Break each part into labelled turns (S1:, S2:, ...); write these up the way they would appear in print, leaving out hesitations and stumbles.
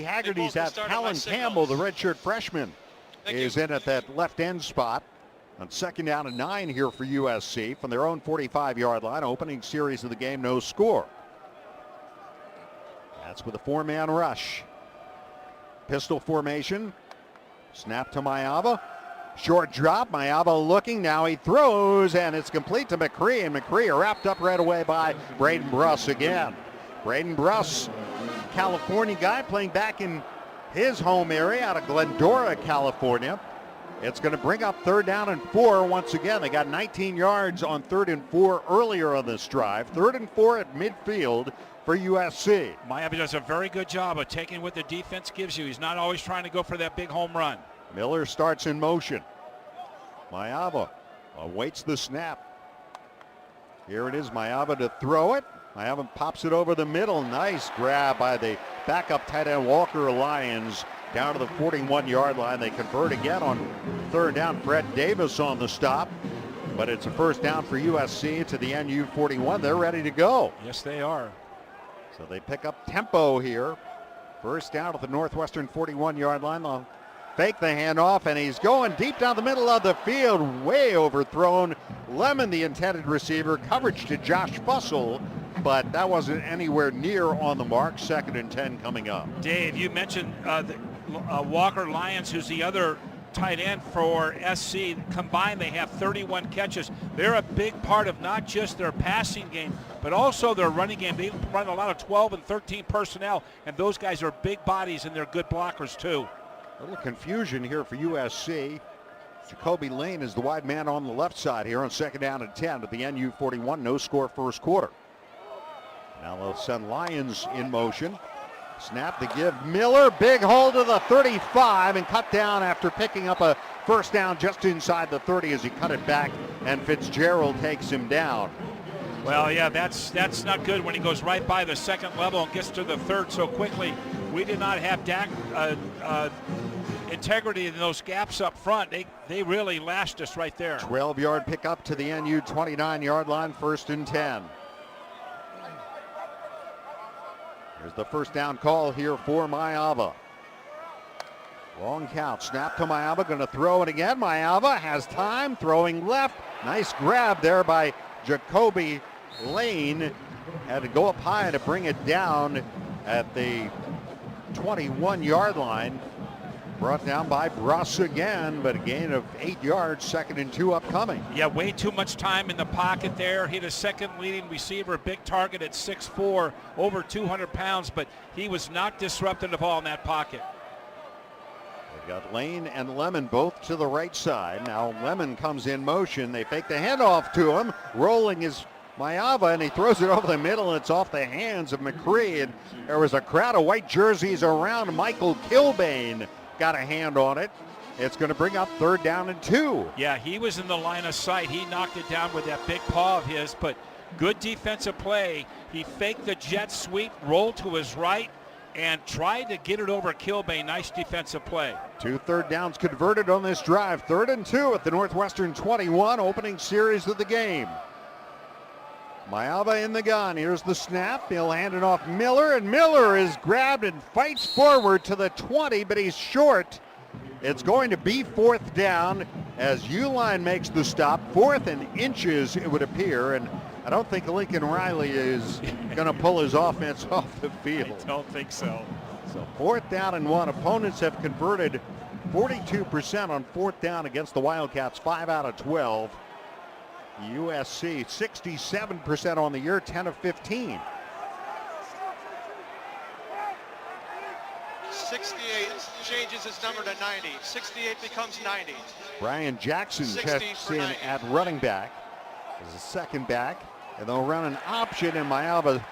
S1: Haggerty's at Callan Campbell, the redshirt freshman, is in at that left end spot. On 2nd down and 9 here for USC from their own 45-yard line. Opening series of the game, no score. That's with a 4-man rush. Pistol formation. Snap to Mayava. Short drop. Mayava looking. Now he throws, and it's complete to McCree. And McCree wrapped up right away by Braden Bruss again. Braden Bruss, California guy, playing back in his home area out of Glendora, California. It's going to bring up 3rd down and 4 once again. They got 19 yards on 3rd and 4 earlier on this drive. 3rd and 4 at midfield for USC.
S2: Miami does a very good job of taking what the defense gives you. He's not always trying to go for that big home run.
S1: Miller starts in motion. Mayava awaits the snap. Here it is, Mayava to throw it. Mayava pops it over the middle. Nice grab by the backup tight end Walker Lyons down to the 41-yard line. They convert again on 3rd down. Fred Davis on the stop. But it's a 1st down for USC to the NU 41. They're ready to go.
S2: Yes, they are.
S1: So they pick up tempo here. 1st down at the Northwestern 41-yard line. They'll fake the handoff, and he's going deep down the middle of the field. Way overthrown. Lemon, the intended receiver. Coverage to Josh Fussell, but that wasn't anywhere near on the mark. 2nd and 10 coming up.
S2: Dave, you mentioned Walker Lyons, who's the other tight end for SC. Combined, they have 31 catches. They're a big part of not just their passing game, but also their running game. They run a lot of 12 and 13 personnel, and those guys are big bodies, and they're good blockers too.
S1: A little confusion here for USC. Jacoby Lane is the wide man on the left side here on 2nd down and 10 at the NU 41. No score 1st quarter. Now they'll send Lyons in motion. Snap to give Miller. Big hole to the 35 and cut down after picking up a 1st down just inside the 30 as he cut it back, and Fitzgerald takes him down.
S2: Well, yeah, that's not good when he goes right by the 2nd level and gets to the 3rd so quickly. We did not have integrity in those gaps up front. They really lashed us right there.
S1: 12-yard pickup to the NU 29-yard line, 1st and 10. Here's the 1st down call here for Mayava. Long count, snap to Mayava, going to throw it again. Mayava has time, throwing left. Nice grab there by Jacoby Lane. Had to go up high to bring it down at the 21-yard line. Brought down by Bruss again, but a gain of 8 yards, 2nd and 2 upcoming.
S2: Yeah, way too much time in the pocket there. Hit a second leading receiver, big target at 6'4", over 200 pounds, but he was not disruptive at all in that pocket.
S1: They've got Lane and Lemon both to the right side. Now Lemon comes in motion. They fake the handoff to him. Rolling is Mayava, and he throws it over the middle, and it's off the hands of McCree. And there was a crowd of white jerseys around. Michael Kilbane got a hand on it. It's going to bring up 3rd down and 2.
S2: Yeah, he was in the line of sight. He knocked it down with that big paw of his, but good defensive play. He faked the jet sweep, rolled to his right, and tried to get it over Kilbane. Nice defensive play.
S1: 2 third downs converted on this drive. 3rd and 2 at the Northwestern 21, opening series of the game. Mayava in the gun. Here's the snap. He'll hand it off Miller, and Miller is grabbed and fights forward to the 20, but he's short. It's going to be 4th down as Uline makes the stop. 4th and inches, it would appear, and I don't think Lincoln Riley is going to pull his offense off the field.
S2: I don't think so.
S1: So 4th down and 1. Opponents have converted 42% on 4th down against the Wildcats, 5 out of 12. USC 67% on the year, 10 of 15.
S3: 68 changes his number to 90. 68 becomes 90.
S1: Brian Jackson checks in at running back. As a 2nd back, and they'll run an option, and Mayava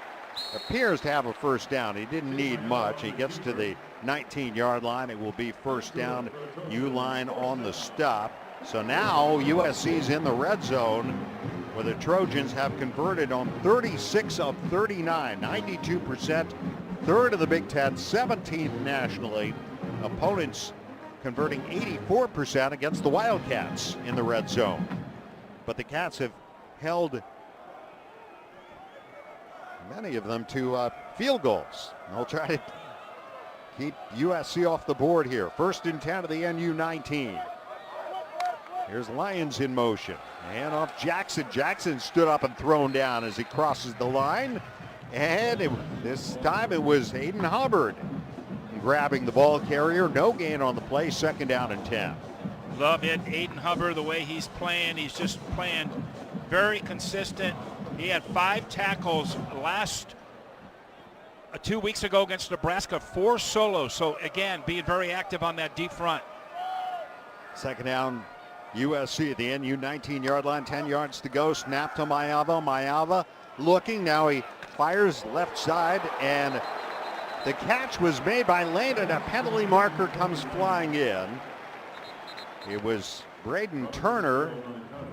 S1: appears to have a 1st down. He didn't need much. He gets to the 19-yard line. It will be 1st down. U-line on the stop. So now USC's in the red zone, where the Trojans have converted on 36 of 39, 92%, 3rd of the Big Ten, 17th nationally. Opponents converting 84% against the Wildcats in the red zone. But the Cats have held many of them to field goals. They'll try to keep USC off the board here. 1st and 10 of the NU19. Here's Lyons in motion. And off Jackson. Jackson stood up and thrown down as he crosses the line. And this time it was Aiden Hubbard grabbing the ball carrier. No gain on the play. 2nd down and 10.
S2: Love it. Aiden Hubbard, the way he's playing. He's just playing very consistent. He had 5 tackles last 2 weeks ago against Nebraska. 4 solos. So again, being very active on that deep front.
S1: 2nd down. USC at the NU 19-yard line, 10 yards to go. Snap to Mayava. Mayava looking. Now he fires left side, and the catch was made by Landon. A penalty marker comes flying in. It was Braden Turner,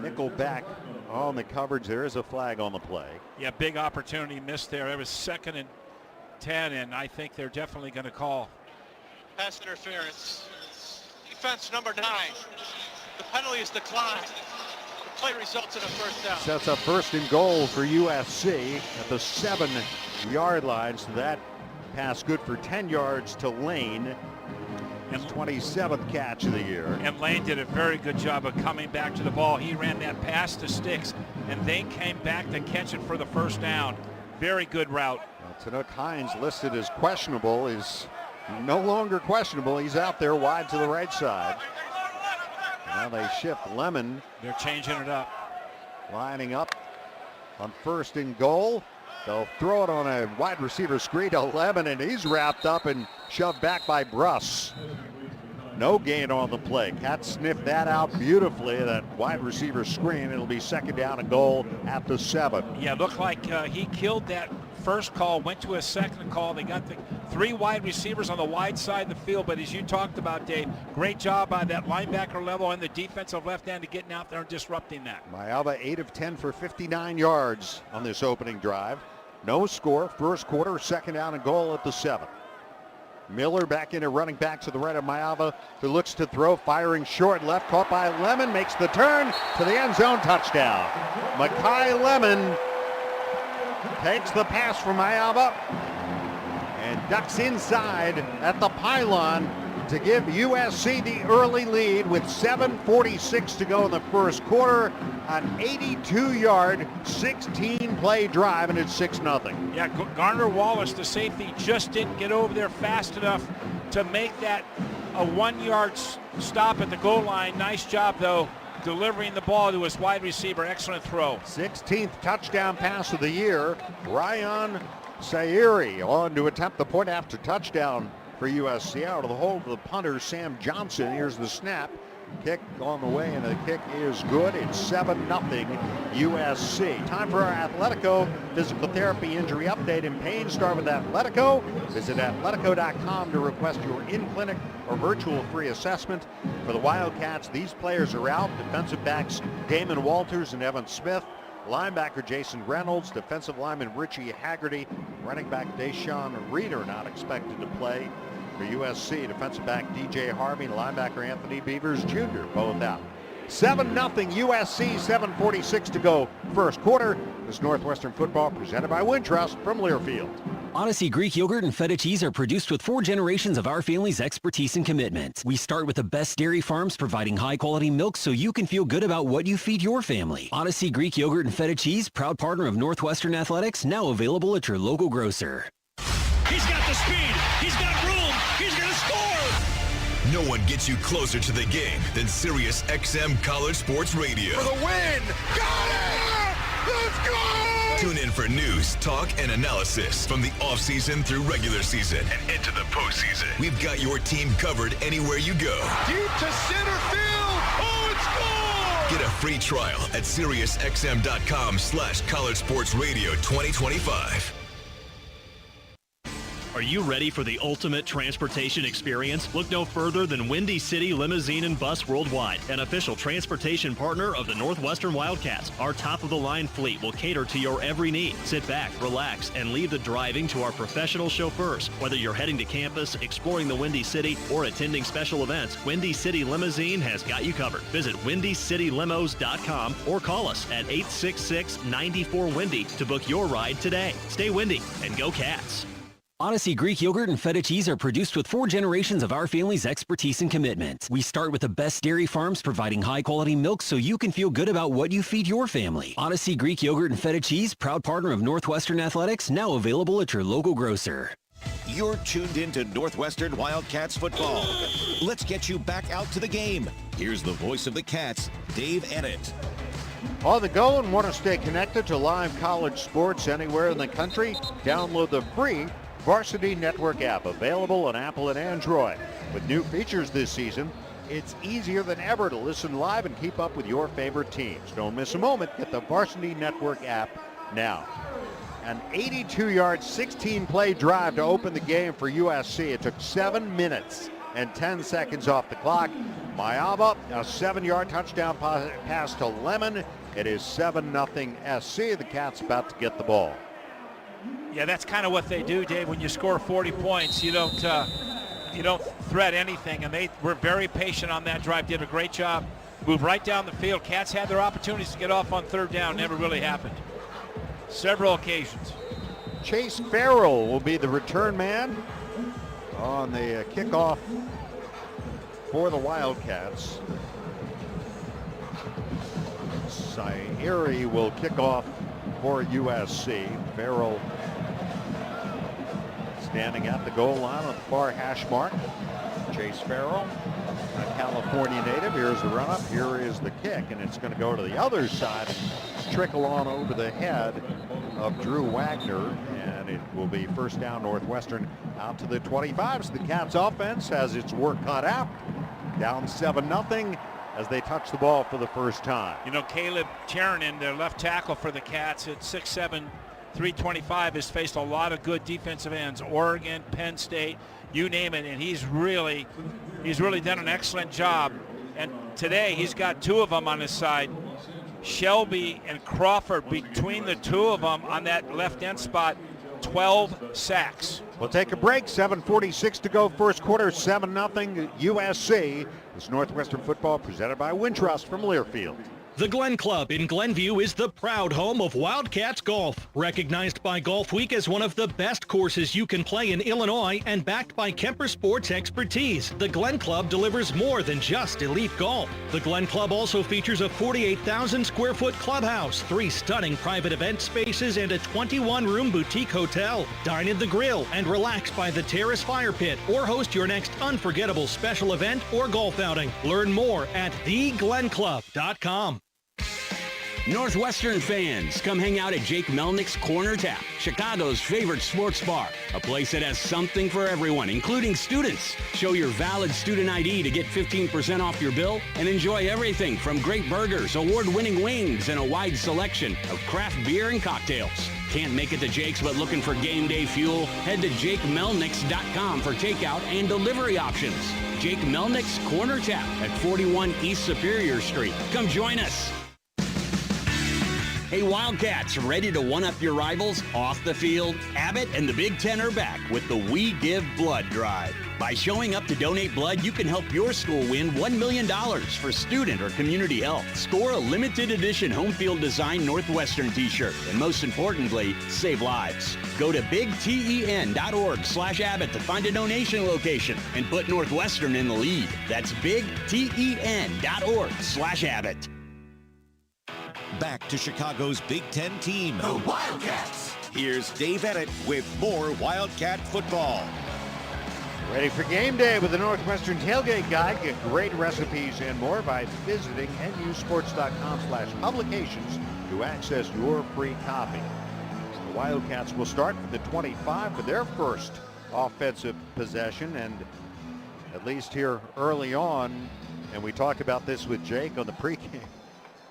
S1: nickel back on the coverage. There is a flag on the play.
S2: Yeah, big opportunity missed there. It was 2nd and 10, and I think they're definitely going to call
S3: pass interference. Defense number 9. The penalty is declined. The play results in a 1st down.
S1: Sets up 1st and goal for USC at the 7-yard line. So that pass good for 10 yards to Lane. His 27th catch of the year. And
S2: Lane did a very good job of coming back to the ball. He ran that pass to Sticks, and they came back to catch it for the 1st down. Very good route.
S1: Well, Tanook Hines listed as questionable is no longer questionable. He's out there wide to the right side. Now they shift Lemon.
S2: They're changing it up.
S1: Lining up on 1st and goal. They'll throw it on a wide receiver screen to Lemon, and he's wrapped up and shoved back by Bruss. No gain on the play. Cats sniffed that out beautifully, that wide receiver screen. It'll be 2nd down and goal at the 7.
S2: Yeah, looked like he killed that first call, went to a 2nd call. They got the 3 wide receivers on the wide side of the field, but as you talked about, Dave, great job by that linebacker level and the defensive left end to getting out there and disrupting that.
S1: Mayava 8 of 10 for 59 yards on this opening drive. No score, 1st quarter, 2nd down and goal at the 7. Miller back into running back to the right of Mayava, who looks to throw, firing short left, caught by Lemon, makes the turn to the end zone, touchdown. Makai Lemon takes the pass from Mayava and ducks inside at the pylon to give USC the early lead with 7:46 to go in the 1st quarter. An 82-yard, 16-play drive, and it's 6-0.
S2: Yeah, Garner Wallace, the safety, just didn't get over there fast enough to make that a 1-yard stop at the goal line. Nice job, though, delivering the ball to his wide receiver. Excellent throw.
S1: 16th touchdown pass of the year. Ryan Sayeri on to attempt the point after touchdown for USC. Out of the hole of the punter, Sam Johnson. Here's the snap. Kick on the way, and the kick is good. It's 7-0 USC. Time for our Atletico physical therapy injury update and pain. Start with Atletico. Visit atletico.com to request your in-clinic or virtual free assessment. For the Wildcats, these players are out. Defensive backs Damon Walters and Evan Smith. Linebacker Jason Reynolds. Defensive lineman Richie Haggerty. Running back Deshaun Reeder not expected to play. For USC, defensive back DJ Harvey, linebacker Anthony Beavers Jr. both out. 7-0 USC, 7:46 to go 1st quarter. This Northwestern football presented by Wintrust from Learfield.
S4: Odyssey Greek yogurt and feta cheese are produced with 4 generations of our family's expertise and commitment. We start with the best dairy farms providing high-quality milk so you can feel good about what you feed your family. Odyssey Greek yogurt and feta cheese, proud partner of Northwestern Athletics, now available at your local grocer.
S5: He's got the speed. He's got room. He's going to score.
S6: No one gets you closer to the game than Sirius XM College Sports Radio.
S7: For the win. Got it! Let's go!
S6: Tune in for news, talk, and analysis from the offseason through regular season and into the postseason. We've got your team covered anywhere you go.
S7: Deep to center field. Oh, it's gone!
S6: Get a free trial at SiriusXM.com/College Sports Radio 2025.
S5: Are you ready for the ultimate transportation experience? Look no further than Windy City Limousine and Bus Worldwide, an official transportation partner of the Northwestern Wildcats. Our top-of-the-line fleet will cater to your every need. Sit back, relax, and leave the driving to our professional chauffeurs. Whether you're heading to campus, exploring the Windy City, or attending special events, Windy City Limousine has got you covered. Visit WindyCityLimos.com or call us at 866-94-WINDY to book your ride today. Stay windy and go Cats.
S4: Odyssey Greek Yogurt and Feta Cheese are produced with 4 generations of our family's expertise and commitment. We start with the best dairy farms providing high-quality milk so you can feel good about what you feed your family. Odyssey Greek Yogurt and Feta Cheese, proud partner of Northwestern Athletics, now available at your local grocer.
S8: You're tuned into Northwestern Wildcats football. Let's get you back out to the game. Here's the voice of the Cats, Dave Ennett.
S1: On the go and want to stay connected to live college sports anywhere in the country? Download the free Varsity Network app, available on Apple and Android. With new features this season, it's easier than ever to listen live and keep up with your favorite teams. Don't miss a moment. Get the Varsity Network app now. An 82-yard, 16-play drive to open the game for USC. It took 7 minutes and 10 seconds off the clock. Mayava, a 7-yard touchdown pass to Lemon. It is 7-0 SC. The Cats about to get the ball.
S2: Yeah, that's kind of what they do, Dave. When you score 40 points, you don't threat anything, and they were very patient on that drive. Did a great job. Moved right down the field. Cats had their opportunities to get off on third down. Never really happened. Several occasions.
S1: Chase Farrell will be the return man on the kickoff for the Wildcats. Sairi will kick off for USC. Farrell standing at the goal line on the far hash mark. Chase Farrell, a California native. Here's the run up. Here is the kick, and it's going to go to the other side and trickle on over the head of Drew Wagner, and it will be first down Northwestern out to the 25. So the Cats offense has its work cut out. Down 7-0 as they touch the ball for the first time.
S2: You know, Caleb Tiernan, their left tackle for the Cats at 6'7", 325, has faced a lot of good defensive ends. Oregon, Penn State, you name it, and he's really done an excellent job. And today he's got 2 of them on his side. Shelby and Crawford, between the 2 of them on that left end spot, 12 sacks.
S1: We'll take a break. 7:46 to go, first quarter, 7-0 USC. This Northwestern football presented by Wintrust from Learfield.
S5: The Glen Club in Glenview is the proud home of Wildcats Golf. Recognized by Golf Week as one of the best courses you can play in Illinois and backed by Kemper Sports expertise, the Glen Club delivers more than just elite golf. The Glen Club also features a 48,000 square foot clubhouse, 3 stunning private event spaces, and a 21-room boutique hotel. Dine in the grill and relax by the terrace fire pit, or host your next unforgettable special event or golf outing. Learn more at theglenclub.com.
S4: Northwestern fans, come hang out at Jake Melnick's Corner Tap, Chicago's favorite sports bar. A place that has something for everyone, including students. Show your valid student ID to get 15% off your bill and enjoy everything from great burgers, award-winning wings, and a wide selection of craft beer and cocktails. Can't make it to Jake's but looking for game day fuel? Head to JakeMelnicks.com for takeout and delivery options. Jake Melnick's Corner Tap at 41 East Superior Street. Come join us. Hey Wildcats, ready to one-up your rivals off the field? Abbott and the Big Ten are back with the We Give Blood Drive. By showing up to donate blood, you can help your school win $1 million for student or community health. Score a limited edition home field design Northwestern t-shirt. And most importantly, save lives. Go to bigten.org/Abbott to find a donation location and put Northwestern in the lead. That's bigten.org/Abbott.
S8: Back to Chicago's Big Ten team,
S7: The Wildcats.
S8: Here's Dave Ennett with more Wildcat football.
S1: Ready for game day with the Northwestern Tailgate Guide. Get great recipes and more by visiting nusports.com/publications to access your free copy. The Wildcats will start with the 25 for their first offensive possession, and at least here early on, and we talked about this with Jake on the pregame,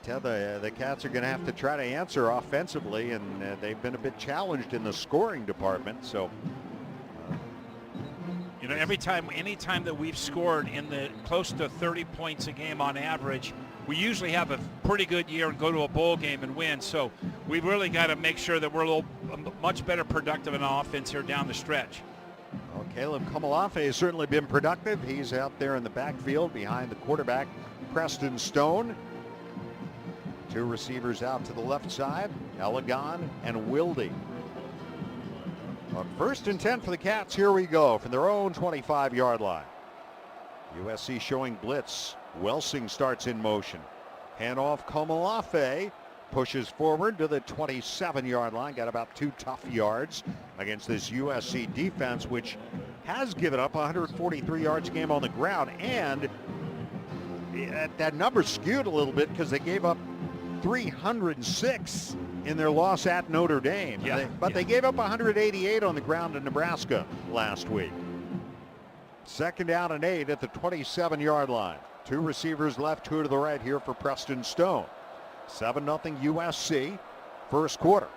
S1: the Cats are going to have to try to answer offensively, and they've been a bit challenged in the scoring department. So,
S2: you know, anytime that we've scored in the close to 30 points a game on average, we usually have a pretty good year and go to a bowl game and win. So we've really got to make sure that we're much better productive in offense here down the stretch.
S1: Well, Caleb Kamalafe has certainly been productive. He's out there in the backfield behind the quarterback, Preston Stone. 2 receivers out to the left side, Elegant and Wilde. On 1st and 10 for the Cats, here we go from their own 25-yard line. USC showing blitz. Welsing starts in motion. Handoff, Komalafe pushes forward to the 27-yard line. Got about 2 tough yards against this USC defense, which has given up 143 yards a game on the ground. And that number skewed a little bit because they gave up 306 in their loss at Notre Dame. But they gave up 188 on the ground in Nebraska last week. 2nd down and 8 at the 27-yard line. 2 receivers left, 2 to the right here for Preston Stone. 7-0 USC, first quarter.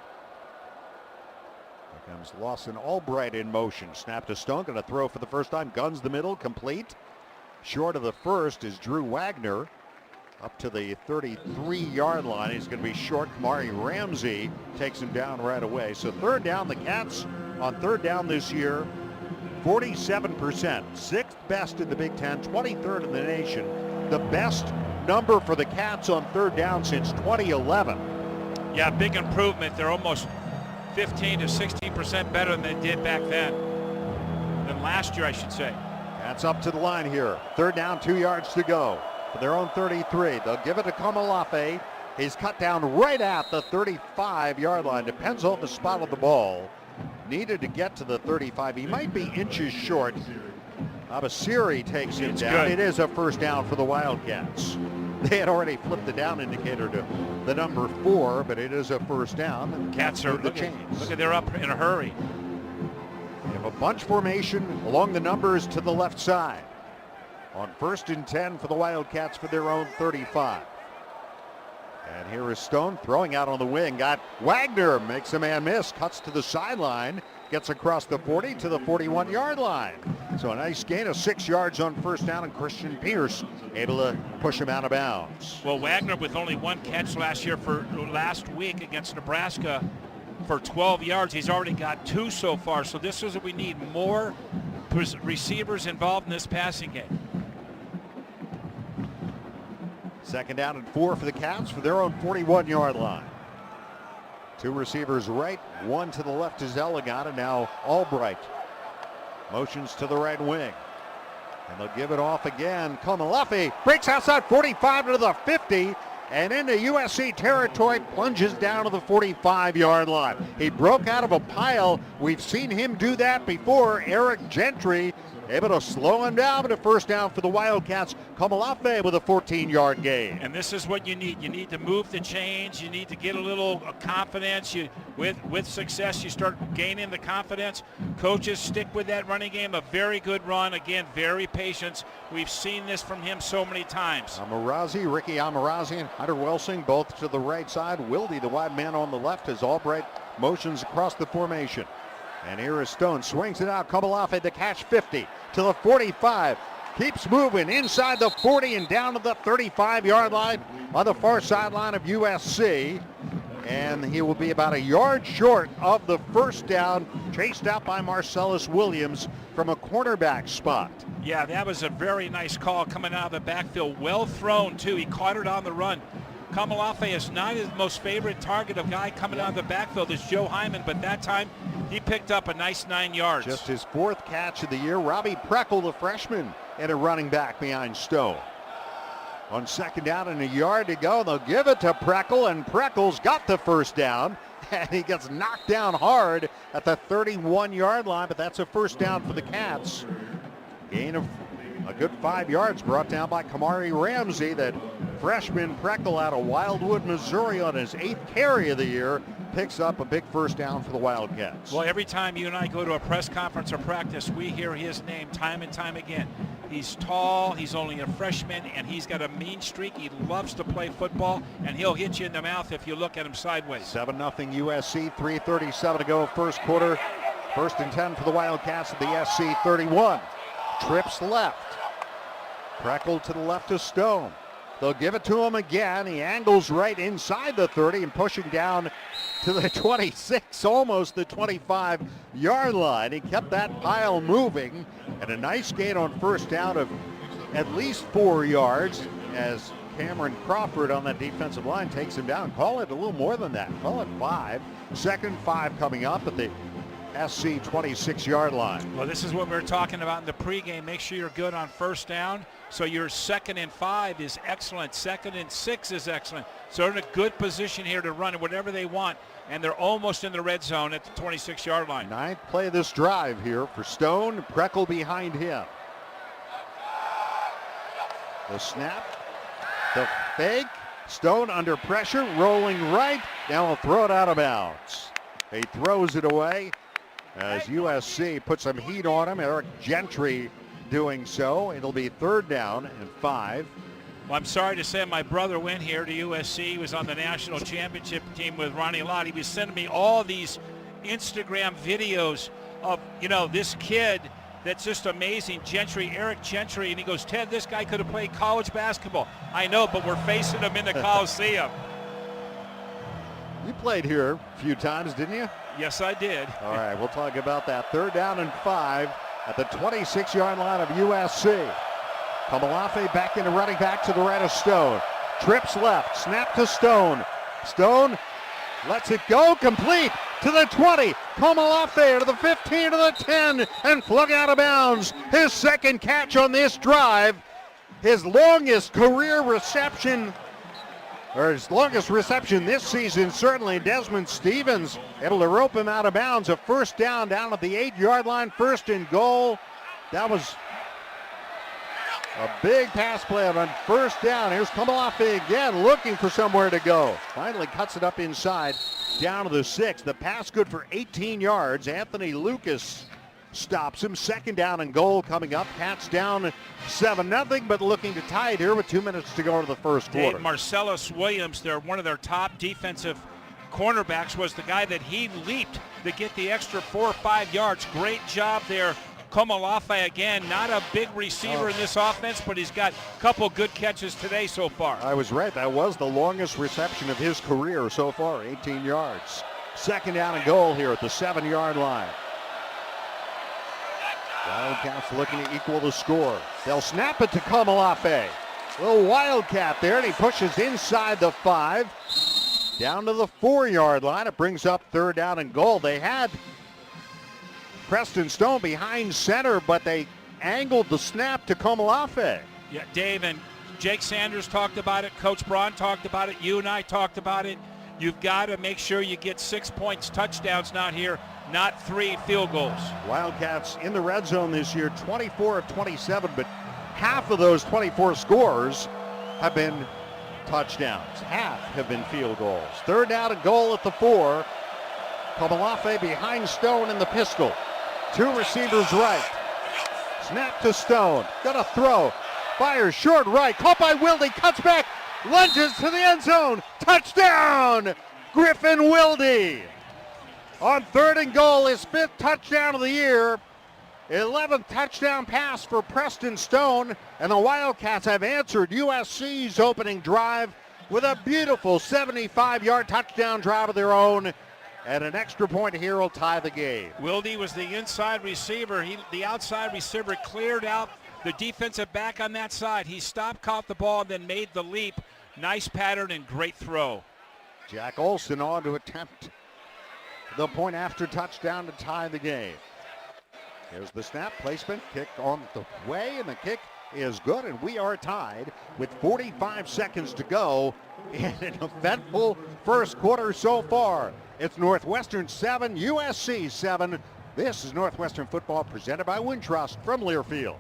S1: Here comes Lawson Albright in motion. Snap to Stone, going to throw for the first time. Guns the middle, complete. Short of the first is Drew Wagner. Up to the 33-yard line. He's going to be short. Kamari Ramsey takes him down right away. So 3rd down, the Cats on 3rd down this year, 47%. 6th best in the Big Ten, 23rd in the nation. The best number for the Cats on 3rd down since 2011.
S2: Yeah, big improvement. They're almost 15 to 16% better than they did back then. Than last year, I should say.
S1: That's up to the line here. 3rd down, 2 yards to go. For their own 33. They'll give it to Komalafe. He's cut down right at the 35-yard line. Depends on the spot of the ball. Needed to get to the 35. He might be inches short. Abasiri takes him down. It is a first down for the Wildcats. They had already flipped the down indicator to the number 4, but it is a first down.
S2: Cats are look at they're up in a hurry.
S1: They have a bunch formation along the numbers to the left side. On 1st and 10 for the Wildcats for their own 35. And here is Stone throwing out on the wing. Got Wagner, makes a man miss, cuts to the sideline, gets across the 40 to the 41-yard line. So a nice gain of 6 yards on first down, and Christian Pierce able to push him out of bounds.
S2: Well, Wagner with only 1 catch last week against Nebraska for 12 yards. He's already got 2 so far. So this is what we need, more receivers involved in this passing game.
S1: 2nd down and 4 for the Cats for their own 41-yard line. 2 receivers right, 1 to the left is Elegant, and now Albright motions to the right wing. And they'll give it off again. Komalafe breaks outside 45 to the 50, and into USC territory, plunges down to the 45-yard line. He broke out of a pile. We've seen him do that before. Eric Gentry able to slow him down, but a first down for the Wildcats. Komalafe with a 14-yard gain.
S2: And this is what you need. You need to move the chains. You need to get a little confidence. With success, you start gaining the confidence. Coaches stick with that running game. A very good run. Again, very patient. We've seen this from him so many times.
S1: Ricky Amarazi and Hunter Welsing both to the right side. Wilde, the wide man on the left, as Albright motions across the formation. And here is Stone, swings it out. Komalafe, the catch, 50 to the 45. Keeps moving inside the 40 and down to the 35-yard line on the far sideline of USC. And he will be about a yard short of the first down, chased out by Marcellus Williams from a cornerback spot.
S2: Yeah, that was a very nice call coming out of the backfield. Well thrown, too. He caught it on the run. Komalafe is not his most favorite target of guy coming out of the backfield is Joe Hyman, but that time he picked up a nice 9 yards.
S1: Just his 4th catch of the year. Robbie Preckle, the freshman, and a running back behind Stone. On 2nd down and a yard to go, they'll give it to Preckle, and Preckle's got the first down, and he gets knocked down hard at the 31-yard line, but that's a first down for the Cats. Gain of a good 5 yards brought down by Kamari Ramsey. That freshman Preckle out of Wildwood, Missouri, on his 8th carry of the year, picks up a big first down for the Wildcats.
S2: Well, every time you and I go to a press conference or practice, we hear his name time and time again. He's tall, he's only a freshman, and he's got a mean streak. He loves to play football, and he'll hit you in the mouth if you look at him sideways.
S1: 7-0 USC, 3:37 to go, first quarter. 1st and 10 for the Wildcats at the SC 31. Trips left. Preckle to the left of Stone. They'll give it to him again. He angles right inside the 30 and pushing down to the 26, almost the 25-yard line. He kept that pile moving, and a nice gain on first down of at least 4 yards as Cameron Crawford on that defensive line takes him down. Call it a little more than that. Call it 5. 2nd 5 coming up at the SC 26-yard line.
S2: Well, this is what we were talking about in the pregame. Make sure you're good on first down. So your 2nd and 5 is excellent. 2nd and 6 is excellent. So they're in a good position here to run whatever they want. And they're almost in the red zone at the 26-yard line.
S1: 9th play of this drive here for Stone. Preckle behind him. The snap. The fake. Stone under pressure. Rolling right. Now he'll throw it out of bounds. He throws it away as USC puts some heat on him. Eric Gentry doing so. It'll be 3rd down and 5.
S2: Well, I'm sorry to say my brother went here to USC. He was on the national championship team with Ronnie Lott. He was sending me all these Instagram videos of, this kid that's just amazing. Eric Gentry. And he goes, Ted, this guy could have played college basketball. I know, but we're facing him in the Coliseum.
S1: You played here a few times, didn't you?
S2: Yes, I did.
S1: All right, we'll talk about that. 3rd down and 5 at the 26-yard line of USC. Kamalafe back into running back to the right of Stone. Trips left, snap to Stone. Stone lets it go, complete to the 20. Kamalafe to the 15, to the 10, and flung out of bounds. His 2nd catch on this drive. His longest career reception, or his longest reception this season, certainly. Desmond Stevens able to rope him out of bounds. A 1st down at the 8-yard line, 1st and goal. That was a big pass play on 1st down. Here's Kamalafe again, looking for somewhere to go. Finally cuts it up inside, down to the 6. The pass good for 18 yards. Anthony Lucas stops him. 2nd down and goal coming up. Cats down 7-0, but looking to tie it here with 2 minutes to go to the first quarter.
S2: Marcellus Williams, one of their top defensive cornerbacks, was the guy that he leaped to get the extra 4 or 5 yards. Great job there. Kamalafe again, not a big receiver in this offense, but he's got a couple good catches today so far.
S1: I was right. That was the longest reception of his career so far, 18 yards. 2nd down and goal here at the 7-yard line. Wildcats looking to equal the score. They'll snap it to Kamalafe. Little Wildcat there, and he pushes inside the 5. Down to the 4-yard line. It brings up 3rd down and goal. They had Preston Stone behind center, but they angled the snap to Kamalafe.
S2: Yeah, Dave, and Jake Sanders talked about it. Coach Braun talked about it. You and I talked about it. You've got to make sure you get 6 points, touchdowns not here, not 3 field goals.
S1: Wildcats in the red zone this year, 24 of 27, but half of those 24 scores have been touchdowns. Half have been field goals. 3rd down and goal at the 4. Kamalafe behind Stone in the pistol. 2 receivers right. Snap to Stone. Gonna throw. Fires short right. Caught by Wilde. Cuts back. Lunges to the end zone. Touchdown! Griffin Wilde. On 3rd and goal, his 5th touchdown of the year. 11th touchdown pass for Preston Stone. And the Wildcats have answered USC's opening drive with a beautiful 75-yard touchdown drive of their own. And an extra point here will tie the game.
S2: Wilde was the inside receiver. The outside receiver cleared out the defensive back on that side. He stopped, caught the ball, and then made the leap. Nice pattern and great throw.
S1: Jack Olson on to attempt the point after touchdown to tie the game. Here's the snap, placement, kick on the way, and the kick is good, and we are tied with 45 seconds to go in an eventful first quarter so far. It's Northwestern 7, USC 7. This is Northwestern football presented by Wintrust from Learfield.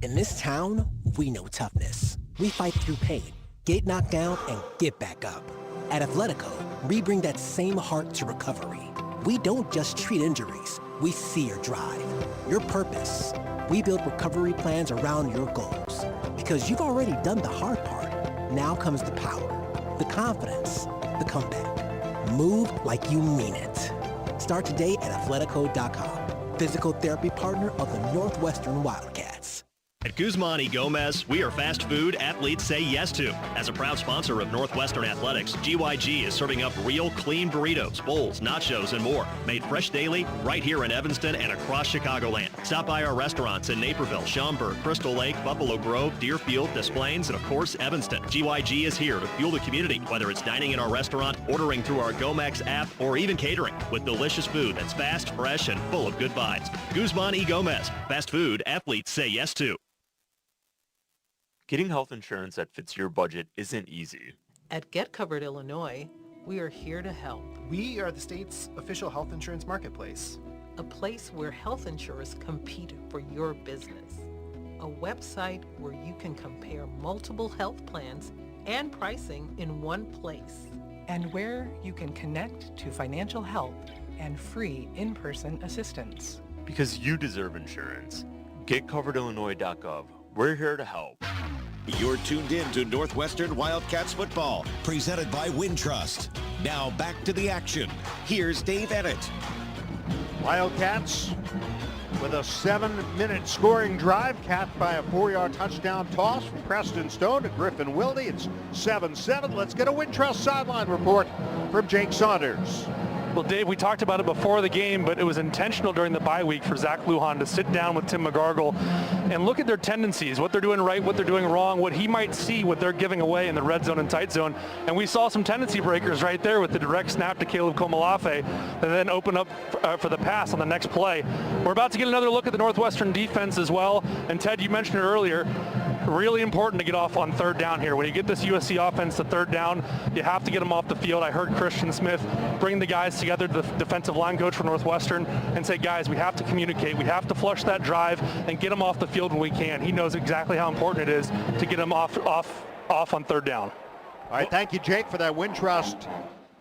S9: In this town, we know toughness. We fight through pain, get knocked down, and get back up. At Athletico, we bring that same heart to recovery. We don't just treat injuries, we see your drive, your purpose. We build recovery plans around your goals. Because you've already done the hard part. Now comes the power, the confidence, the comeback. Move like you mean it. Start today at Athletico.com. Physical therapy partner of the Northwestern Wildcats.
S5: At Guzman y Gomez, we are fast food athletes say yes to. As a proud sponsor of Northwestern Athletics, GYG is serving up real clean burritos, bowls, nachos, and more. Made fresh daily right here in Evanston and across Chicagoland. Stop by our restaurants in Naperville, Schaumburg, Crystal Lake, Buffalo Grove, Deerfield, Des Plaines, and of course, Evanston. GYG is here to fuel the community, whether it's dining in our restaurant, ordering through our GoMax app, or even catering, with delicious food that's fast, fresh, and full of good vibes. Guzman y Gomez, fast food athletes say yes to.
S10: Getting health insurance that fits your budget isn't easy.
S11: At Get Covered Illinois, we are here to help.
S12: We are the state's official health insurance marketplace.
S11: A place where health insurers compete for your business. A website where you can compare multiple health plans and pricing in one place.
S13: And where you can connect to financial help and free in-person assistance.
S10: Because you deserve insurance. GetCoveredIllinois.gov. We're here to help.
S8: You're tuned in to Northwestern Wildcats football, presented by Wintrust. Now back to the action. Here's Dave Ennett.
S1: Wildcats with a 7-minute scoring drive, capped by a 4-yard touchdown toss from Preston Stone to Griffin Wilde. It's 7-7. Let's get a Wintrust sideline report from Jake Saunders.
S14: Well, Dave, we talked about it before the game, but it was intentional during the bye week for Zach Lujan to sit down with Tim McGargle and look at their tendencies, what they're doing right, what they're doing wrong, what he might see, what they're giving away in the red zone and tight zone. And we saw some tendency breakers right there with the direct snap to Caleb Komalafe and then open up for the pass on the next play. We're about to get another look at the Northwestern defense as well. And Ted, you mentioned it earlier, really important to get off on third down here. When you get this USC offense to third down, you have to get them off the field. I heard Christian Smith bring the guys together, the defensive line coach for Northwestern, and say, guys, we have to communicate. We have to flush that drive and get them off the field when we can. He knows exactly how important it is to get them off on third down.
S1: All right, thank you, Jake, for that Wintrust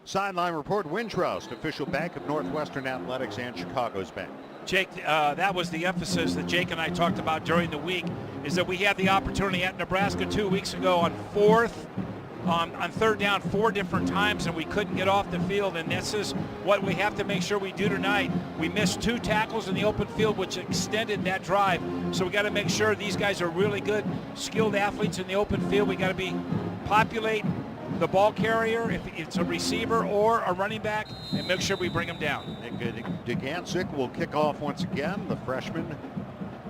S1: sideline report. Wintrust, official bank of Northwestern Athletics and Chicago's bank.
S2: Jake, that was the emphasis that Jake and I talked about during the week, is that we had the opportunity at Nebraska 2 weeks ago on third down 4 different times, and we couldn't get off the field, and this is what we have to make sure we do tonight. We missed 2 tackles in the open field, which extended that drive, so we got to make sure these guys are really good, skilled athletes in the open field. We got to populate the ball carrier, if it's a receiver or a running back, and make sure we bring them down.
S1: Nick Dugancic will kick off once again, the freshman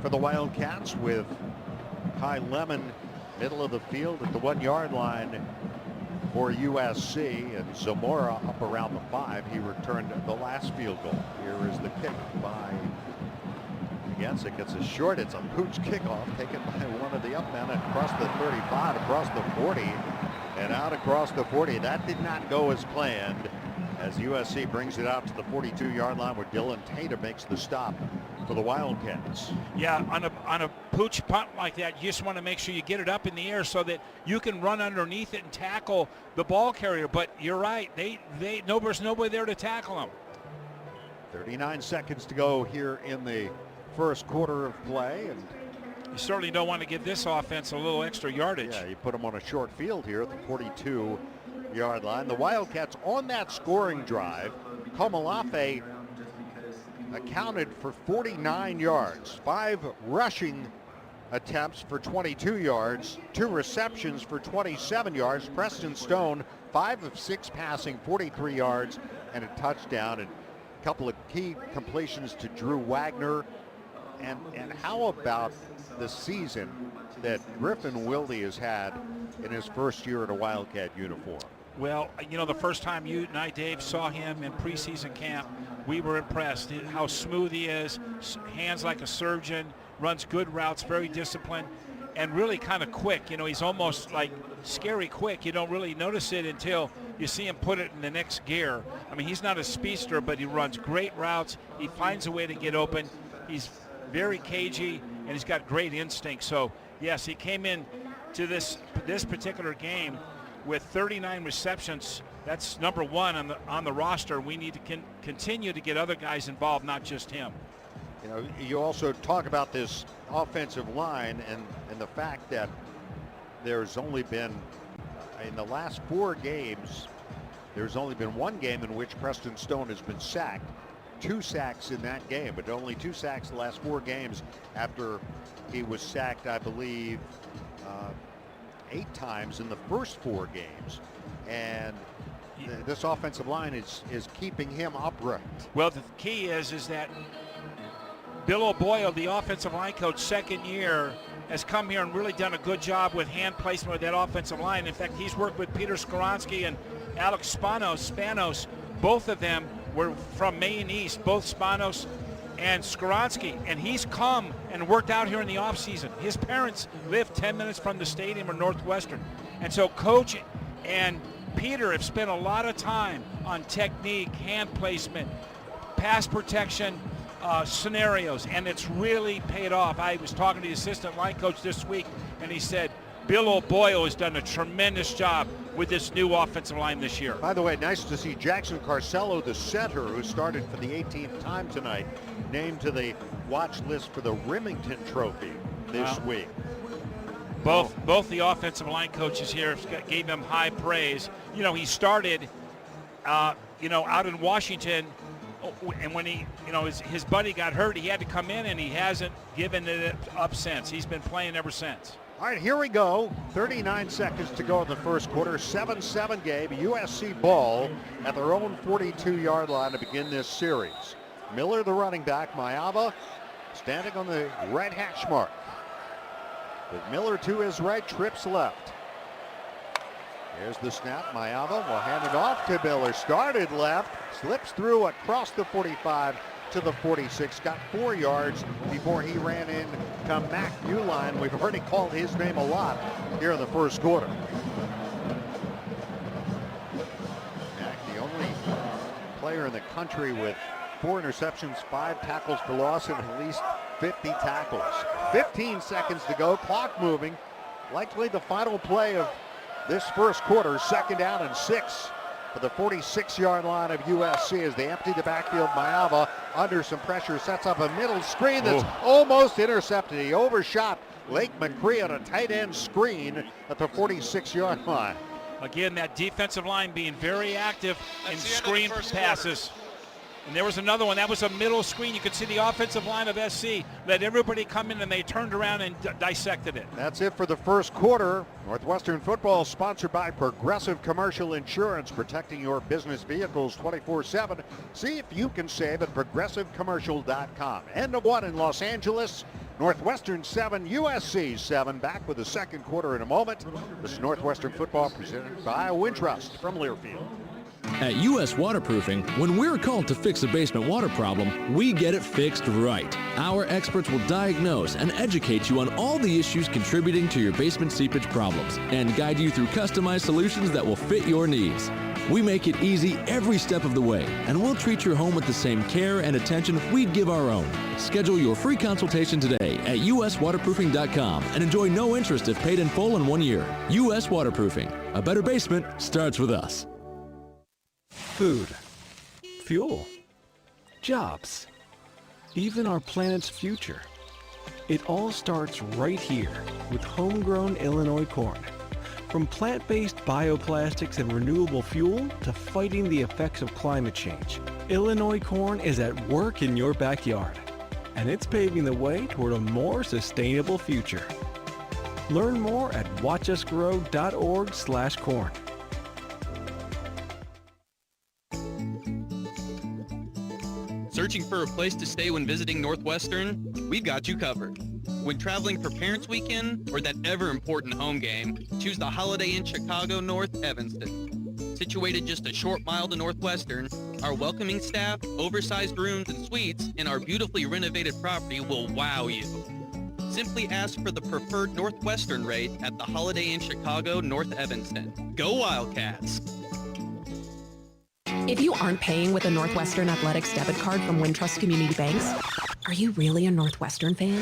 S1: for the Wildcats, with Kai Lemon middle of the field at the 1-yard line for USC, and Zamora up around the 5. He returned the last field goal. Here is the kick by Dugancic. It's a short, it's a pooch kickoff taken by one of the up men across the 35, across the 40, and out across the 40. That did not go as planned, as USC brings it out to the 42-yard line, where Dylan Tatum makes the stop for the Wildcats.
S2: Yeah, on a pooch punt like that, you just want to make sure you get it up in the air so that you can run underneath it and tackle the ball carrier. But you're right, there's nobody there to tackle them.
S1: 39 seconds to go here in the first quarter of play, and
S2: you certainly don't want to give this offense a little extra yardage.
S1: Yeah, you put them on a short field here at the 42-yard line. The Wildcats on that scoring drive, Komalafe accounted for 49 yards, 5 rushing attempts for 22 yards, 2 receptions for 27 yards. Preston Stone, 5 of 6 passing, 43 yards, and a touchdown, and a couple of key completions to Drew Wagner. And how about the season that Griffin Wilde has had in his first year in a Wildcat uniform?
S2: Well, you know, the first time you and I, Dave, saw him in preseason camp, we were impressed. How smooth he is, hands like a surgeon, runs good routes, very disciplined, and really kind of quick. You know, he's almost like scary quick. You don't really notice it until you see him put it in the next gear. I mean, he's not a speedster, but he runs great routes. He finds a way to get open. He's very cagey, and he's got great instinct. So, yes, he came in to this particular game with 39 receptions. That's number 1 on the roster. We need to continue to get other guys involved, not just him.
S1: You know, you also talk about this offensive line and the fact that there's only been, in the last 4 games, there's only been 1 game in which Preston Stone has been sacked. 2 sacks in that game, but only 2 sacks the last 4 games after he was sacked, I believe, 8 times in the first 4 games. And this offensive line is keeping him upright.
S2: Well, the key is that Bill O'Boyle, the offensive line coach, second year, has come here and really done a good job with hand placement of that offensive line. In fact, he's worked with Peter Skoronsky and Alex Spanos. Both of them were from Maine East, both Spanos and Skoronsky, and he's come and worked out here in the offseason. His parents live 10 minutes from the stadium or Northwestern. And so Coach and Peter have spent a lot of time on technique, hand placement, pass protection, scenarios, and it's really paid off. I was talking to the assistant line coach this week, and he said Bill O'Boyle has done a tremendous job with this new offensive line this year.
S1: By the way, nice to see Jackson Carcello, the center, who started for the 18th time tonight, named to the watch list for the Remington Trophy this week.
S2: Both the offensive line coaches here gave him high praise. You know, he started, out in Washington, and when his buddy got hurt, he had to come in, and he hasn't given it up since. He's been playing ever since.
S1: All right, here we go. 39 seconds to go in the first quarter. 7-7 game. USC ball at their own 42-yard line to begin this series. Miller, the running back. Mayava standing on the right hash mark. With Miller to his right, trips left. Here's the snap. Mayava will hand it off to Miller. Started left, slips through across the 45 to the 46. Got 4 yards before he ran in to Mac Uline. We've already called his name a lot here in the first quarter. Mac, the only player in the country with 4 interceptions, 5 tackles for loss, and at least 50 tackles. 15 seconds to go, clock moving. Likely the final play of this first quarter, 2nd down and 6 for the 46-yard line of USC as they empty the backfield. Mayava under some pressure sets up a middle screen that's almost intercepted. He overshot Lake McCree on a tight end screen at the 46-yard line.
S2: Again, that defensive line being very active in screen passes. And there was another one. That was a middle screen. You could see the offensive line of SC let everybody come in, and they turned around and dissected it.
S1: That's it for the first quarter. Northwestern football sponsored by Progressive Commercial Insurance, protecting your business vehicles 24/7. See if you can save at progressivecommercial.com. End of 1 in Los Angeles. Northwestern 7, USC 7. Back with the second quarter in a moment. This is Northwestern football presented by Wintrust from Learfield.
S15: At US Waterproofing, when we're called to fix a basement water problem, we get it fixed right. Our experts will diagnose and educate you on all the issues contributing to your basement seepage problems and guide you through customized solutions that will fit your needs. We make it easy every step of the way, and we'll treat your home with the same care and attention we'd give our own. Schedule your free consultation today at uswaterproofing.com and enjoy no interest if paid in full in 1 year. US Waterproofing. A better basement starts with us.
S16: Food, fuel, jobs, even our planet's future. It all starts right here with homegrown Illinois corn. From plant-based bioplastics and renewable fuel to fighting the effects of climate change, Illinois corn is at work in your backyard, and it's paving the way toward a more sustainable future. Learn more at watchusgrow.org/corn.
S17: Searching for a place to stay when visiting Northwestern? We've got you covered. When traveling for Parents Weekend or that ever-important home game, choose the Holiday Inn Chicago North Evanston. Situated just a short mile to Northwestern, our welcoming staff, oversized rooms, and suites in our beautifully renovated property will wow you. Simply ask for the preferred Northwestern rate at the Holiday Inn Chicago North Evanston. Go Wildcats!
S18: If you aren't paying with a Northwestern Athletics debit card from Wintrust Community Banks, are you really a Northwestern fan?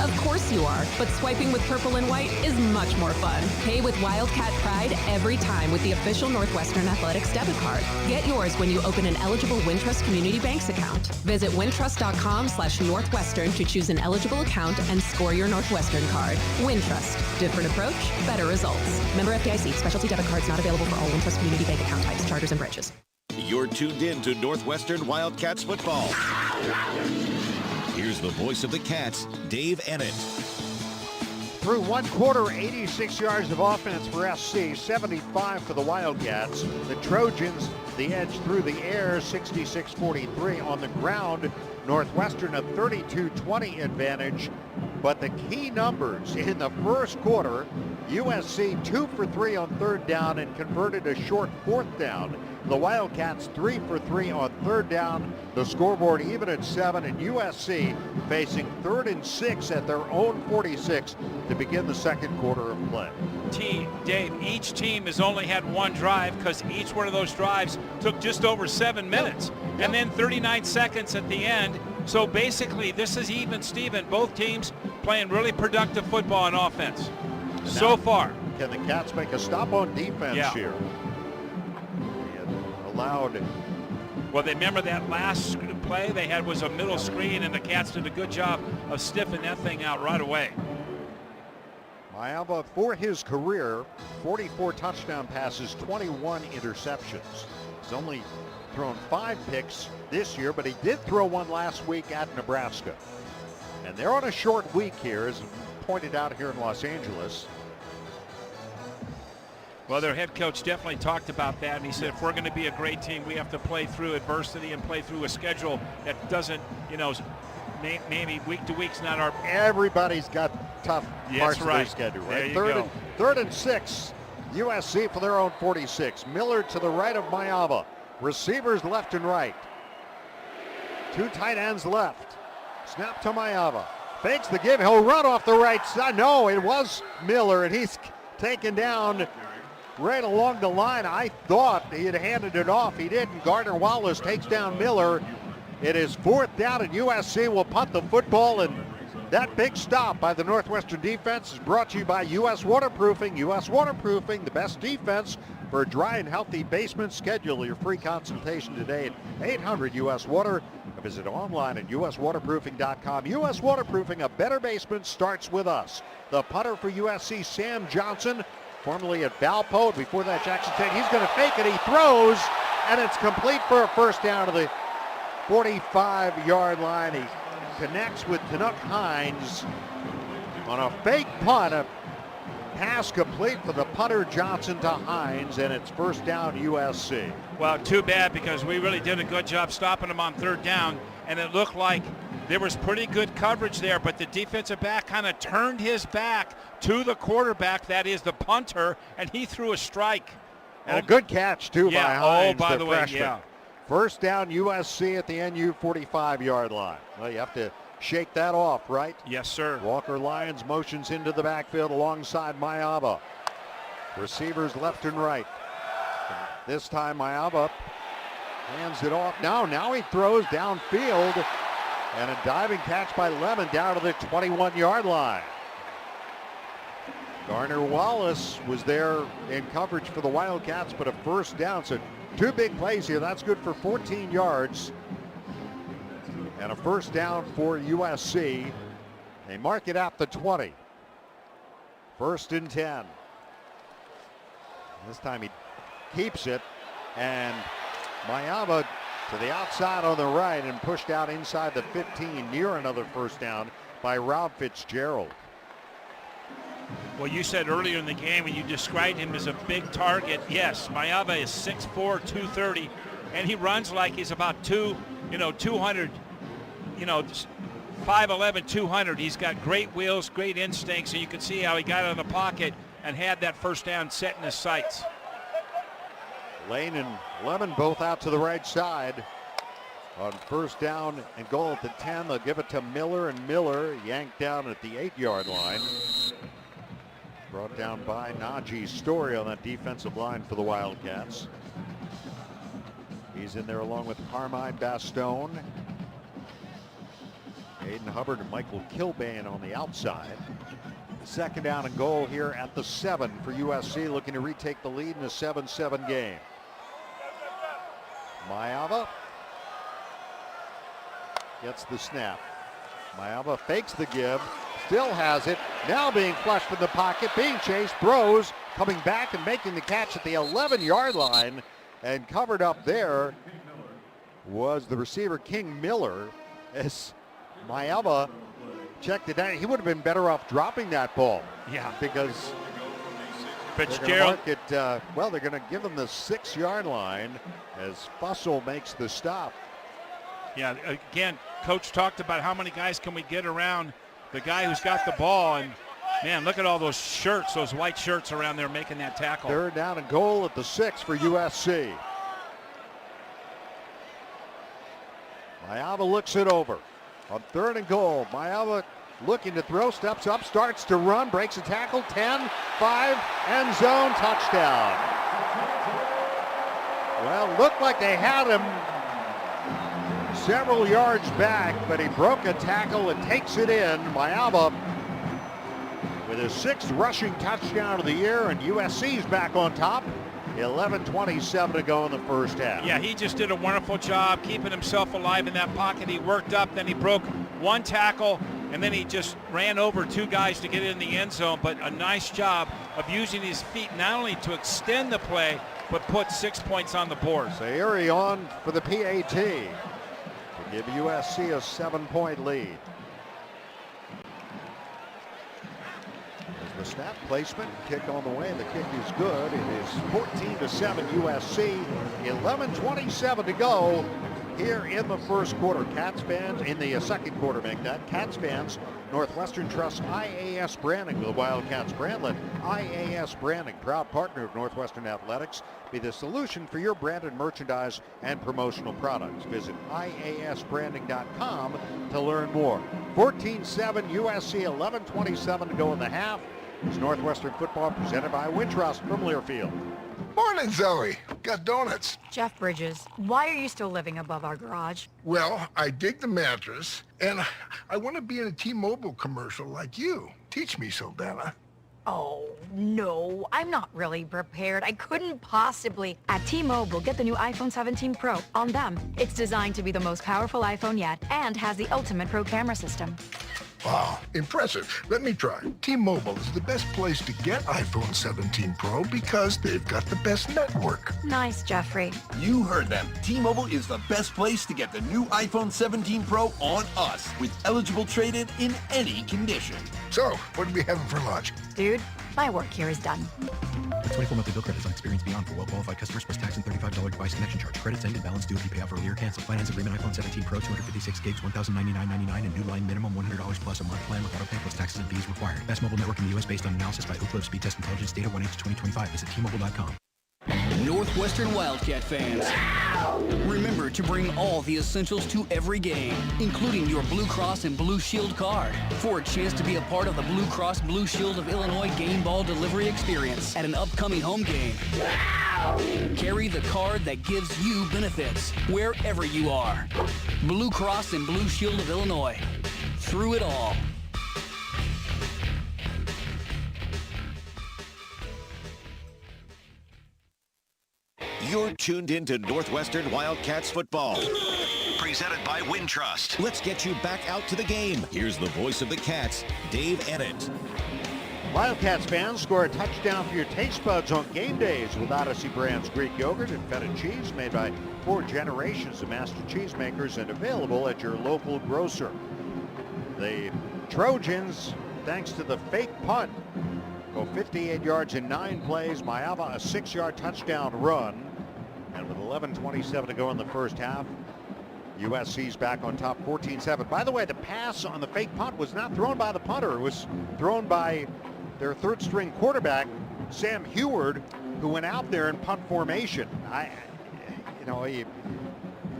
S18: Of course you are, but swiping with purple and white is much more fun. Pay with Wildcat Pride every time with the official Northwestern Athletics debit card. Get yours when you open an eligible Wintrust Community Banks account. Visit wintrust.com/Northwestern to choose an eligible account and score your Northwestern card. Wintrust. Different approach, better results. Member FDIC. Specialty debit cards not available for all Wintrust Community Bank account types, charters, and branches.
S8: You're tuned in to Northwestern Wildcats football. Here's the voice of the Cats, Dave Ennett.
S1: Through one quarter, 86 yards of offense for SC, 75 for the Wildcats. The Trojans, the edge through the air, 66-43. On the ground, Northwestern a 32-20 advantage. But the key numbers in the first quarter, USC 2 for 3 on third down and converted a short fourth down. The Wildcats 3 for 3 on third down. The scoreboard even at 7, and USC facing 3rd and 6 at their own 46 to begin the second quarter of play.
S2: Dave, each team has only had one drive because each one of those drives took just over 7 minutes and then 39 seconds at the end. So basically this is even Steven. Both teams playing really productive football on offense so far.
S1: Can the Cats make a stop on defense here? Allowed.
S2: Well, they remember that last play they had was a middle screen, and the Cats did a good job of stiffing that thing out right away.
S1: Mayava, for his career, 44 touchdown passes, 21 interceptions. He's only thrown 5 picks this year, but he did throw one last week at Nebraska. And they're on a short week here, as pointed out here in Los Angeles.
S2: Well, their head coach definitely talked about that, and he said if we're going to be a great team, we have to play through adversity and play through a schedule that doesn't, maybe week to week's not our...
S1: Everybody's got tough parts of their schedule, right? Third and 6, USC for their own 46. Miller to the right of Mayava. Receivers left and right. 2 tight ends left. Snap to Mayava. Fakes the give. He'll run off the right side. No, it was Miller, and he's taken down right along the line. I thought he had handed it off. He didn't. Gardner Wallace takes down Miller. It is 4th down, and USC will punt the football. And that big stop by the Northwestern defense is brought to you by U.S. Waterproofing. U.S. Waterproofing, the best defense for a dry and healthy basement. Schedule your free consultation today at 800 U.S. Water. Visit online at uswaterproofing.com. U.S. Waterproofing, a better basement starts with us. The punter for USC, Sam Johnson, formerly at Valpo. Before that, Jackson Tate. He's going to fake it. He throws, and it's complete for a first down to the 45-yard line. He connects with Tanuk Hines on a fake punt. A pass complete for the punter Johnson to Hines, and it's first down USC.
S2: Well, too bad, because we really did a good job stopping him on third down, and it looked like there was pretty good coverage there, but the defensive back kind of turned his back to the quarterback, that is the punter, and he threw a strike.
S1: And a good catch, too, by Hines,
S2: by the way,
S1: freshman.
S2: yeah.
S1: First down USC at the NU 45-yard line. Well, you have to shake that off, right?
S2: Yes, sir.
S1: Walker Lyons motions into the backfield alongside Mayava. Receivers left and right. This time Mayava hands it off. Now he throws downfield, and a diving catch by Lemon down to the 21-yard line. Garner Wallace was there in coverage for the Wildcats, but a first down. So 2 big plays here. That's good for 14 yards. And a first down for USC. They mark it at the 20. 1st and 10. This time he keeps it, and Mayava to the outside on the right and pushed out inside the 15 near another first down by Rob Fitzgerald.
S2: Well, you said earlier in the game when you described him as a big target, yes, Mayava is 6'4", 230, and he runs like he's about 200, 5'11", 200. He's got great wheels, great instincts, and you can see how he got out of the pocket and had that first down set in his sights.
S1: Lane and Lemon both out to the right side. On first down and goal at the 10, they'll give it to Miller, and Miller yanked down at the 8-yard line. Brought down by Najee Story on that defensive line for the Wildcats. He's in there along with Carmine Bastone, Aiden Hubbard, and Michael Kilbane on the outside. Second down and goal here at the 7 for USC, looking to retake the lead in a 7-7 game. Mayava gets the snap. Mayava fakes the give, still has it, now being flushed in the pocket, being chased, throws, coming back and making the catch at the 11-yard line. And covered up there was the receiver, King Miller, as Mayava checked it down. He would have been better off dropping that ball.
S2: Yeah.
S1: Because
S2: Fitzgerald.
S1: they're going to give him the 6-yard line as Fussell makes the stop.
S2: Yeah, again, Coach talked about how many guys can we get around the guy who's got the ball. And, man, look at all those shirts, those white shirts around there making that tackle.
S1: 3rd down and goal at the 6 for USC. Mayava looks it over. On 3rd and goal, Mayava looking to throw, steps up, starts to run, breaks a tackle, 10, 5, end zone, touchdown. Well, looked like they had him several yards back, but he broke a tackle and takes it in. Mayava with his 6th rushing touchdown of the year, and USC's back on top. 11:27 to go in the first half.
S2: Yeah, he just did a wonderful job keeping himself alive in that pocket. He worked up, then he broke one tackle, and then he just ran over 2 guys to get in the end zone. But a nice job of using his feet not only to extend the play, but put 6 points on the board.
S1: Sayuri on for the PAT to give USC a 7-point lead. The snap placement, kick on the way. The kick is good. It is 14-7 USC. 11:27 to go here in the first quarter. Cats fans in the second quarter, make that. Cats fans, Northwestern trusts IAS branding with the Wildcats brandlet. IAS branding, proud partner of Northwestern Athletics. Be the solution for your branded merchandise and promotional products. Visit IASbranding.com to learn more. 14-7 USC, 11:27 to go in the half. It's Northwestern football presented by Wintrust from Learfield.
S19: Morning, Zoe. Got donuts.
S20: Jeff Bridges, why are you still living above our garage?
S19: Well, I dig the mattress, and I want to be in a T-Mobile commercial like you. Teach me, Saldana.
S20: Oh, no, I'm not really prepared. I couldn't possibly. At T-Mobile, get the new iPhone 17 Pro. On them, it's designed to be the most powerful iPhone yet and has the ultimate Pro camera system.
S19: Wow, impressive. Let me try. T-Mobile is the best place to get iPhone 17 Pro because they've got the best network.
S20: Nice, Jeffrey.
S21: You heard them. T-Mobile is the best place to get the new iPhone 17 Pro on us with eligible trade-in in any condition.
S19: So, what are we having for lunch?
S20: Dude, my work here is done.
S22: With 24 monthly bill credits on Experience Beyond for well-qualified customers plus tax and $35 device connection charge. Credits end and balance due if you pay off earlier. Cancel. Finance agreement iPhone 17 Pro 256 gigs, $1,099.99 and new line minimum $100 plus a month plan with auto pay plus taxes and fees required. Best mobile network in the U.S. based on analysis by Ookla Speed Test Intelligence data 1/2025. Visit T-Mobile.com.
S23: Northwestern Wildcat fans, remember to bring all the essentials to every game, including your Blue Cross and Blue Shield card, for a chance to be a part of the Blue Cross Blue Shield of Illinois game ball delivery experience at an upcoming home game. Carry the card that gives you benefits wherever you are. Blue Cross and Blue Shield of Illinois. Through it all.
S8: You're tuned into Northwestern Wildcats football. Presented by Wintrust. Let's get you back out to the game. Here's the voice of the Cats, Dave Ennett.
S1: Wildcats fans, score a touchdown for your taste buds on game days with Odyssey Brands Greek yogurt and feta cheese made by 4 generations of master cheesemakers and available at your local grocer. The Trojans, thanks to the fake punt, go 58 yards in 9 plays. Mayava a 6-yard touchdown run. And with 11:27 to go in the first half, USC's back on top 14-7. By the way, the pass on the fake punt was not thrown by the punter. It was thrown by their 3rd-string quarterback, Sam Heward, who went out there in punt formation. He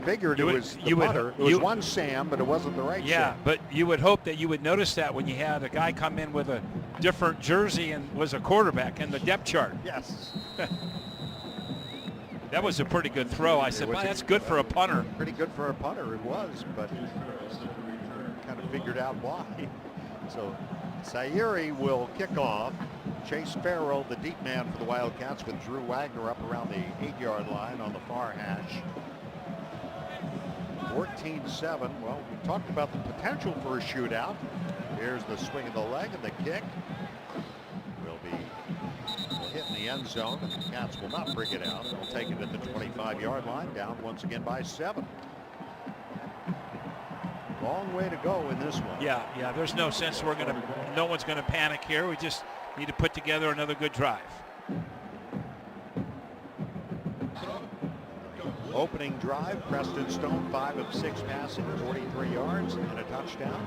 S1: figured it was the punter. It was one Sam, but it wasn't the right Sam.
S2: Yeah, but you would hope that you would notice that when you had a guy come in with a different jersey and was a quarterback in the depth chart.
S1: Yes.
S2: That was a pretty good throw. I said, well, that's good for a punter.
S1: Pretty good for a punter, it was, but kind of figured out why. So Sayuri will kick off. Chase Farrell, the deep man for the Wildcats, with Drew Wagner up around the 8-yard line on the far hash. 14-7. Well, we talked about the potential for a shootout. Here's the swing of the leg, and the kick will be hit in the end zone, and the Cats will not bring it out. They'll take it at the 25-yard line, down once again by 7. Long way to go in this one.
S2: Yeah. There's no sense no one's gonna panic here. We just need to put together another good drive.
S1: Opening drive, Preston Stone 5 of 6 passing, 43 yards and a touchdown.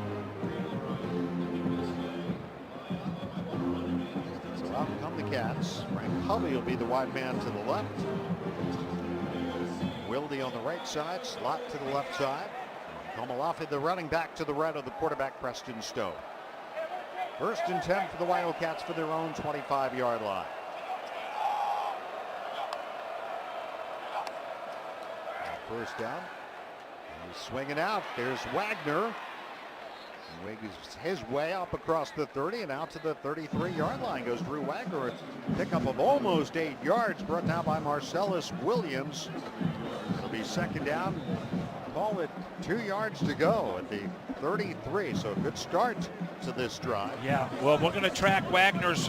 S1: So out come the Cats. Frank Hovey will be the wide man to the left. Wilde on the right side, slot to the left side. Komalafi, the running back, to the right of the quarterback, Preston Stone. 1st and 10 for the Wildcats for their own 25-yard line. First down. And he's swinging out. There's Wagner. He wigs his way up across the 30 and out to the 33-yard line goes Drew Wagner. A pickup of almost 8 yards brought down by Marcellus Williams. It'll be 2nd down. Call it 2 yards to go at the 33. So a good start to this drive.
S2: Yeah, well, we're going to track Wagner's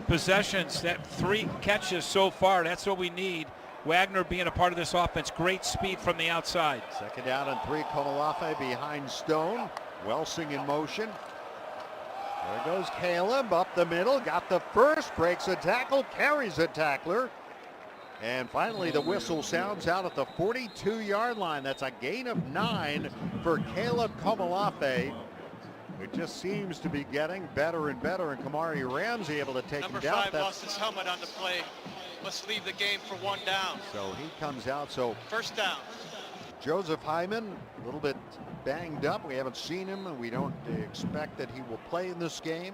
S2: possessions. That 3 catches so far, that's what we need. Wagner being a part of this offense. Great speed from the outside.
S1: 2nd down and 3. Komalafi behind Stone. Welsing in motion. There goes Caleb up the middle. Got the first. Breaks a tackle. Carries a tackler. And finally the whistle sounds out at the 42-yard line. That's a gain of 9 for Caleb Komalafi. It just seems to be getting better and better. And Kamari Ramsey able to take him down.
S3: Number 5 lost his helmet on the play. Must leave the game for 1 down.
S1: So he comes out. So
S3: 1st down.
S1: Joseph Hyman, a little bit banged up. We haven't seen him, and we don't expect that he will play in this game.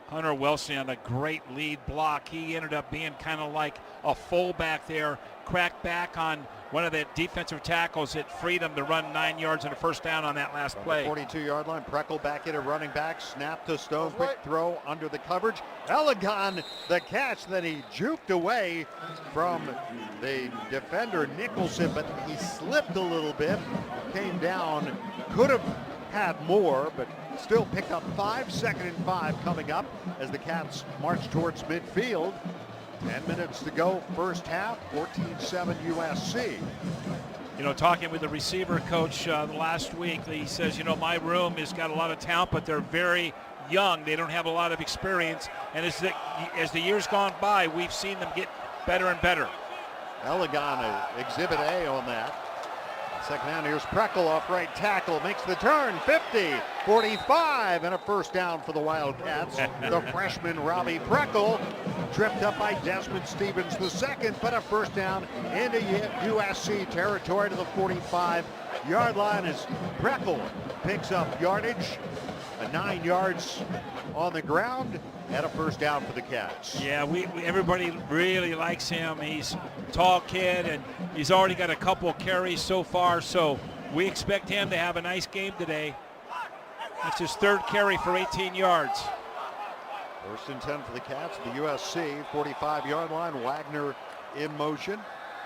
S2: Hunter Welsing on a great lead block. He ended up being kind of like a fullback there. Cracked back on one of the defensive tackles. It freed him to run 9 yards and a 1st down on that last play.
S1: 42-yard line. Preckle back into running back. Snap to Stone. Quick throw under the coverage. Elegant the catch. Then he juked away from the defender Nicholson, but he slipped a little bit. Came down. Could have had more, but still picked up 5. 2nd and 5 coming up as the Cats march towards midfield. 10 minutes to go, first half, 14-7 USC.
S2: You know, talking with the receiver coach last week, he says, you know, my room has got a lot of talent, but they're very young. They don't have a lot of experience. And as the years gone by, we've seen them get better and better.
S1: Elegant, exhibit A on that. 2nd down, here's Preckle off right tackle, makes the turn, 50, 45, and a 1st down for the Wildcats. The freshman Robbie Preckle tripped up by Desmond Stevens II, but a 1st down into USC territory to the 45-yard line as Preckle picks up yardage, 9 yards on the ground, and a 1st down for the Cats.
S2: Yeah, everybody really likes him. He's a tall kid, and he's already got a couple carries so far, so we expect him to have a nice game today. That's his 3rd carry for 18 yards.
S1: 1st and 10 for the Cats, the USC 45-yard line. Wagner in motion.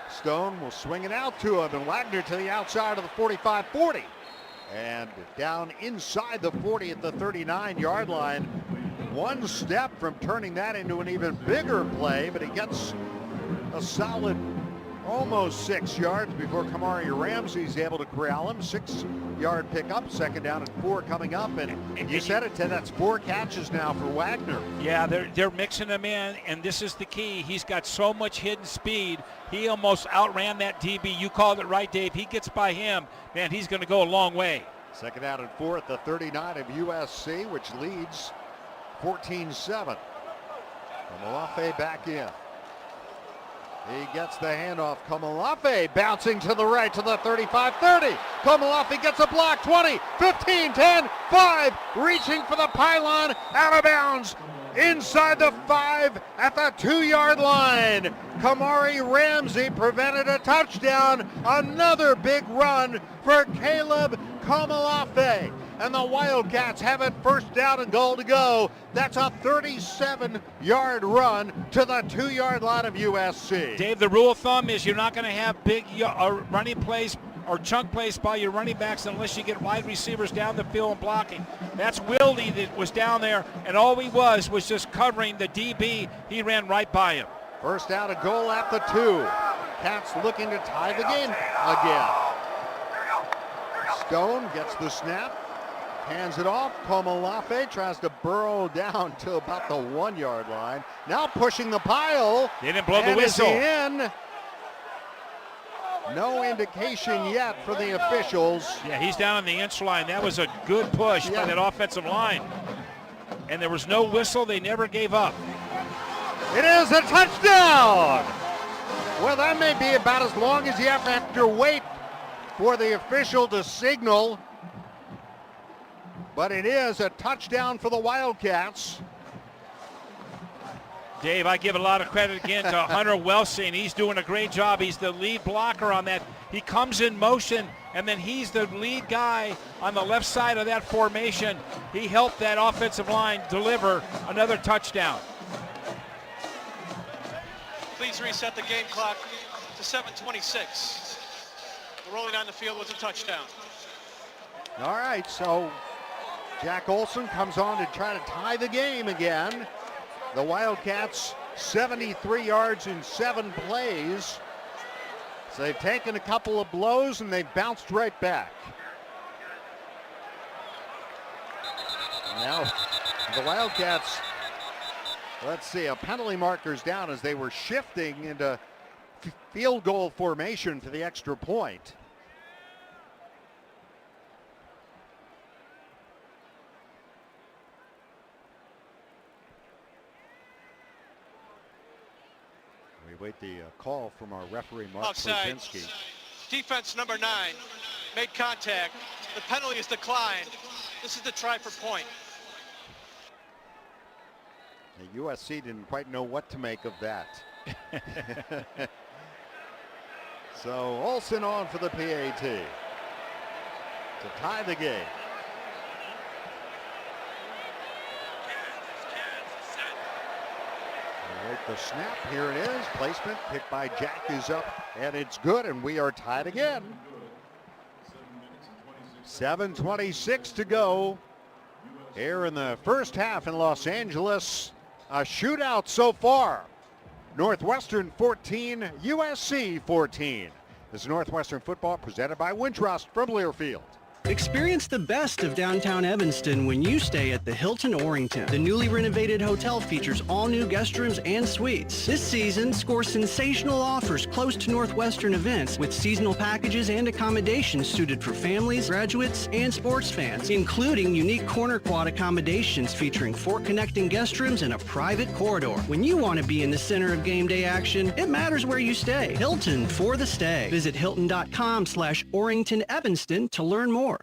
S1: Stone will swing it out to him, and Wagner to the outside of the 45-40. And down inside the 40 at the 39-yard line. 1 step from turning that into an even bigger play, but he gets a solid almost 6 yards before Kamari Ramsey's able to corral him. 6-yard pickup, 2nd down and 4 coming up, and you said it, Ted, that's 4 catches now for Wagner.
S2: Yeah, they're mixing him in, and this is the key. He's got so much hidden speed. He almost outran that DB. You called it right, Dave. He gets by him, man, he's going to go a long way.
S1: 2nd down and 4 at the 39 of USC, which leads 14-7. Komalafi back in. He gets the handoff. Komalafi bouncing to the right to the 35-30. Komalafi gets a block. 20, 15, 10, 5. Reaching for the pylon. Out of bounds. Inside the 5 at the 2-yard line. Kamari Ramsey prevented a touchdown. Another big run for Caleb Komalafi. And the Wildcats have it 1st down and goal to go. That's a 37-yard run to the 2-yard line of USC.
S2: Dave, the rule of thumb is you're not going to have big running plays or chunk plays by your running backs unless you get wide receivers down the field and blocking. That's Wilde that was down there, and all he was just covering the DB. He ran right by him.
S1: First out, a goal at the 2. Cats looking to tie the game again. Stone gets the snap, hands it off. Komalafe tries to burrow down to about the 1-yard line. Now pushing the pile.
S2: They didn't blow the whistle.
S1: Is he in? No indication yet for the officials.
S2: Yeah, he's down on the inch line. That was a good push by that offensive line. And there was no whistle. They never gave up.
S1: It is a touchdown! Well, that may be about as long as you have to wait for the official to signal. But it is a touchdown for the Wildcats.
S2: Dave, I give a lot of credit again to Hunter Welsing. He's doing a great job. He's the lead blocker on that. He comes in motion, and then he's the lead guy on the left side of that formation. He helped that offensive line deliver another touchdown.
S3: Please reset the game clock to 7:26. The rolling on the field was a touchdown.
S1: All right, so Jack Olson comes on to try to tie the game again. The Wildcats 73 yards in 7 plays. So they've taken a couple of blows and they've bounced right back. Now the Wildcats, let's see, a penalty marker's down as they were shifting into field goal formation for the extra point. We wait the call from our referee, Mark
S3: Offside.
S1: Brzezinski.
S3: Defense number 9 made contact. The penalty is declined. This is the try for point.
S1: The USC didn't quite know what to make of that. So Olson on for the PAT to tie the game. Right, the snap, here it is. Placement, kicked by Jack is up, and it's good, and we are tied again. 7:26 to go here in the first half in Los Angeles. A shootout so far. Northwestern 14, USC 14. This is Northwestern football presented by Wintrust from Learfield.
S4: Experience the best of downtown Evanston when you stay at the Hilton Orrington. The newly renovated hotel features all new guest rooms and suites. This season, score sensational offers close to Northwestern events with seasonal packages and accommodations suited for families, graduates, and sports fans, including unique corner quad accommodations featuring 4 connecting guest rooms and a private corridor. When you want to be in the center of game day action, it matters where you stay. Hilton for the stay. Visit hilton.com/Orrington Evanston to learn more.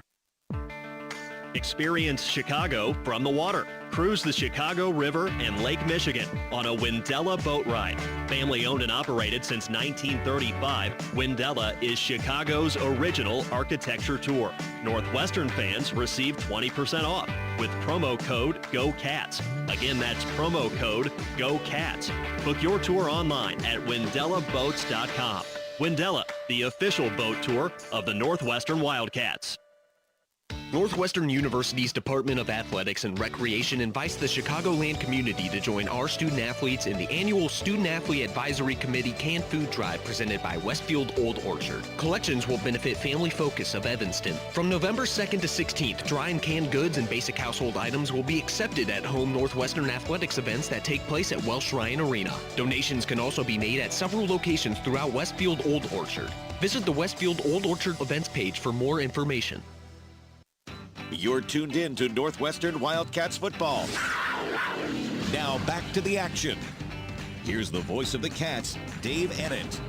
S5: Experience Chicago from the water. Cruise the Chicago River and Lake Michigan on a Windella boat ride. Family owned and operated since 1935, Windella is Chicago's original architecture tour. Northwestern fans receive 20% off with promo code GOCATS. Again, that's promo code GOCATS. Book your tour online at windellaboats.com. Windella, the official boat tour of the Northwestern Wildcats.
S6: Northwestern University's Department of Athletics and Recreation invites the Chicagoland community to join our student athletes in the annual Student Athlete Advisory Committee Canned Food Drive presented by Westfield Old Orchard. Collections will benefit Family Focus of Evanston. From November 2nd to 16th, dry and canned goods and basic household items will be accepted at home Northwestern Athletics events that take place at Welsh Ryan Arena. Donations can also be made at several locations throughout Westfield Old Orchard. Visit the Westfield Old Orchard events page for more information.
S8: You're tuned in to Northwestern Wildcats football. Now back to the action. Here's the voice of the Cats, Dave Ennett.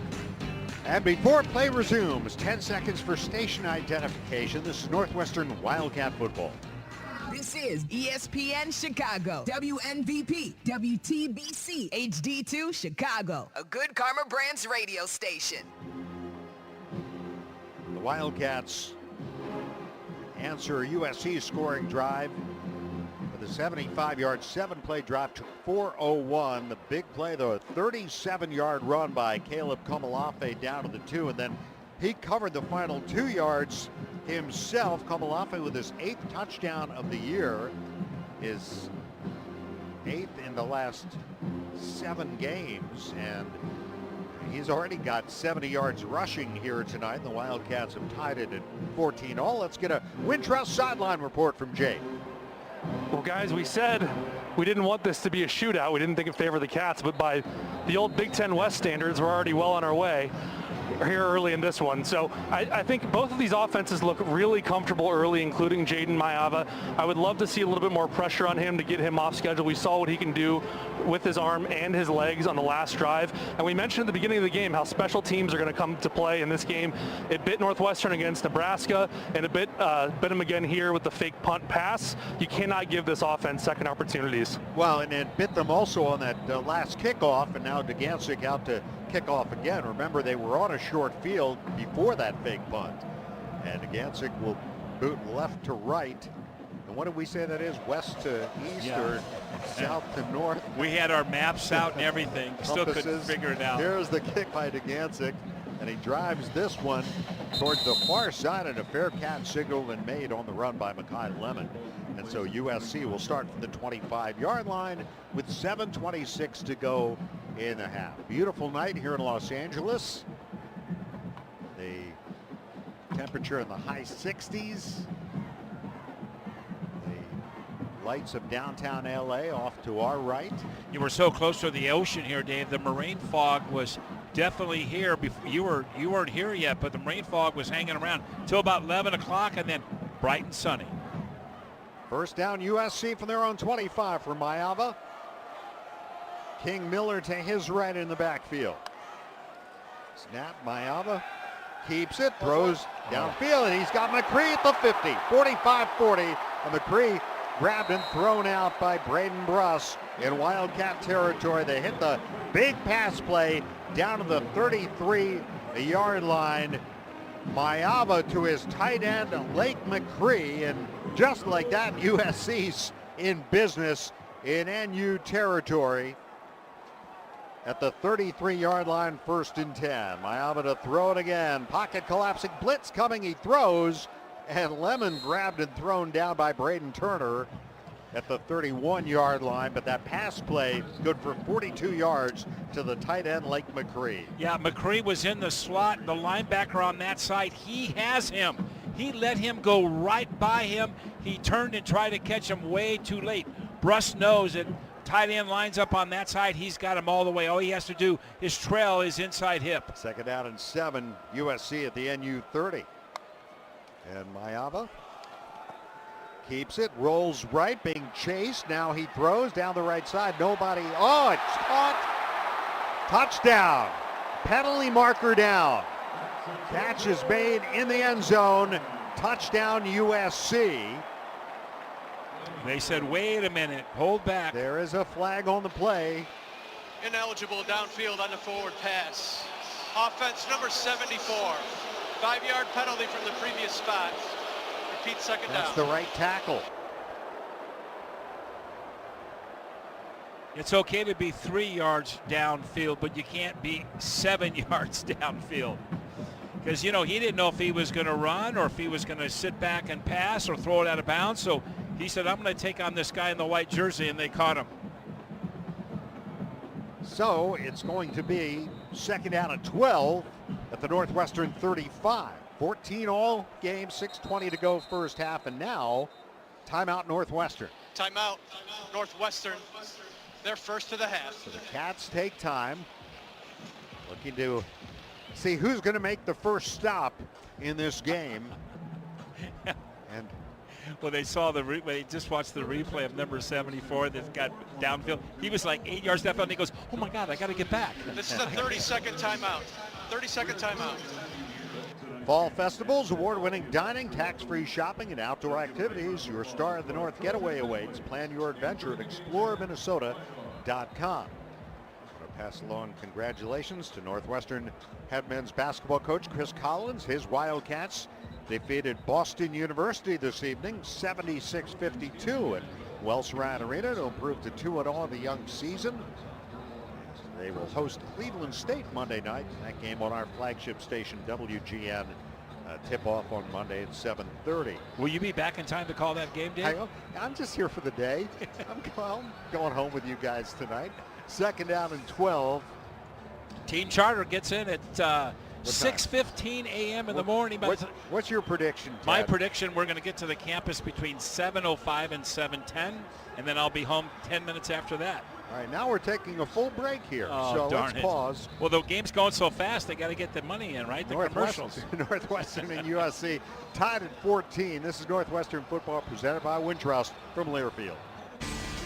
S1: And before play resumes, 10 seconds for station identification. This is Northwestern Wildcat football.
S7: This is ESPN Chicago, WNVP, WTBC, HD2 Chicago, a Good Karma Brands radio station.
S1: The Wildcats answer USC's scoring drive with a 75-yard, 7-play drive to 4:01. The big play, though, a 37-yard run by Caleb Komalafe down to the 2, and then he covered the final 2 yards himself. Komalafe with his 8th touchdown of the year, his 8th in the last 7 games, and he's already got 70 yards rushing here tonight. The Wildcats have tied it at 14-all. Let's get a Wintrust sideline report from Jake.
S14: Well, guys, we said we didn't want this to be a shootout. We didn't think it favored the Cats, but by the old Big Ten West standards, we're already well on our way here early in this one. So I think both of these offenses look really comfortable early, including Jaden Mayava. I would love to see a little bit more pressure on him to get him off schedule. We saw what he can do with his arm and his legs on the last drive. And we mentioned at the beginning of the game how special teams are going to come to play in this game. It bit Northwestern against Nebraska, and it bit them again here with the fake punt pass. You cannot give this offense second opportunities.
S1: Well, and it bit them also on that last kickoff, and now DeGancic out to kick off again. Remember, they were on a short field before that fake punt. And DeGancic will boot left to right. And what did we say that is? West to east or south to north?
S2: We had our maps out and everything. Still couldn't figure it out.
S1: Here's the kick by DeGancic, and he drives this one towards the far side, and a fair catch signaled and made on the run by Mekhi Lemon. And so USC will start from the 25-yard line with 7:26 to go in the half. Beautiful night here in Los Angeles. The temperature in the high 60s. The lights of downtown LA off to our right.
S2: You were so close to the ocean here, Dave. The marine fog was definitely here. You weren't here yet, but the marine fog was hanging around till about 11 o'clock, and then bright and sunny.
S1: First down USC from their own 25 for Mayava. King Miller to his right in the backfield. Snap, Mayava keeps it, throws downfield, and he's got McCree at the 50, 45-40, and McCree grabbed and thrown out by Braden Bruss in Wildcat territory. They hit the big pass play down to the 33-yard line. Mayava to his tight end, Lake McCree, and just like that, USC's in business in NU territory at the 33-yard line, 1st and 10. Mayava to throw it again. Pocket collapsing, blitz coming, he throws, and Lemon grabbed and thrown down by Braden Turner at the 31-yard line, but that pass play good for 42 yards to the tight end, Lake McCree.
S2: Yeah, McCree was in the slot. The linebacker on that side, he has him. He let him go right by him. He turned and tried to catch him way too late. Bruss knows that tight end lines up on that side. He's got him all the way. All he has to do is trail his inside hip.
S1: 2nd down and 7, USC at the NU 30. And Mayava keeps it, rolls right, being chased. Now he throws down the right side. Nobody. Oh, it's caught. Touchdown. Penalty marker down. Catch is made in the end zone. Touchdown USC.
S2: They said, wait a minute, hold back.
S1: There is a flag on the play.
S3: Ineligible downfield on the forward pass. Offense number 74. 5-yard penalty from the previous spot. Repeat, 2nd down.
S1: That's the right tackle.
S2: It's okay to be 3 yards downfield, but you can't be 7 yards downfield. Because, you know, he didn't know if he was going to run or if he was going to sit back and pass or throw it out of bounds. So he said, I'm going to take on this guy in the white jersey, and they caught him.
S1: So it's going to be 2nd down and 12 at the Northwestern 35. 14 all game, 6:20 to go first half, and now timeout Northwestern.
S3: Timeout Northwestern. They're first to the half.
S1: So the Cats take time, looking to see who's going to make the first stop in this game. And
S2: well, they saw they just watched the replay of number 74 that got downfield. He was like 8 yards downfield, and he goes, oh my God, I got to get back.
S3: This is a 30-second timeout. 30-second timeout.
S1: Fall Festivals, award-winning dining, tax-free shopping, and outdoor activities. Your Star of the North getaway awaits. Plan your adventure at exploreminnesota.com. Pass along congratulations to Northwestern head men's basketball coach Chris Collins. His Wildcats defeated Boston University this evening 76-52 at Wells Ryan Arena to improve to 2-0 in the young season. They will host Cleveland State Monday night. That game on our flagship station WGN Tip-off on Monday at 7:30.
S2: Will you be back in time to call that game, Dave?
S1: I'm just here for the day. I'm going home with you guys tonight. 2nd down and 12.
S2: Team Charter gets in at 6:15 a.m. in the morning.
S1: What's your prediction, Ted?
S2: My prediction, we're going to get to the campus between 7:05 and 7:10, and then I'll be home 10 minutes after that.
S1: All right, now we're taking a full break here, so let's pause.
S2: Well, the game's going so fast, they got to get the money in, right? The commercials.
S1: Northwestern and USC tied at 14. This is Northwestern football presented by Wintrust from Learfield.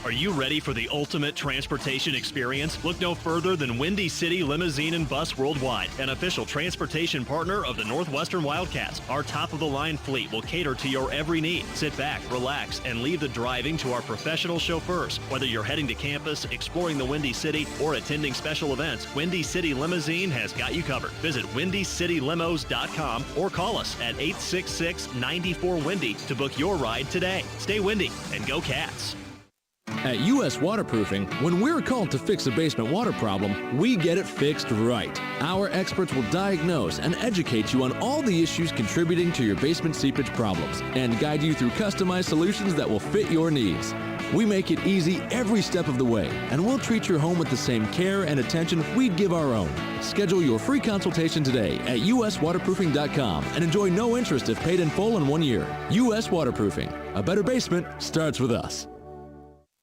S5: Are you ready for the ultimate transportation experience? Look no further than Windy City Limousine and Bus Worldwide, an official transportation partner of the Northwestern Wildcats. Our top-of-the-line fleet will cater to your every need. Sit back, relax, and leave the driving to our professional chauffeurs. Whether you're heading to campus, exploring the Windy City, or attending special events, Windy City Limousine has got you covered. Visit WindyCityLimos.com or call us at 866-94-WINDY to book your ride today. Stay windy and go Cats.
S15: At US Waterproofing, when we're called to fix a basement water problem, we get it fixed right. Our experts will diagnose and educate you on all the issues contributing to your basement seepage problems and guide you through customized solutions that will fit your needs. We make it easy every step of the way, and we'll treat your home with the same care and attention we'd give our own. Schedule your free consultation today at uswaterproofing.com and enjoy no interest if paid in full in 1 year. US Waterproofing. A better basement starts with us.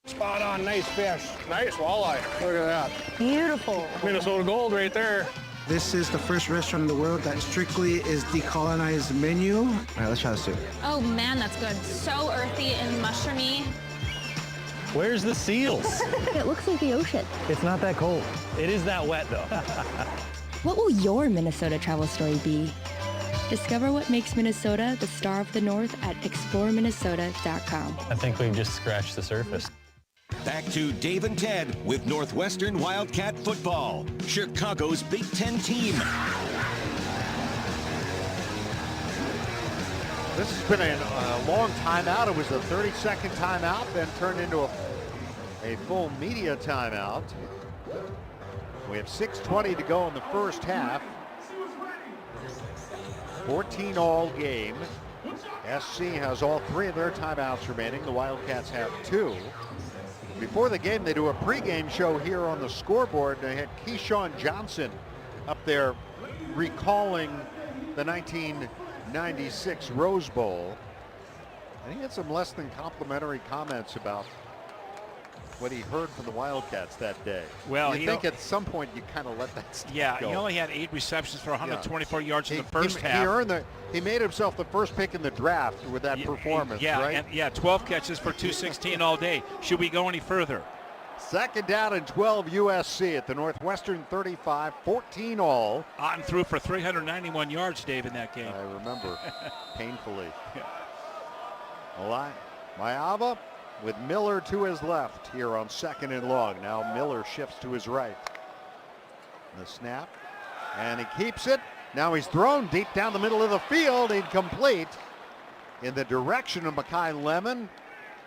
S9: Spot on, nice fish. Nice walleye. Look at that.
S11: Beautiful.
S9: Minnesota gold right there.
S12: This is the first restaurant in the world that strictly is decolonized menu. All right, let's try the soup.
S11: Oh man, that's good. So earthy and mushroomy.
S24: Where's the seals?
S11: It looks like the ocean.
S24: It's not that cold. It is that wet though.
S25: What will your Minnesota travel story be? Discover what makes Minnesota the star of the North at exploreminnesota.com.
S24: I think we've just scratched the surface.
S8: Back to Dave and Ted with Northwestern Wildcat football, Chicago's Big Ten team.
S1: This has been a long timeout. It was a 30-second timeout, then turned into a full media timeout. We have 6:20 to go in the first half. 14 all game. SC has all 3 of their timeouts remaining. The Wildcats have 2. Before the game, they do a pregame show here on the scoreboard. They had Keyshawn Johnson up there recalling the 1996 Rose Bowl. And he had some less than complimentary comments about what he heard from the Wildcats that day.
S2: Well,
S1: you think at some point you kind of let that stuff go.
S2: He only had 8 receptions for 124 yards in the first half.
S1: He made himself the first pick in the draft with that performance, right?
S2: And 12 catches for 216 all day. Should we go any further?
S1: 2nd down and 12 USC at the Northwestern 35, 14 all.
S2: Otten threw for 391 yards, Dave, in that game.
S1: I remember painfully. Mayava with Miller to his left here on 2nd and long. Now Miller shifts to his right. The snap, and he keeps it. Now he's thrown deep down the middle of the field, incomplete, in the direction of Mekhi Lemon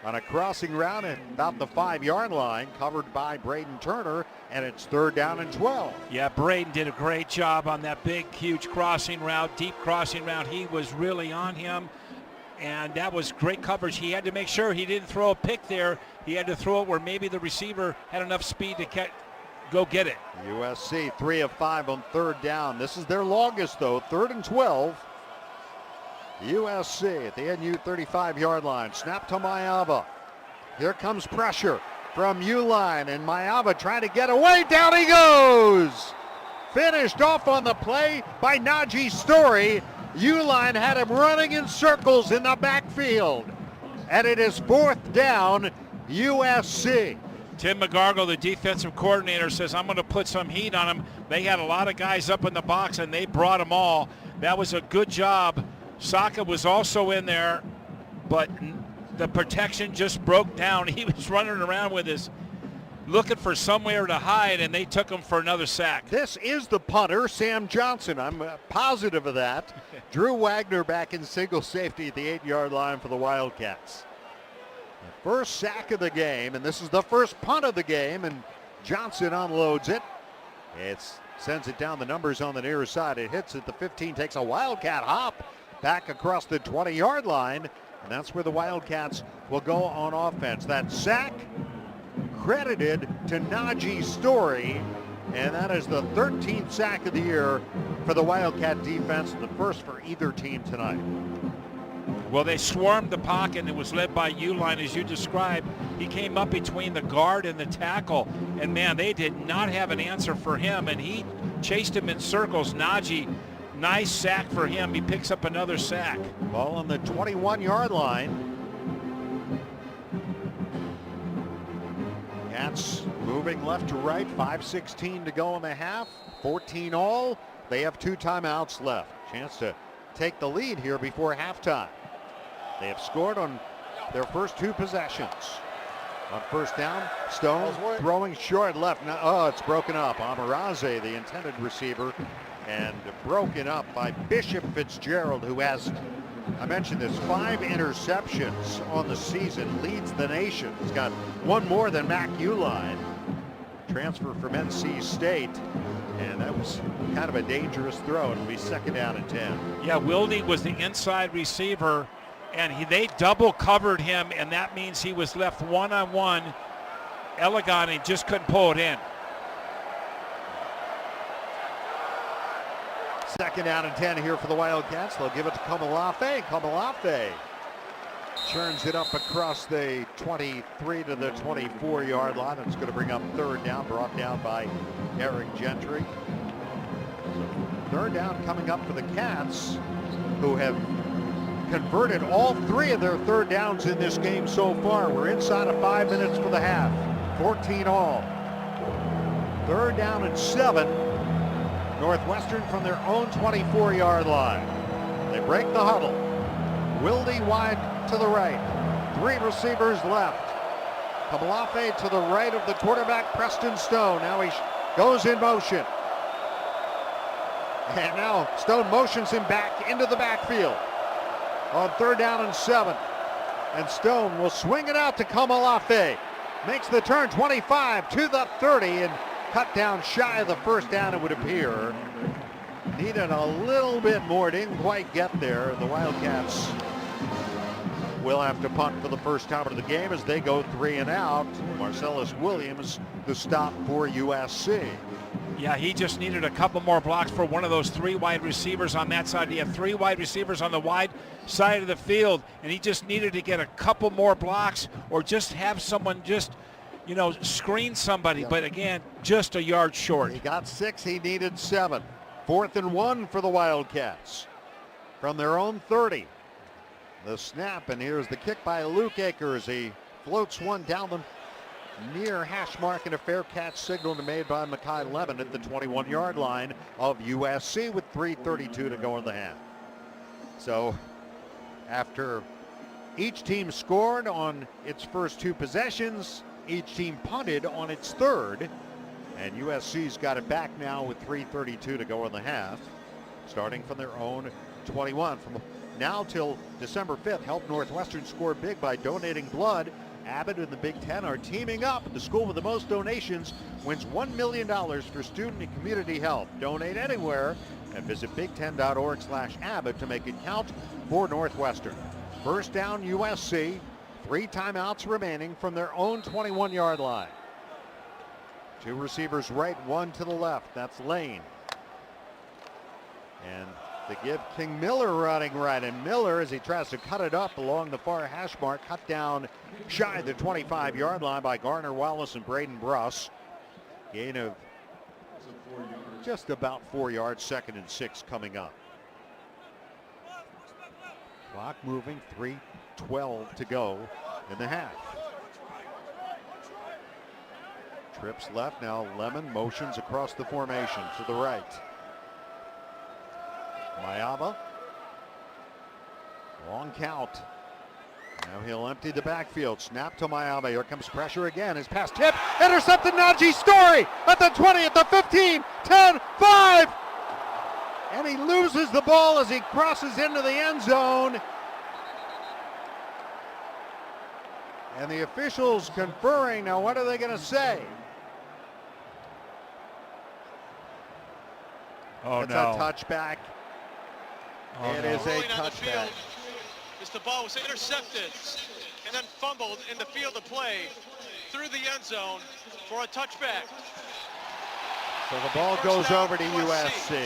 S1: on a crossing route at about the 5-yard line, covered by Braden Turner, and it's 3rd down and 12.
S2: Yeah, Braden did a great job on that big, huge crossing route, deep crossing route. He was really on him. And that was great coverage. He had to make sure he didn't throw a pick there. He had to throw it where maybe the receiver had enough speed to go get it.
S1: USC 3 of 5 on 3rd down. This is their longest, though, 3rd and 12. USC at the NU 35-yard line. Snap to Mayava. Here comes pressure from U-line, and Mayava trying to get away. Down he goes. Finished off on the play by Najee Story. U-line had him running in circles in the backfield. And it is 4th down, USC.
S2: Tim McGargle, the defensive coordinator, says, I'm going to put some heat on him. They had a lot of guys up in the box, and they brought them all. That was a good job. Saka was also in there, but the protection just broke down. He was running around with his, looking for somewhere to hide, and they took him for another sack.
S1: This is the punter, Sam Johnson. I'm positive of that. Drew Wagner back in single safety at the 8-yard line for the Wildcats. The first sack of the game, and this is the first punt of the game, and Johnson unloads it. It sends it down the numbers on the near side. It hits at the 15, takes a Wildcat hop back across the 20-yard line, and that's where the Wildcats will go on offense. That sack credited to Najee Story, and that is the 13th sack of the year for the Wildcat defense, the first for either team tonight.
S2: Well, they swarmed the pocket, and it was led by Uline, as you described. He came up between the guard and the tackle, and man, they did not have an answer for him, and he chased him in circles. Najee, nice sack for him. He picks up another sack.
S1: Ball on the 21-yard line. Cats moving left to right, 5:16 to go in the half, 14 all. They have 2 timeouts left. Chance to take the lead here before halftime. They have scored on their first 2 possessions. On first down, Stone throwing short left. Oh, it's broken up. Amaraze, the intended receiver, and broken up by Bishop Fitzgerald, who has, I mentioned this, 5 interceptions on the season, leads the nation. He's got 1 more than Mac Uline, transfer from NC State, and that was kind of a dangerous throw. It'll be 2nd down and 10.
S2: Yeah, Wilde was the inside receiver, and they double covered him, and that means he was left one-on-one. Elegant, he just couldn't pull it in.
S1: 2nd down and 10 here for the Wildcats. They'll give it to Kamalafe. Kamalafe churns it up across the 23 to the 24-yard line. It's going to bring up 3rd down, brought down by Eric Gentry. 3rd down coming up for the Cats, who have converted all 3 of their 3rd downs in this game so far. We're inside of 5 minutes for the half. 14 all. 3rd down and 7. Northwestern from their own 24-yard line. They break the huddle. Wilde wide to the right. 3 receivers left. Kamalafe to the right of the quarterback, Preston Stone. Now he goes in motion. And now Stone motions him back into the backfield on 3rd down and 7. And Stone will swing it out to Kamalafe. Makes the turn, 25 to the 30, and cut down shy of the 1st down, it would appear. Needed a little bit more, didn't quite get there. The Wildcats will have to punt for the first time of the game as they go 3 and out. Marcellus Williams, the stop for USC.
S2: Yeah, he just needed a couple more blocks for one of those 3 wide receivers on that side. He had 3 wide receivers on the wide side of the field, and he just needed to get a couple more blocks or just have someone just, screen somebody. Yep. But again, just a yard short.
S1: He got 6, he needed 7. 4th and 1 for the Wildcats from their own 30. The snap, and here's the kick by Luke Akers. He floats one down the near hash mark, and a fair catch signal made by Makai Lemon at the 21-yard line of USC with 3:32 to go in the half. So after each team scored on its first 2 possessions, each team punted on its 3rd, and USC's got it back now with 3:32 to go in the half, starting from their own 21. From now till December 5th, help Northwestern score big by donating blood. Abbott and the Big Ten are teaming up. The school with the most donations wins $1 million for student and community health. Donate anywhere and visit big10.org/Abbott to make it count for Northwestern. First down USC, 3 timeouts remaining from their own 21-yard line. 2 receivers right, 1 to the left. That's Lane. And they give King Miller running right, and Miller, as he tries to cut it up along the far hash mark, cut down shy of the 25-yard line by Garner Wallace and Braden Bruss. Gain of just about 4 yards, 2nd and 6 coming up. Clock moving, 3:12 to go in the half. Trips left, now Lemon motions across the formation to the right. Mayaba, long count. Now he'll empty the backfield. Snap to Mayaba. Here comes pressure again. His pass tip. Intercepted Najee Story at the 20, at the 15, 10, 5. And he loses the ball as he crosses into the end zone. And the officials conferring. Now what are they going to say?
S2: Oh,
S1: it's
S2: no.
S1: a touchback. It is a
S3: Rolling on the
S1: touchback.
S3: field as the ball was intercepted and then fumbled in the field of play through the end zone for a touchback.
S1: So the ball goes over to USC.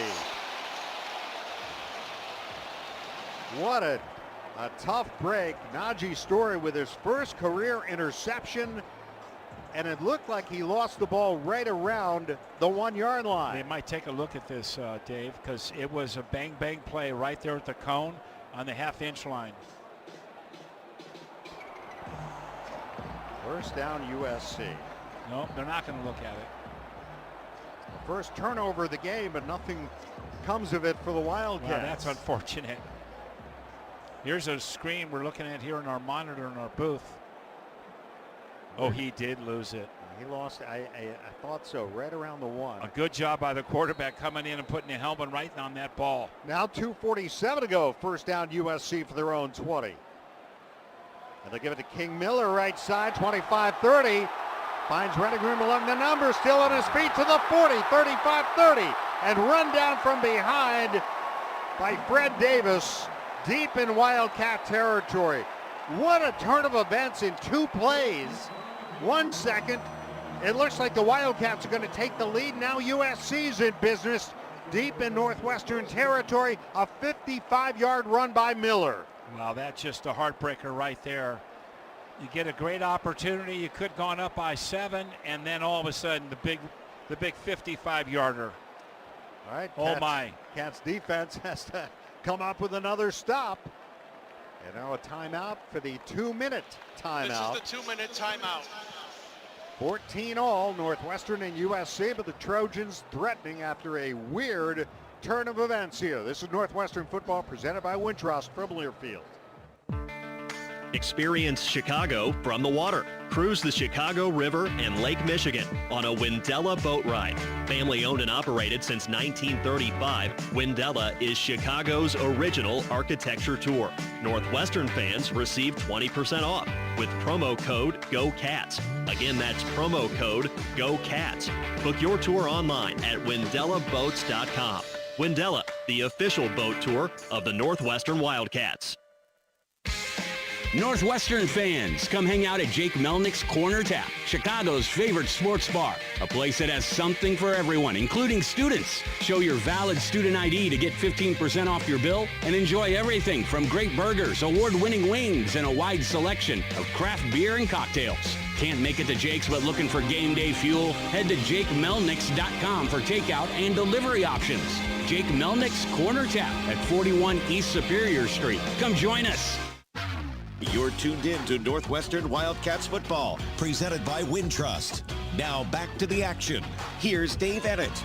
S1: What a tough break. Najee Story with his first career interception, and it looked like he lost the ball right around the 1 yard line.
S2: They might take a look at this, Dave, because it was a bang play right there at the cone on the half-inch line.
S1: First down USC.
S2: No, they're not going to look at it.
S1: First turnover of the game, but nothing comes of it for the Wildcats.
S2: Well, that's unfortunate. Here's a screen we're looking at here in our monitor in our booth. Oh, he did lose it.
S1: He lost, I thought so, right around the 1.
S2: A good job by the quarterback coming in and putting the helmet right on that ball.
S1: Now 2:47 to go. First down USC for their own 20. And they give it to King Miller, right side, 25-30. Finds running room along the numbers, still on his feet to the 40, 35-30. And run down from behind by Fred Davis, deep in Wildcat territory. What a turn of events in 2 plays. 1 second. It looks like the Wildcats are going to take the lead. Now USC's in business deep in Northwestern territory. A 55-yard run by Miller.
S2: Well, that's just a heartbreaker right there. You get a great opportunity. You could have gone up by 7, and then all of a sudden the big 55-yarder.
S1: All right.
S2: Oh my.
S1: Cats defense has to come up with another stop. And now a timeout for the 2-minute timeout.
S3: This is the 2-minute timeout.
S1: 14 all, Northwestern and USC, but the Trojans threatening after a weird turn of events here. This is Northwestern football presented by Wintrust from Learfield.
S5: Experience Chicago from the water. Cruise the Chicago River and Lake Michigan on a Windella boat ride. Family owned and operated since 1935, Windella is Chicago's original architecture tour. Northwestern fans receive 20% off with promo code GOCATS. Again, that's promo code GOCATS. Book your tour online at windellaboats.com. Windella, the official boat tour of the Northwestern Wildcats.
S23: Northwestern fans, come hang out at Jake Melnick's Corner Tap, Chicago's favorite sports bar. A place that has something for everyone, including students. Show your valid student ID to get 15% off your bill and enjoy everything from great burgers, award-winning wings, and a wide selection of craft beer and cocktails. Can't make it to Jake's but looking for game day fuel? Head to JakeMelnicks.com for takeout and delivery options. Jake Melnick's Corner Tap at 41 East Superior Street. Come join us.
S8: You're tuned in to Northwestern Wildcats football, presented by Wintrust. Now back to the action. Here's Dave Ennett.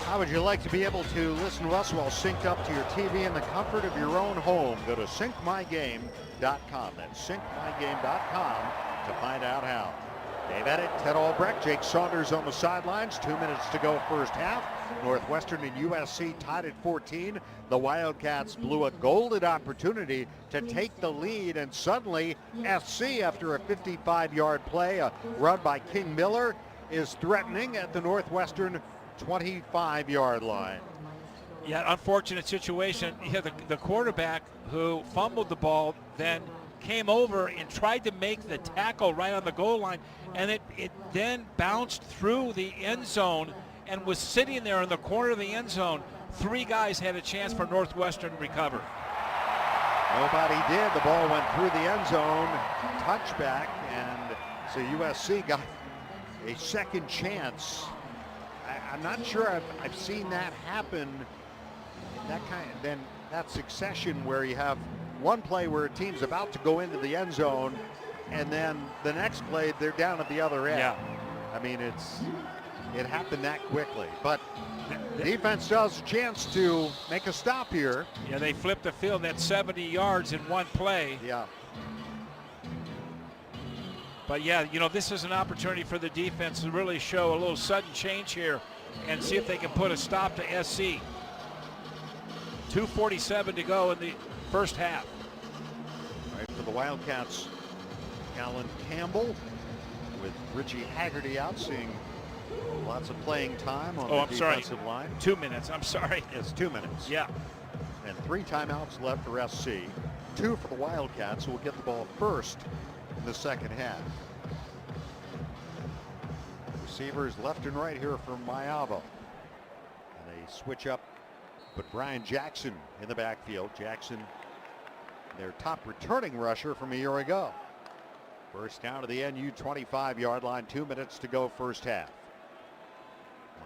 S1: How would you like to be able to listen to us while synced up to your TV in the comfort of your own home? Go to syncmygame.com. That's syncmygame.com to find out how. Dave Ennett, Ted Albrecht, Jake Saunders on the sidelines. 2 minutes to go first half. Northwestern and USC tied at 14. The Wildcats blew a golden opportunity to take the lead, and suddenly SC, after a 55-yard play, a run by King Miller, is threatening at the Northwestern 25-yard line.
S2: Yeah, unfortunate situation. Yeah, the quarterback who fumbled the ball then came over and tried to make the tackle right on the goal line, and it then bounced through the end zone and was sitting there in the corner of the end zone. 3 guys had a chance for Northwestern to recover.
S1: Nobody did. The ball went through the end zone, touchback, and so USC got a second chance. I'm not sure I've seen that happen. That succession where you have one play where a team's about to go into the end zone, and then the next play they're down at the other end.
S2: Yeah.
S1: I mean, it happened that quickly, but the defense does a chance to make a stop here.
S2: Yeah, they flipped the field. That's 70 yards in one play.
S1: Yeah.
S2: But yeah, this is an opportunity for the defense to really show a little sudden change here and see if they can put a stop to SC. 2:47 to go in the first half.
S1: All right, for the Wildcats, Callan Campbell with Richie Haggerty out, seeing lots of playing time on the defensive line.
S2: 2 minutes. I'm sorry.
S1: It's 2 minutes.
S2: Yeah.
S1: And 3 timeouts left for SC. 2 for the Wildcats, who will get the ball first in the second half. Receivers left and right here for Mayava. And they switch up, but Brian Jackson in the backfield. Jackson, their top returning rusher from a year ago. First down to the NU 25-yard line. 2 minutes to go first half.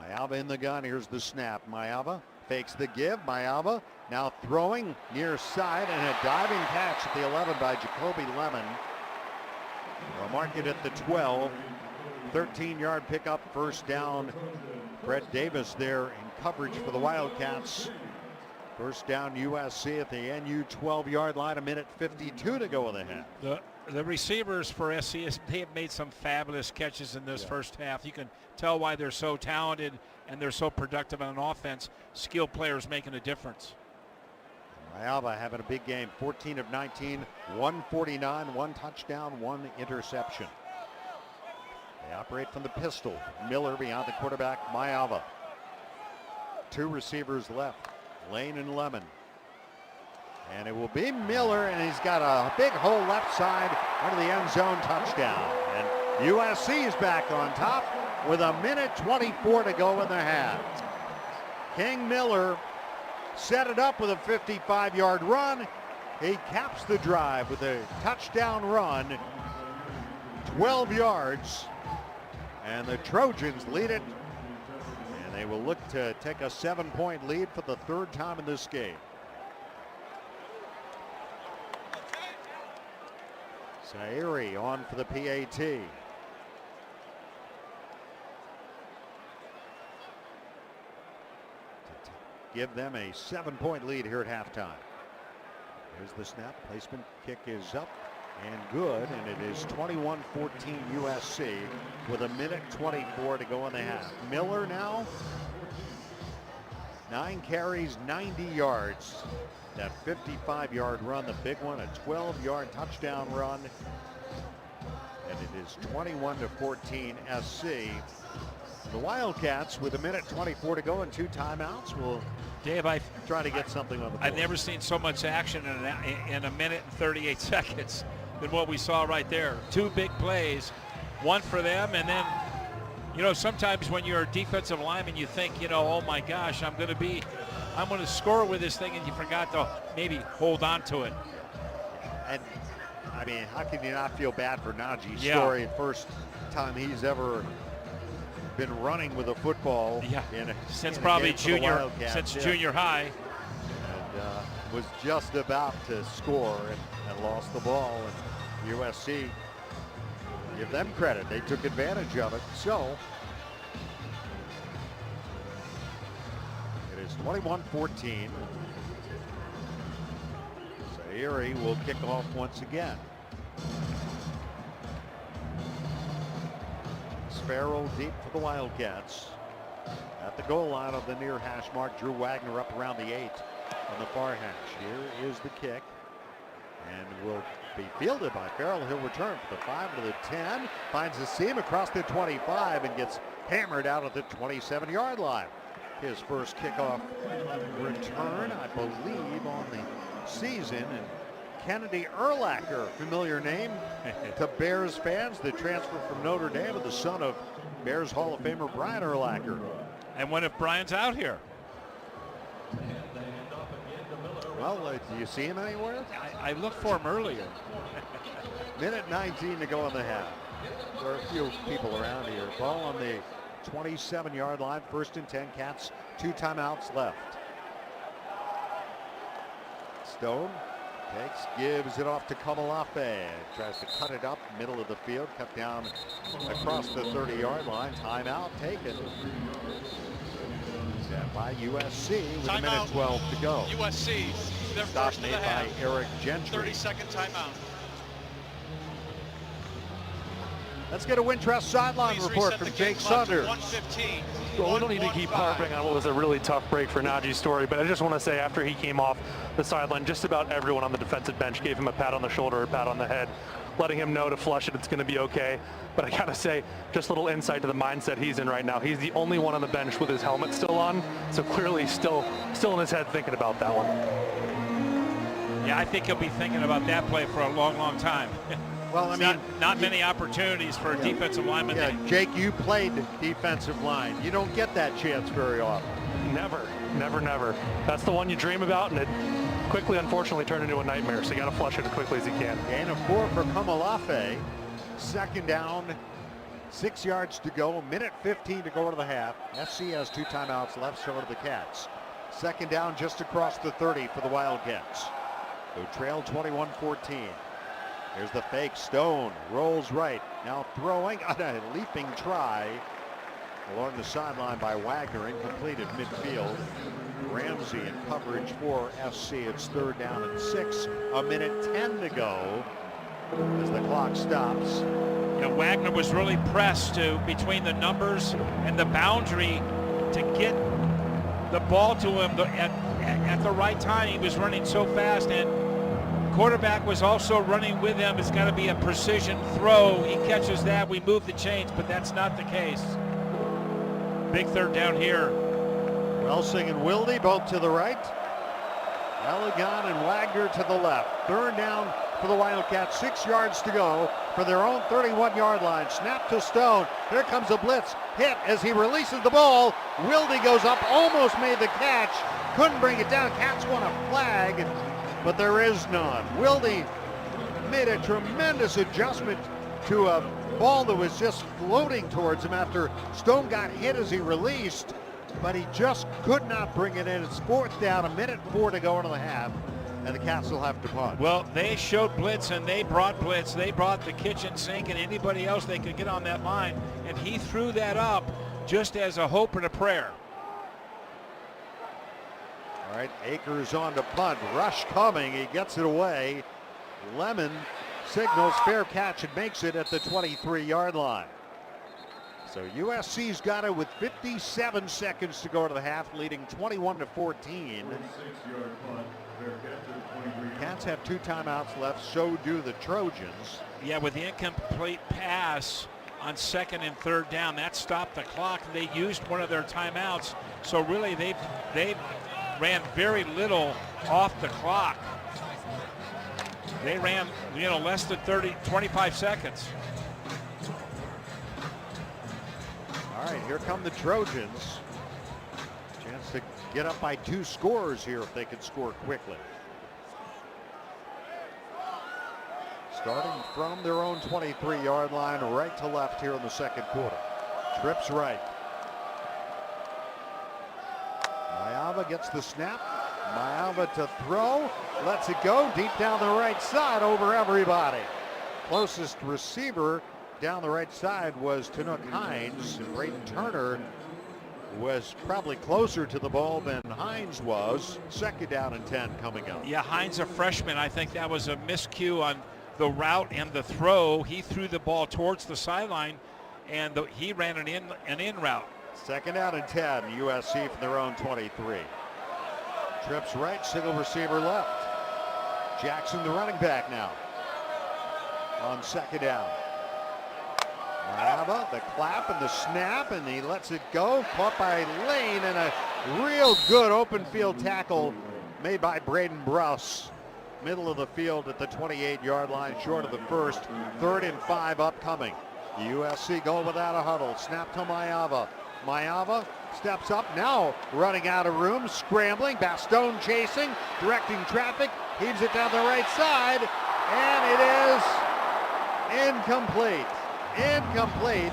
S1: Mayava in the gun. Here's the snap. Mayava fakes the give. Mayava now throwing near side, and a diving catch at the 11 by Jacoby Lemon. They'll mark it at the 12. 13-yard pickup, first down. Brett Davis there in coverage for the Wildcats. First down USC at the NU 12-yard line. 1:52 to go in the half.
S2: The receivers for SC, they have made some fabulous catches in this first half. You can tell why they're so talented and they're so productive on offense. Skilled players making a difference.
S1: Mayava having a big game. 14 of 19, 149, 1 touchdown, 1 interception. They operate from the pistol. Miller behind the quarterback, Mayava. 2 receivers left, Lane and Lemon. And it will be Miller, and he's got a big hole left side under the end zone, touchdown. And USC is back on top with 1:24 to go in the half. King Miller set it up with a 55-yard run. He caps the drive with a touchdown run, 12 yards. And the Trojans lead it. And they will look to take a 7-point lead for the 3rd time in this game. Sairi on for the PAT. To give them a 7-point lead here at halftime. Here's the snap. Placement kick is up and good, and it is 21-14 USC with 1:24 to go in the half. Miller now 9 carries, 90 yards. That 55-yard run, the big one, a 12-yard touchdown run. And it is 21-14 SC. The Wildcats with 1:24 to go and 2 timeouts will
S2: Dave,
S1: try to get something on the board.
S2: I've never seen so much action in 1 minute and 38 seconds than what we saw right there. 2 big plays, one for them, and then, you know, sometimes when you're a defensive lineman, you think, you know, oh my gosh, I'm going to score with this thing, and you forgot to maybe hold on to it.
S1: And I mean, how can you not feel bad for Najee's story? First time he's ever been running with a football
S2: since probably junior high,
S1: and was just about to score and lost the ball. And USC, give them credit, they took advantage of it. So it is 21-14. Sairi will kick off once again. Sparrow deep for the Wildcats. At the goal line of the near hash mark, Drew Wagner up around the 8 on the far hash. Here is the kick, and will be fielded by Farrell. He'll return for the 5 to the 10, finds a seam across the 25 and gets hammered out at the 27-yard line. His first kickoff return, I believe, on the season. And Kennedy Urlacher, familiar name to Bears fans, the transfer from Notre Dame, the son of Bears Hall of Famer Brian Urlacher.
S2: And what if Brian's out here?
S1: Well, do you see him anywhere?
S2: I looked for him earlier.
S1: 1:19 to go in the half. There are a few people around here. Ball on the 27-yard line, 1st and 10. Cats, 2 timeouts left. Stone takes, gives it off to Kamalafe. Tries to cut it up, middle of the field, cut down across the 30-yard line. Timeout taken. Set by USC with 1:12 to go.
S3: USC, their
S1: Stop
S3: first
S1: made
S3: of the
S1: by
S3: half.
S1: Eric Gentry.
S3: 30-second timeout.
S1: Let's get a Wintrust sideline report from Jake Saunders.
S3: 1:15.
S14: Well, we don't need to keep harping on what was a really tough break for Najee's story, but I just want to say after he came off the sideline, just about everyone on the defensive bench gave him a pat on the shoulder, a pat on the head. letting him know to flush it, it's going to be okay. But I got to say, just a little insight to the mindset he's in right now. He's the only one on the bench with his helmet still on, so clearly still in his head thinking about that one.
S2: Yeah, I think he'll be thinking about that play for a long, long time.
S1: Well, I mean,
S2: not many opportunities for a defensive lineman.
S1: Yeah, Jake, you played defensive line. You don't get that chance very often.
S14: Never. That's the one you dream about, and it quickly, unfortunately, turned into a nightmare. So you got to flush it as quickly as you can.
S1: Gain of 4 for Kamalafe. Second down, 6 yards to go. Minute 15 to go to the half. SC has 2 timeouts left, so do the Cats. Second down just across the 30 for the Wildcats, who trail 21-14. Here's the fake. Stone rolls right. Now throwing on a leaping try along the sideline by Wagner. Incomplete at midfield. Ramsey in coverage for SC. It's third down and 6. A minute 10 to go as the clock stops.
S2: You know, Wagner was really pressed between the numbers and the boundary to get the ball to him at the right time. He was running so fast, and quarterback was also running with him. It's got to be a precision throw. He catches that. We move the chains, but that's not the case. Big third down here.
S1: Welsing and Wilde both to the right. Elegant and Wagner to the left. Third down for the Wildcats. 6 yards to go for their own 31-yard line. Snap to Stone. Here comes a blitz. Hit as he releases the ball. Wilde goes up, almost made the catch. Couldn't bring it down. Cats want a flag, but there is none. Wilde made a tremendous adjustment to a ball that was just floating towards him after Stone got hit as he released, but he just could not bring it in. It's fourth down, a minute 4 to go into the half, and the Cats will have to punt.
S2: Well, they showed blitz, and they brought blitz. They brought the kitchen sink and anybody else they could get on that line, and he threw that up just as a hope and a prayer.
S1: All right, Akers on to punt. Rush coming. He gets it away. Lemon signals fair catch and makes it at the 23-yard line. So USC's got it with 57 seconds to go to the half, leading 21-14. Cats have 2 timeouts left, so do the Trojans.
S2: Yeah, with the incomplete pass on second and third down, that stopped the clock. They used one of their timeouts, so really they ran very little off the clock. They ran, less than 25 seconds.
S1: All right, here come the Trojans. Chance to get up by 2 scores here if they can score quickly. Starting from their own 23-yard line, right to left here in the second quarter. Trips right. Mayava gets the snap. Mayava to throw. Lets it go deep down the right side over everybody. Closest receiver down the right side was Tanook Hines. And Braden Turner was probably closer to the ball than Hines was. Second down and 10 coming up.
S2: Yeah, Hines a freshman. I think that was a miscue on the route and the throw. He threw the ball towards the sideline, and he ran an in route.
S1: Second down and 10, USC from their own 23. Trips right, single receiver left. Jackson, the running back now, on second down. Mayava, the clap and the snap, and he lets it go. Caught by Lane, and a real good open field tackle made by Braden Bruss. Middle of the field at the 28-yard line, short of the first. 3rd and 5 upcoming. USC going without a huddle. Snap to Mayava. Mayava steps up, now running out of room, scrambling. Bastone chasing, directing traffic. Heaves it down the right side, and it is incomplete. Incomplete.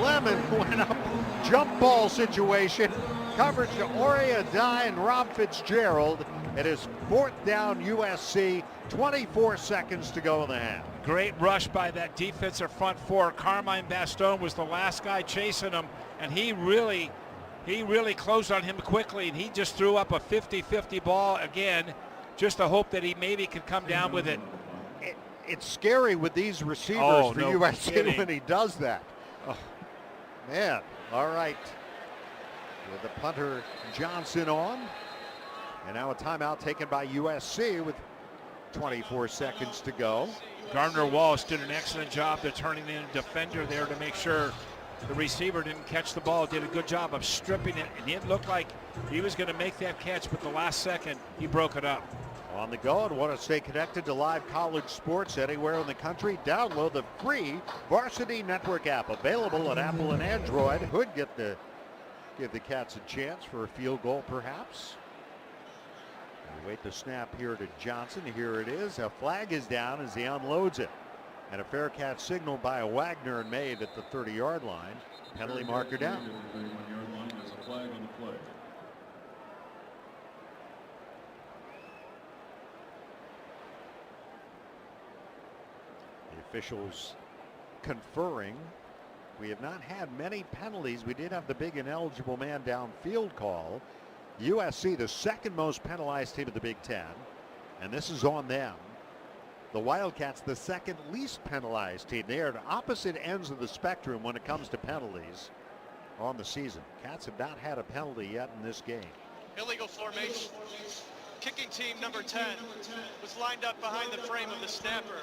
S1: Lemon went up, jump ball situation. Coverage to Oria Dye and Rob Fitzgerald. It is 4th down USC, 24 seconds to go in the half.
S2: Great rush by that defensive front 4. Carmine Bastone was the last guy chasing him, and he really closed on him quickly, and he just threw up a 50-50 ball again, just to hope that he maybe could come down with it.
S1: It's scary with these receivers for USC kidding. When he does that. Oh, man, all right. With the punter Johnson on. And now a timeout taken by USC with 24 seconds to go.
S2: Gardner Wallace did an excellent job of turning in a defender there to make sure the receiver didn't catch the ball. Did a good job of stripping it, and it looked like he was going to make that catch, but the last second he broke it up.
S1: On the go, and want to stay connected to live college sports anywhere in the country? Download the free Varsity Network app, available on Apple and Android. Could give the Cats a chance for a field goal, perhaps. We wait the snap here to Johnson. Here it is. A flag is down as he unloads it. And a fair catch signal by a Wagner and made at the 30-yard line. Penalty marker down. The officials conferring. We have not had many penalties. We did have the big ineligible man downfield call. USC, the second most penalized team of the Big Ten, and this is on them. The Wildcats, the second least penalized team. They are at opposite ends of the spectrum when it comes to penalties on the season. Cats have not had a penalty yet in this game.
S3: Illegal formation. Kicking team number 10 was lined up behind the frame of the snapper.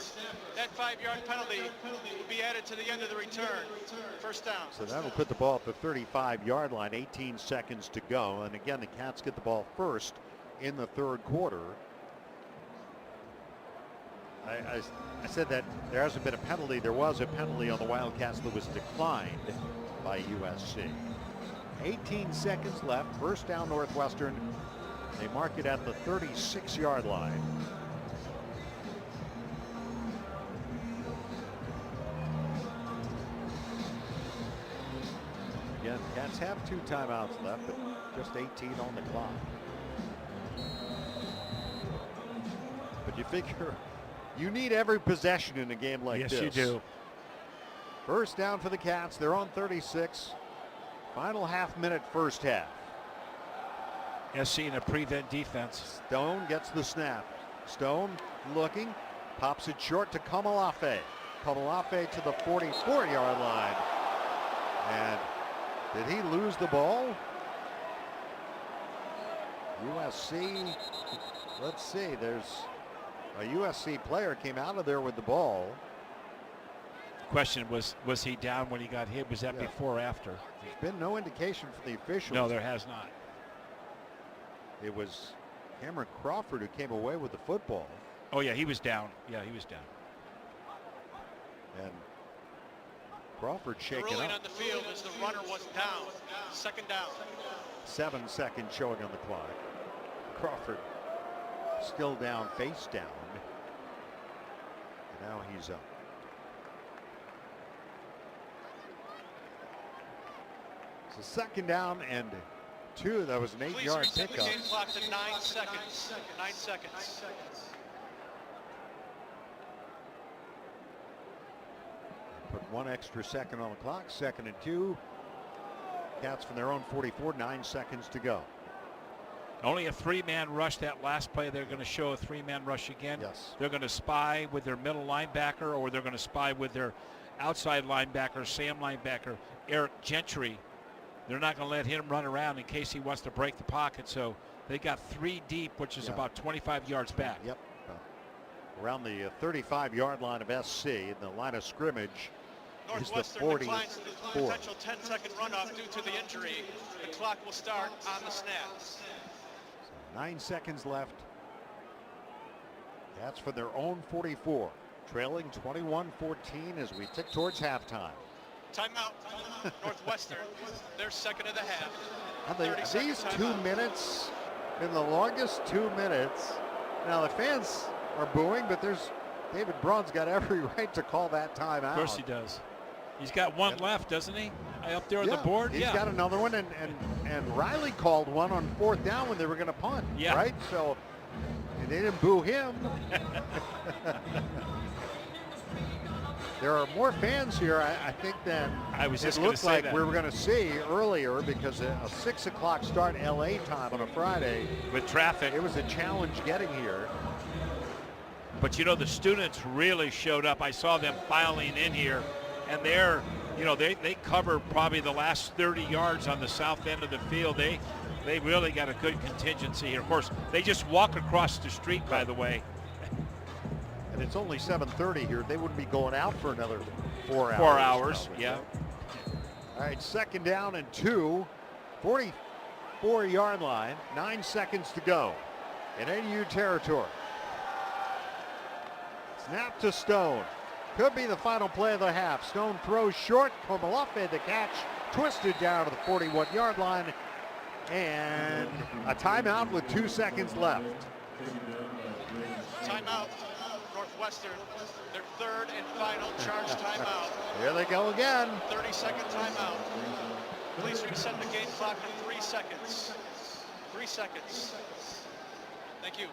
S3: That 5-yard penalty will be added to the end of the return. First down.
S1: So that'll put the ball at the 35-yard line, 18 seconds to go. And again, the Cats get the ball first in the third quarter. I said that there hasn't been a penalty. There was a penalty on the Wildcats that was declined by USC. 18 seconds left. First down, Northwestern. They mark it at the 36-yard line. Again, Cats have 2 timeouts left, but just 18 on the clock. But you figure you need every possession in a game like this.
S2: Yes, you do.
S1: First down for the Cats. They're on 36. Final half-minute first half.
S2: SC in a prevent defense.
S1: Stone gets the snap. Stone looking, pops it short to Kamalafe. Kamalafe to the 44-yard line. And did he lose the ball? USC, let's see, there's a USC player came out of there with the ball.
S2: Question was he down when he got hit? Was that before or after?
S1: There's been no indication from the officials.
S2: No, there has not.
S1: It was Cameron Crawford who came away with the football.
S2: Oh, yeah, he was down. Yeah, he was down.
S1: And Crawford shaking up.
S3: The ruling on the field is the runner was down. Second down.
S1: 7 seconds showing on the clock. Crawford still down, face down. And now he's up. So second down and 2. That was an 8-yard pickup.
S3: Please game clock to 9 seconds. 9 seconds.
S1: Put 1 extra second on the clock. 2nd and 2. Cats from their own 44. 9 seconds to go.
S2: Only a 3-man rush that last play. They're going to show a 3-man rush again.
S1: Yes.
S2: They're going to spy with their middle linebacker, or they're going to spy with their outside linebacker, Sam linebacker, Eric Gentry. They're not going to let him run around in case he wants to break the pocket. So they got 3 deep, which is about 25 yards back.
S1: Yep. Around the 35-yard line of SC, in the line of scrimmage is the 40.
S3: Declines the potential 10-second runoff due to the injury. The clock will start on the snap.
S1: So 9 seconds left. Cats for their own 44, trailing 21-14 as we tick towards halftime.
S3: Timeout. Northwestern, their second of the half.
S1: These 2 minutes been the longest 2 minutes. Now the fans are booing, but there's David Braun's got every right to call that timeout.
S2: Of course he does. He's got one left, doesn't he? Up there on the board.
S1: He's got another one, and Riley called one on 4th down when they were going to punt.
S2: Yeah.
S1: Right. So, and they didn't boo him. There are more fans here, I think, than it looked like we were going to see earlier, because a 6 o'clock start LA time on a Friday.
S2: With traffic.
S1: It was a challenge getting here.
S2: But, you know, the students really showed up. I saw them filing in here, and they're, you know, they cover probably the last 30 yards on the south end of the field. They really got a good contingency here. Of course, they just walk across the street, by the way.
S1: And it's only 7:30 here. They wouldn't be going out for another 4 hours.
S2: 4 hours, yeah.
S1: All right, 2nd down and 2. 44-yard line. 9 seconds to go in AU territory. Snap to Stone. Could be the final play of the half. Stone throws short. Komalafe the catch. Twisted down to the 41-yard line. And a timeout with 2 seconds left.
S3: Timeout. Northwestern, their 3rd and final charge timeout.
S1: Here they go again.
S3: 30-second timeout. Please reset the game clock to 3 seconds. 3 seconds. Thank you.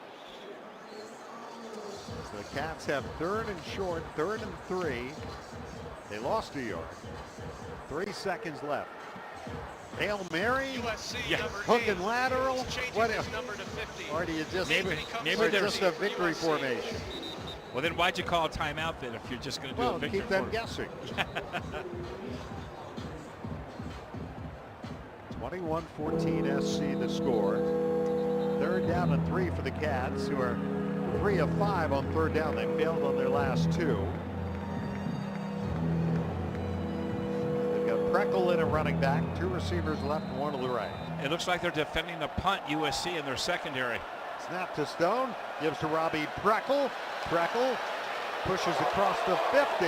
S1: So the Cats have 3rd and short, 3rd and 3. They lost a yard. 3 seconds left. Hail Mary,
S3: USC,
S1: hook and lateral. What if?
S3: Number to 50.
S1: Or do you just
S2: maybe
S1: just a victory
S3: USC.
S1: Formation?
S2: Well, then why'd you call a timeout then if you're just going to do a victory?
S1: Keep them guessing. 21-14 SC the score. 3rd down and 3 for the Cats, who are 3 of 5 on 3rd down. They failed on their last 2. They've got Preckle in a running back, 2 receivers left and 1 to the right.
S2: It looks like they're defending the punt, USC, in their secondary.
S1: Snap to Stone, gives to Robbie Preckle. Preckle pushes across the 50,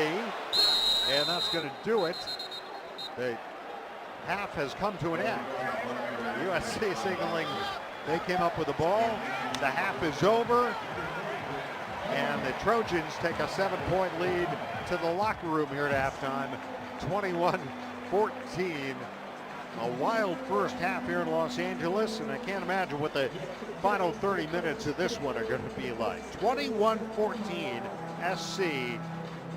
S1: and that's going to do it. The half has come to an end. USC signaling they came up with the ball. The half is over, and the Trojans take a 7-point lead to the locker room here at halftime, 21-14. A wild first half here in Los Angeles, and I can't imagine what the final 30 minutes of this one are going to be like. 21-14 SC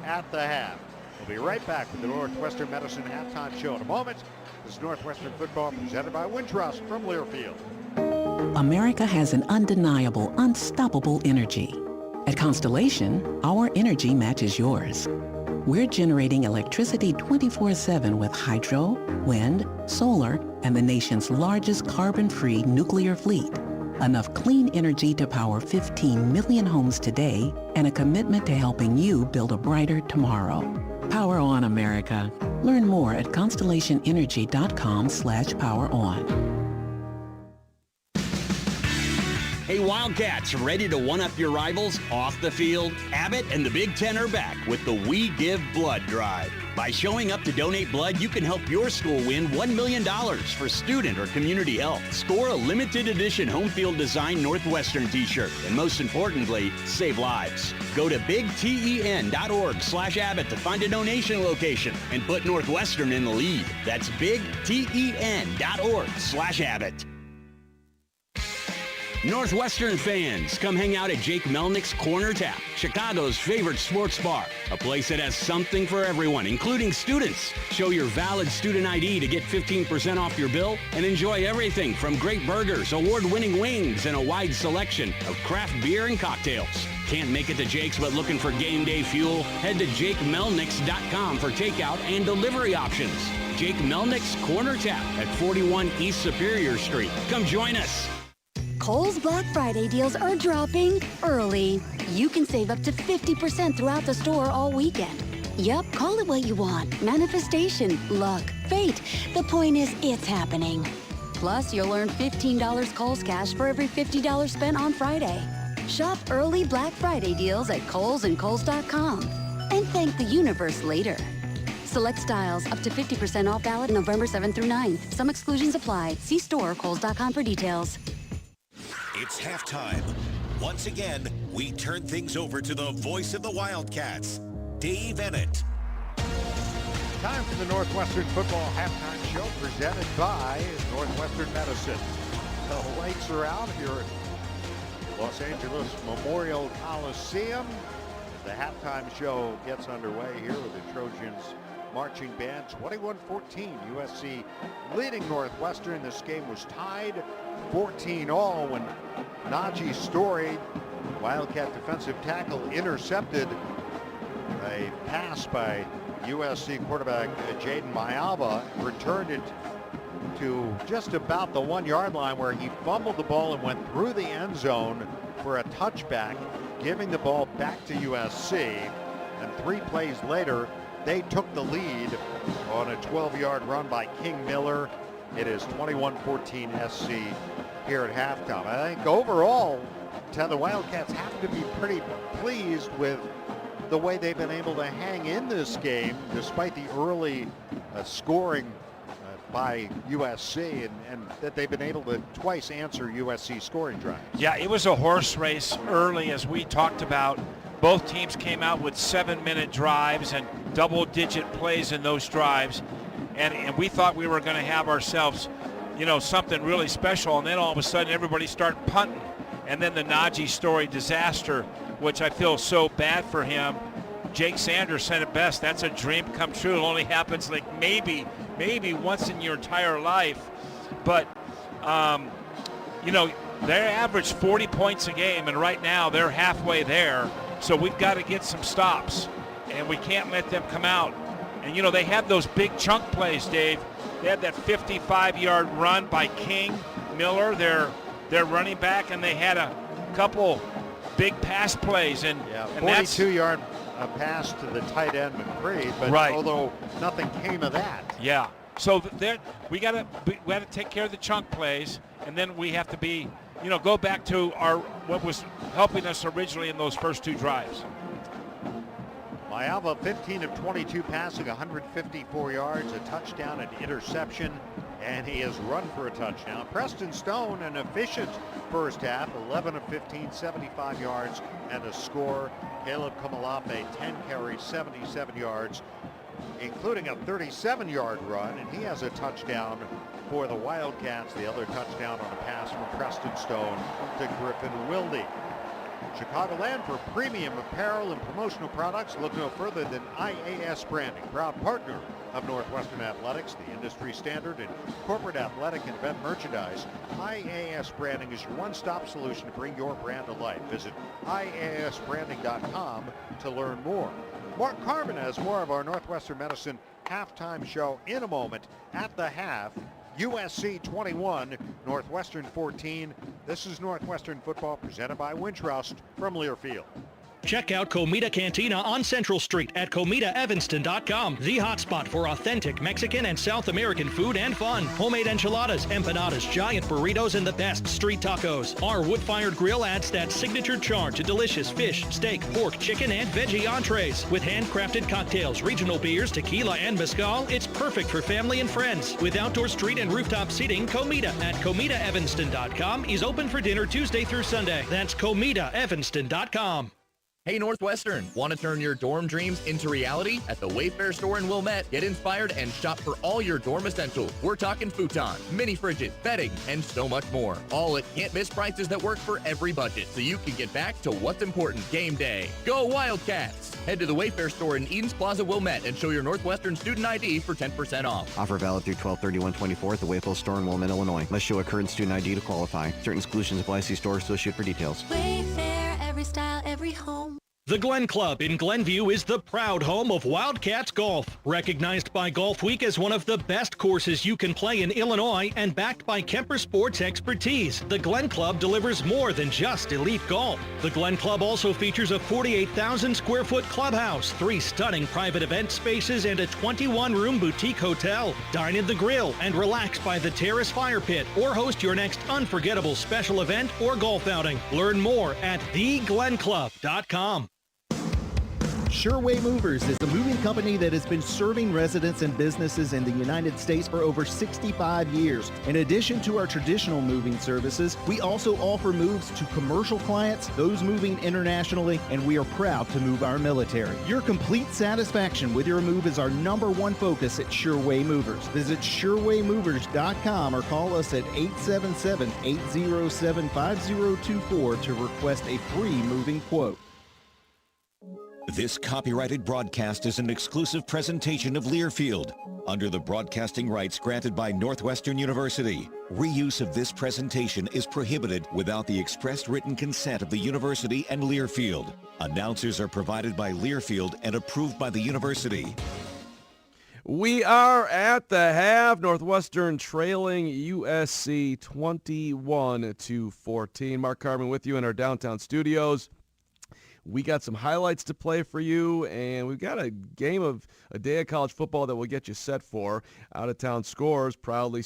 S1: at the half. We'll be right back with the Northwestern Medicine halftime show in a moment. This is Northwestern football presented by Wintrust from Learfield.
S10: America has an undeniable, unstoppable energy. At Constellation, our energy matches yours. We're generating electricity 24/7 with hydro, wind, solar, and the nation's largest carbon-free nuclear fleet. Enough clean energy to power 15 million homes today, and a commitment to helping you build a brighter tomorrow. Power on, America. Learn more at constellationenergy.com/poweron.
S13: Hey Wildcats, ready to one-up your rivals off the field? Abbott and the Big Ten are back with the We Give Blood Drive. By showing up to donate blood, you can help your school win $1 million for student or community health. Score a limited edition home field design Northwestern t-shirt, and most importantly, save lives. Go to bigten.org/Abbott to find a donation location and put Northwestern in the lead. That's bigten.org/Abbott. Northwestern fans, come hang out at Jake Melnick's Corner Tap, Chicago's favorite sports bar. A place that has something for everyone, including students. Show your valid student ID to get 15% off your bill and enjoy everything from great burgers, award-winning wings, and a wide selection of craft beer and cocktails. Can't make it to Jake's but looking for game day fuel? Head to JakeMelnicks.com for takeout and delivery options. Jake Melnick's Corner Tap at 41 East Superior Street. Come join us.
S16: Kohl's Black Friday deals are dropping early. You can save up to 50% throughout the store all weekend. Yup, call it what you want. Manifestation, luck, fate. The point is, it's happening. Plus, you'll earn $15 Kohl's cash for every $50 spent on Friday. Shop early Black Friday deals at Kohl's and Kohls.com. And thank the universe later. Select styles up to 50% off, valid November 7th through 9th. Some exclusions apply. See store or Kohls.com for details.
S8: It's halftime. Once again, we turn things over to the voice of the Wildcats, Dave Ennett.
S1: Time for the Northwestern football halftime show presented by Northwestern Medicine. The lights are out here at Los Angeles Memorial Coliseum. The halftime show gets underway here with the Trojans marching band. 21-14, USC leading Northwestern. This game was tied 14-all when Najee Story, Wildcat defensive tackle, intercepted a pass by USC quarterback Jaden Mayava, returned it to just about the 1-yard line where he fumbled the ball and went through the end zone for a touchback. giving the ball back to USC, and 3 plays later, they took the lead on a 12-yard run by King Miller. It is 21-14 SC here at halftime. I think overall, the Wildcats have to be pretty pleased with the way they've been able to hang in this game despite the early scoring by USC, and that they've been able to twice answer USC scoring drives.
S2: Yeah, it was a horse race early, as we talked about. Both teams came out with 7-minute drives and double-digit plays in those drives, and we thought we were going to have ourselves, something really special, and then all of a sudden everybody started punting, and then the Najee story disaster, which I feel so bad for him. Jake Sanders said it best, that's a dream come true. It only happens like maybe once in your entire life. But, they average 40 points a game, and right now they're halfway there. So we've got to get some stops, and we can't let them come out. And, they had those big chunk plays, Dave. They had that 55-yard run by King Miller, their running back, and they had a couple big pass plays. And
S1: 42-yard pass to the tight end McCreed, but although nothing came of that.
S2: Yeah. So we got to take care of the chunk plays, and then we have to be, go back to what was helping us originally in those first 2 drives.
S1: Mayava 15 of 22 passing, 154 yards, a touchdown, an interception, and he has run for a touchdown. Preston Stone, an efficient first half, 11 of 15, 75 yards, and a score. Caleb Kamalape, 10 carries, 77 yards, including a 37-yard run, and he has a touchdown for the Wildcats. The other touchdown on a pass from Preston Stone to Griffin Wilde. Chicagoland, for premium apparel and promotional products, look no further than IAS Branding, proud partner of Northwestern Athletics, the industry standard in corporate athletic and event merchandise. IAS Branding is your one-stop solution to bring your brand to life. Visit iasbranding.com to learn more. Mark Carmen has more of our Northwestern Medicine halftime show in a moment. At the half, USC 21, Northwestern 14. This is Northwestern football presented by Wintrust from Learfield.
S5: Check out Comida Cantina on Central Street at ComidaEvanston.com. The hotspot for authentic Mexican and South American food and fun. Homemade enchiladas, empanadas, giant burritos, and the best street tacos. Our wood-fired grill adds that signature charm to delicious fish, steak, pork, chicken, and veggie entrees. With handcrafted cocktails, regional beers, tequila, and mezcal, it's perfect for family and friends. With outdoor street and rooftop seating, Comida at ComidaEvanston.com is open for dinner Tuesday through Sunday. That's ComidaEvanston.com.
S17: Hey Northwestern, want to turn your dorm dreams into reality? At the Wayfair store in Wilmette, get inspired and shop for all your dorm essentials. We're talking futons, mini fridges, bedding, and so much more. All at can't-miss prices that work for every budget, so you can get back to what's important game day. Go Wildcats! Head to the Wayfair store in Edens Plaza, Wilmette, and show your Northwestern student ID for 10% off.
S18: Offer valid through 12/31/24 at the Wayfair store in Wilmette, Illinois. Must show a current student ID to qualify. Certain exclusions apply. See store associate for details.
S19: Wayfair, every style, every home.
S5: The Glen Club in Glenview is the proud home of Wildcats Golf. Recognized by Golf Week as one of the best courses you can play in Illinois and backed by Kemper Sports expertise, the Glen Club delivers more than just elite golf. The Glen Club also features a 48,000 square foot clubhouse, 3 stunning private event spaces, and a 21-room boutique hotel. Dine in the grill and relax by the terrace fire pit, or host your next unforgettable special event or golf outing. Learn more at theglenclub.com.
S20: Sureway Movers is a moving company that has been serving residents and businesses in the United States for over 65 years. In addition to our traditional moving services, we also offer moves to commercial clients, those moving internationally, and we are proud to move our military. Your complete satisfaction with your move is our #1 focus at Sureway Movers. Visit SurewayMovers.com or call us at 877-807-5024 to request a free moving quote.
S8: This copyrighted broadcast is an exclusive presentation of Learfield under the broadcasting rights granted by Northwestern University. Reuse of this presentation is prohibited without the expressed written consent of the university and Learfield. Announcers are provided by Learfield and approved by the university.
S21: We are at the half. Northwestern trailing USC 21-14. Mark Carmen with you in our downtown studios. We got some highlights to play for you, and we've got a day of college football that we'll get you set for. Out of Town Scores, proudly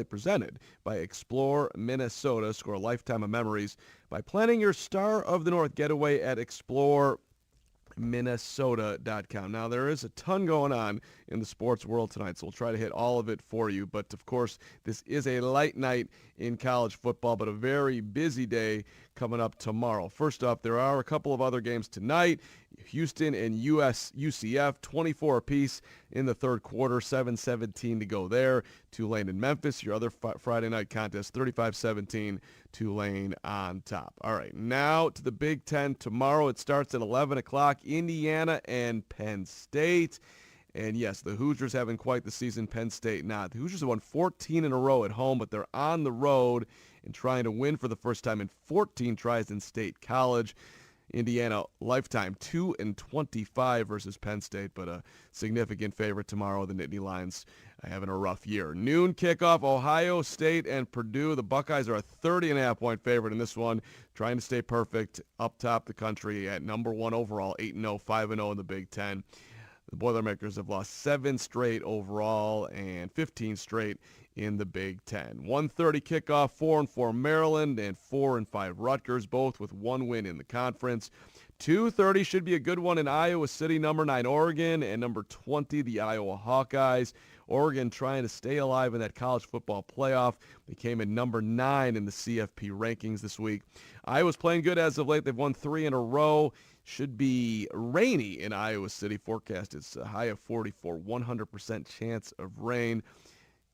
S21: presented by Explore Minnesota. Score a lifetime of memories by planning your Star of the North getaway at ExploreMinnesota.com. Now, there is a ton going on in the sports world tonight, so we'll try to hit all of it for you. But, of course, this is a light night in college football, but a very busy day coming up tomorrow. First up, there are a couple of other games tonight. Houston and UCF, 24 apiece in the third quarter, 7:17 to go there. Tulane and Memphis, your other Friday night contest, 35-17, Tulane on top. All right, now to the Big Ten tomorrow. It starts at 11 o'clock, Indiana and Penn State. And yes, the Hoosiers having quite the season, Penn State not. The Hoosiers have won 14 in a row at home, but they're on the road and trying to win for the first time in 14 tries in State College. Indiana lifetime 2-25 versus Penn State, but a significant favorite tomorrow. The Nittany Lions having a rough year. Noon kickoff, Ohio State and Purdue. The Buckeyes are a 30.5-point favorite in this one, trying to stay perfect up top the country at number 1 overall, 8-0, 5-0 in the Big Ten. The Boilermakers have lost 7 straight overall and 15 straight in the Big Ten. 1:30 kickoff, 4-4 Maryland and 4-5 Rutgers, both with 1 win in the conference. 2:30 should be a good one in Iowa City, number 9 Oregon and number 20 the Iowa Hawkeyes. Oregon trying to stay alive in that college football playoff. They came in number 9 in the CFP rankings this week. Iowa's playing good as of late. They've won 3 in a row. Should be rainy in Iowa City. Forecast is a high of 44, 100% chance of rain.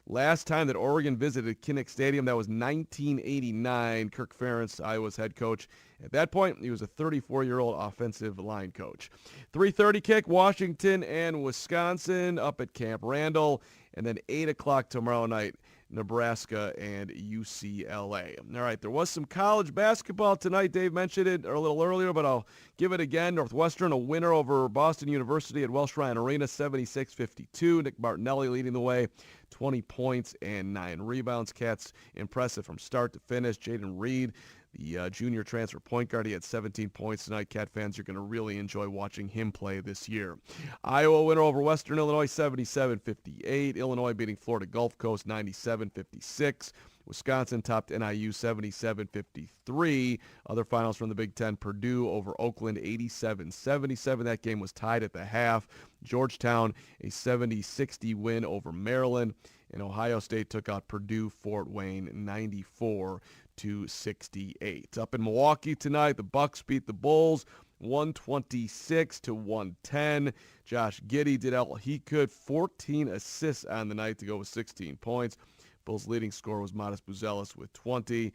S21: Last time that Oregon visited Kinnick Stadium, that was 1989. Kirk Ferentz, Iowa's head coach. At that point, he was a 34-year-old offensive line coach. 3:30 kick, Washington and Wisconsin up at Camp Randall. And then 8 o'clock tomorrow night, Nebraska and UCLA. All right, there was some college basketball tonight. Dave mentioned it a little earlier, but I'll give it again. Northwestern, a winner over Boston University at Welsh Ryan Arena, 76-52. Nick Martinelli leading the way, 20 points and 9 rebounds. Cats impressive from start to finish. Jaden Reed, the junior transfer point guard, he had 17 points tonight. Cat fans are going to really enjoy watching him play this year. Iowa winner over Western Illinois, 77-58. Illinois beating Florida Gulf Coast, 97-56. Wisconsin topped NIU 77-53. Other finals from the Big Ten, Purdue over Oakland 87-77. That game was tied at the half. Georgetown, a 70-60 win over Maryland. And Ohio State took out Purdue Fort Wayne 94-68. Up in Milwaukee tonight, the Bucks beat the Bulls 126-110. Josh Giddey did all he could, 14 assists on the night to go with 16 points. Bulls' leading scorer was Modest Buzelis with 20.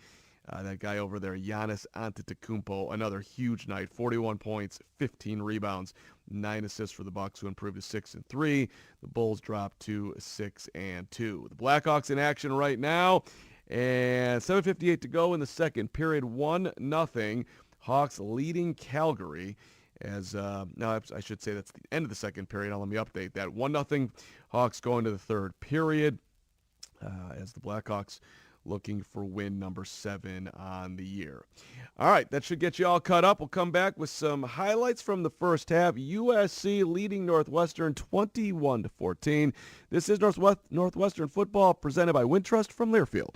S21: That guy over there, Giannis Antetokounmpo, another huge night, 41 points, 15 rebounds, 9 assists for the Bucks, who improved to 6-3. The Bulls dropped to 6-2. The Blackhawks in action right now, and 7:58 to go in the second period, 1-0. Hawks leading Calgary. No, I should say that's the end of the second period. Now let me update that. 1-0 Hawks going to the third period. As the Blackhawks looking for win number 7 on the year. All right, that should get you all caught up. We'll come back with some highlights from the first half. USC leading Northwestern 21-14. This is Northwestern football presented by Wintrust from Learfield.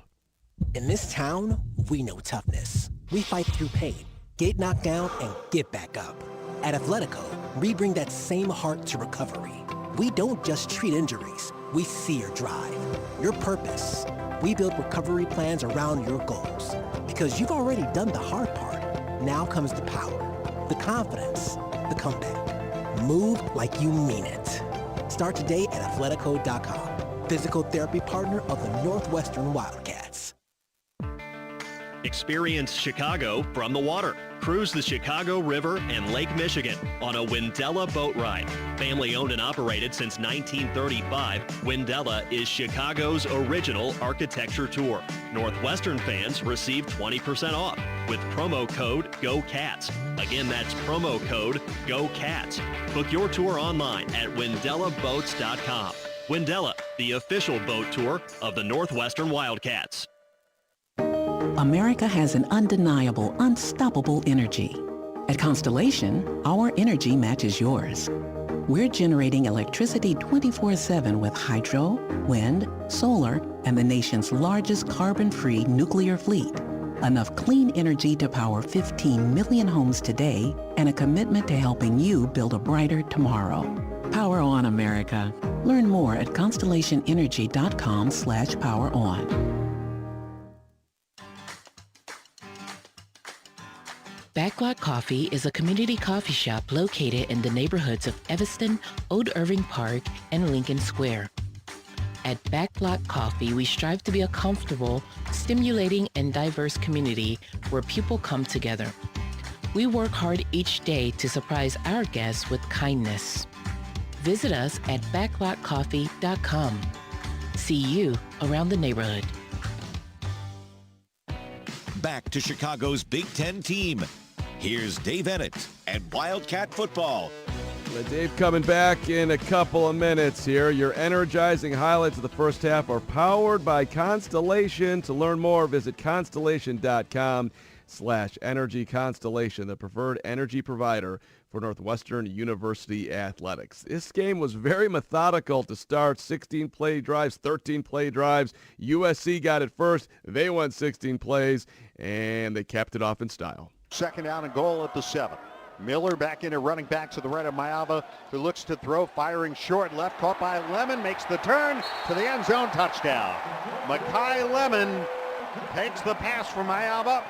S4: In this town, we know toughness. We fight through pain, get knocked down, and get back up. At Athletico, we bring that same heart to recovery. We don't just treat injuries. We see your drive, your purpose. We build recovery plans around your goals. Because you've already done the hard part. Now comes the power, the confidence, the comeback. Move like you mean it. Start today at Athletico.com. Physical therapy partner of the Northwestern Wildcats.
S5: Experience Chicago from the water. Cruise the Chicago River and Lake Michigan on a Windella boat ride. Family owned and operated since 1935, Windella is Chicago's original architecture tour. Northwestern fans receive 20% off with promo code GOCATS. Again, that's promo code GOCATS. Book your tour online at WindellaBoats.com. Windella, the official boat tour of the Northwestern Wildcats.
S10: America has an undeniable, unstoppable energy. At Constellation, our energy matches yours. We're generating electricity 24/7 with hydro, wind, solar, and the nation's largest carbon-free nuclear fleet. Enough clean energy to power 15 million homes today and a commitment to helping you build a brighter tomorrow. Power on, America. Learn more at constellationenergy.com/poweron.
S6: Backlot Coffee is a community coffee shop located in the neighborhoods of Evanston, Old Irving Park, and Lincoln Square. At Backlot Coffee, we strive to be a comfortable, stimulating, and diverse community where people come together. We work hard each day to surprise our guests with kindness. Visit us at backlotcoffee.com. See you around the neighborhood.
S8: Back to Chicago's Big Ten team. Here's Dave Ennett and Wildcat football.
S21: Dave coming back in a couple of minutes here. Your energizing highlights of the first half are powered by Constellation. To learn more, visit constellation.com/energy. Constellation, the preferred energy provider for Northwestern University athletics. This game was very methodical to start. 16 play drives, 13 play drives. USC got it first. They went 16 plays, and they capped it off in style.
S1: Second down and goal at the 7. Miller back into running back to the right of Mayava, who looks to throw, firing short left, caught by Lemon, makes the turn to the end zone, touchdown. Makai Lemon takes the pass from Mayava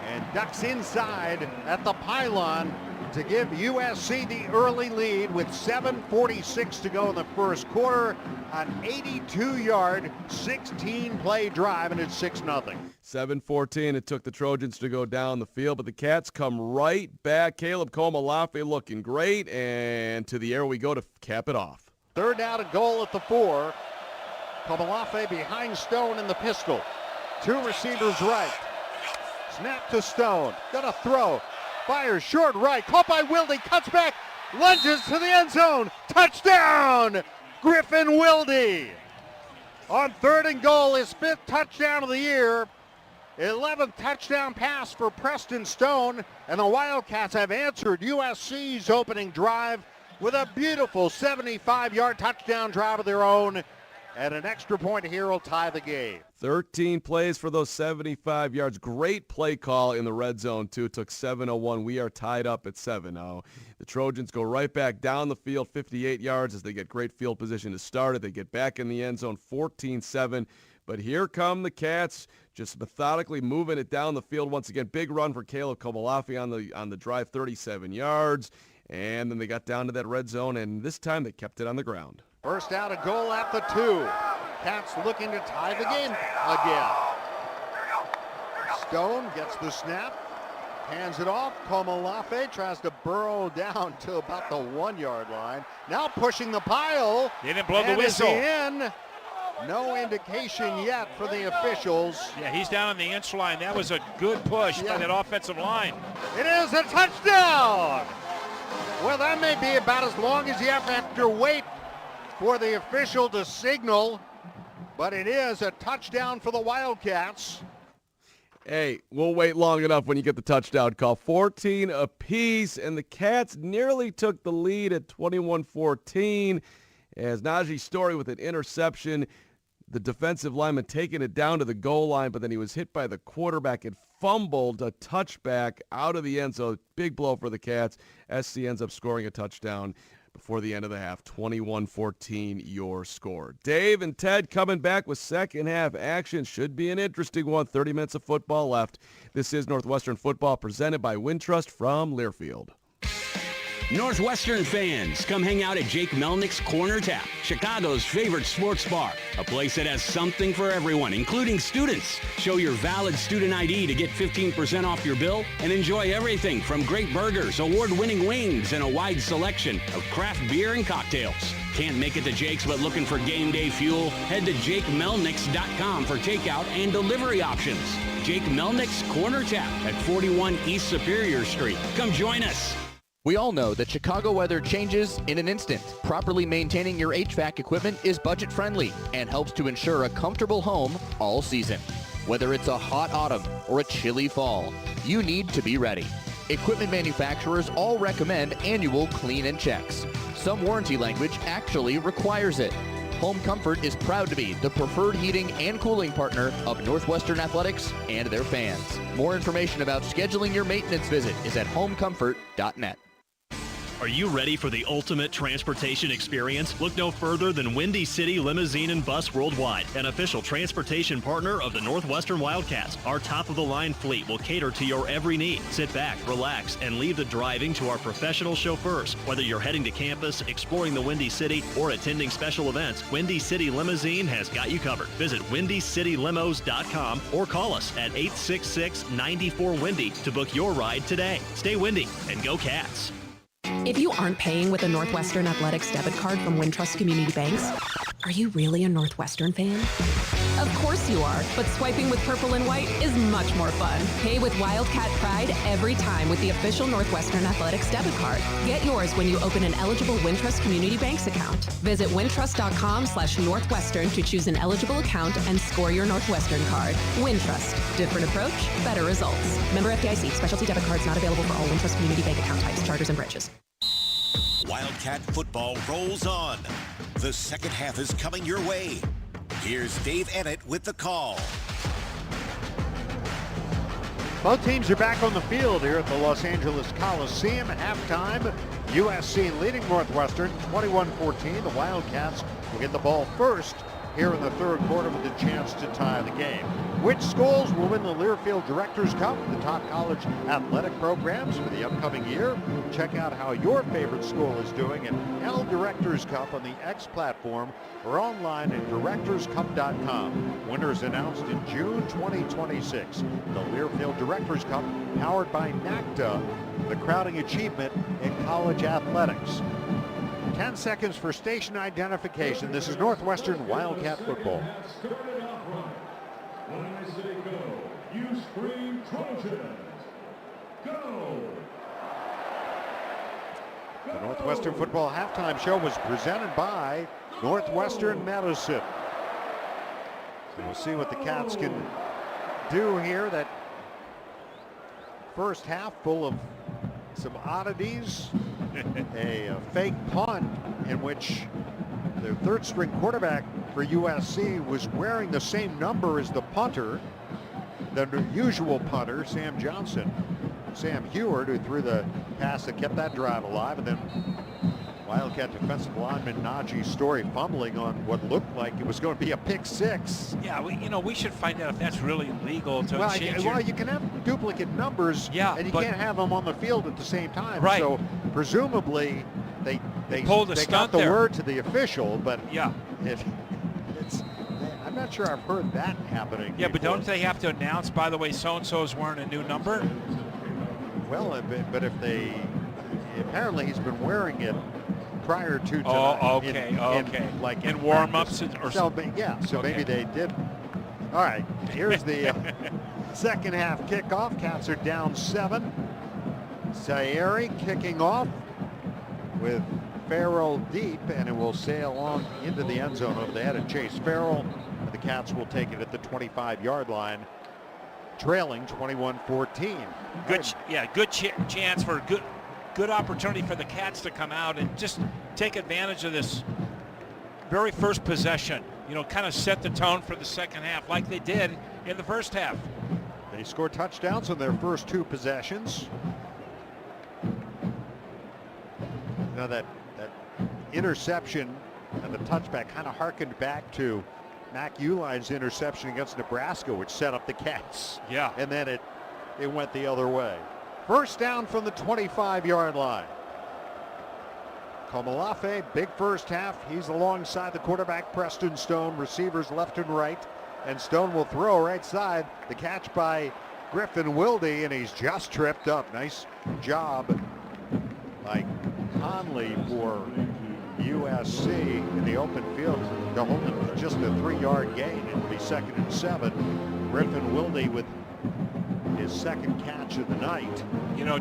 S1: and ducks inside at the pylon to give USC the early lead with 7:46 to go in the first quarter. An 82-yard, 16-play drive, and it's 6-0.
S21: 7:14, it took the Trojans to go down the field, but the Cats come right back. Caleb Komalafe looking great, and to the air we go to cap it off.
S1: Third down and goal at the 4. Komalafe behind Stone in the pistol. Two receivers right. Snap to Stone. Gonna throw. Fires short right. Caught by Wilde. Cuts back. Lunges to the end zone. Touchdown! Griffin Wilde. On third and goal, his 5th touchdown of the year. 11th touchdown pass for Preston Stone. And the Wildcats have answered USC's opening drive with a beautiful 75-yard touchdown drive of their own. And an extra point here will tie the game.
S21: 13 plays for those 75 yards. Great play call in the red zone, too. Took 7:01. We are tied up at 7 now. The Trojans go right back down the field, 58 yards as they get great field position to start it. They get back in the end zone, 14-7. But here come the Cats, just methodically moving it down the field once again. Big run for Caleb Komalafe on the drive, 37 yards. And then they got down to that red zone, and this time they kept it on the ground.
S1: First down and goal at the 2. Cats looking to tie the game again. Stone gets the snap, hands it off. Komalafe tries to burrow down to about the 1-yard line. Now pushing the pile.
S2: They didn't blow the
S1: And
S2: whistle.
S1: is he in? No indication yet for the officials.
S2: Yeah, he's down on the inch line. That was a good push by that offensive line.
S1: It is a touchdown. Well, that may be about as long as you have to wait for the official to signal, but it is a touchdown for the Wildcats.
S21: Hey, we'll wait long enough when you get the touchdown call. 14 apiece, and the Cats nearly took the lead at 21-14 as Najee Story with an interception. The defensive lineman taking it down to the goal line, but then he was hit by the quarterback and fumbled a touchback out of the end zone. Big blow for the Cats. SC ends up scoring a touchdown before the end of the half. 21-14 your score. Dave and Ted coming back with second half action. Should be an interesting one. 30 minutes of football left. This is Northwestern Football presented by Wintrust from Learfield.
S13: Northwestern fans, come hang out at Jake Melnick's Corner Tap, Chicago's favorite sports bar. A place that has something for everyone, including students. Show your valid student ID to get 15% off your bill and enjoy everything from great burgers, award-winning wings, and a wide selection of craft beer and cocktails. Can't make it to Jake's but looking for game day fuel? Head to JakeMelnicks.com for takeout and delivery options. Jake Melnick's Corner Tap at 41 East Superior Street. Come join us.
S17: We all know that Chicago weather changes in an instant. Properly maintaining your HVAC equipment is budget-friendly and helps to ensure a comfortable home all season. Whether it's a hot autumn or a chilly fall, you need to be ready. Equipment manufacturers all recommend annual clean and checks. Some warranty language actually requires it. Home Comfort is proud to be the preferred heating and cooling partner of Northwestern Athletics and their fans. More information about scheduling your maintenance visit is at homecomfort.net.
S5: Are you ready for the ultimate transportation experience? Look no further than Windy City Limousine and Bus Worldwide, an official transportation partner of the Northwestern Wildcats. Our top-of-the-line fleet will cater to your every need. Sit back, relax, and leave the driving to our professional chauffeurs. Whether you're heading to campus, exploring the Windy City, or attending special events, Windy City Limousine has got you covered. Visit WindyCityLimos.com or call us at 866-94-WINDY to book your ride today. Stay windy and go Cats.
S7: If you aren't paying with a Northwestern Athletics debit card from Wintrust Community Banks, are you really a Northwestern fan? Of course you are, but swiping with purple and white is much more fun. Pay with Wildcat Pride every time with the official Northwestern Athletics debit card. Get yours when you open an eligible Wintrust Community Banks account. Visit wintrust.com/Northwestern to choose an eligible account and score your Northwestern card. Wintrust. Different approach, better results. Member FDIC. Specialty debit cards not available for all Wintrust Community Bank account types, charters, and branches.
S8: Wildcat football rolls on. The second half is coming your way. Here's Dave Ennett with the call.
S1: Both teams are back on the field here at the Los Angeles Coliseum. Halftime, USC leading Northwestern 21-14. The Wildcats will get the ball first here in the third quarter with a chance to tie the game. Which schools will win the Learfield Directors Cup, the top college athletic programs for the upcoming year? Check out how your favorite school is doing at L Directors Cup on the X platform or online at directorscup.com. Winners announced in June 2026. The Learfield Directors Cup, powered by NACTA, the crowning achievement in college athletics. 10 seconds for station identification. This is Northwestern Wildcat football.
S9: When I say go, you scream Trojans. Go!
S1: The Northwestern football halftime show was presented by Northwestern Medicine. So we'll see what the Cats can do here. That first half full of some oddities. A fake punt in which the third string quarterback for USC was wearing the same number as the punter, the usual punter, Sam Heward, who threw the pass that kept that drive alive, and then Wildcat defensive lineman Najee Story fumbling on what looked like it was going to be a pick six.
S2: Yeah, we should find out if that's really legal to change.
S1: Well, you can have duplicate numbers, and you can't have them on the field at the same time.
S2: Right.
S1: So presumably they
S2: pulled a
S1: they
S2: stunt
S1: got the
S2: there.
S1: word to the official, but
S2: yeah,
S1: it's. I'm not sure I've heard that happening.
S2: Yeah, but
S1: before.
S2: don't they have to announce, by the way, so-and-so is wearing a new number?
S1: Well, but if they, apparently he's been wearing it prior to tonight.
S2: Oh, okay,
S1: like
S2: in warm-ups or
S1: something. Yeah, so maybe they did. All right, here's the second half kickoff. Cats are down 7. Sayeri kicking off with Farrell deep, and it will sail on into the end zone over the head of Chase Farrell. And the Cats will take it at the 25-yard line, trailing 21-14.
S2: Good chance for good opportunity for the Cats to come out and just take advantage of this very first possession. Kind of set the tone for the second half like they did in the first half.
S1: They scored touchdowns on their first 2 possessions. Now that interception and the touchback kind of harkened back to Mac Uline's interception against Nebraska, which set up the Cats.
S2: Yeah.
S1: And then it went the other way. First down from the 25-yard line. Komalafe, big first half. He's alongside the quarterback, Preston Stone. Receivers left and right. And Stone will throw right side. The catch by Griffin Wilde, and he's just tripped up. Nice job by Conley for USC in the open field to hold it to just a 3-yard gain. It'll be 2nd and 7. Griffin Wilde with his second catch of the night.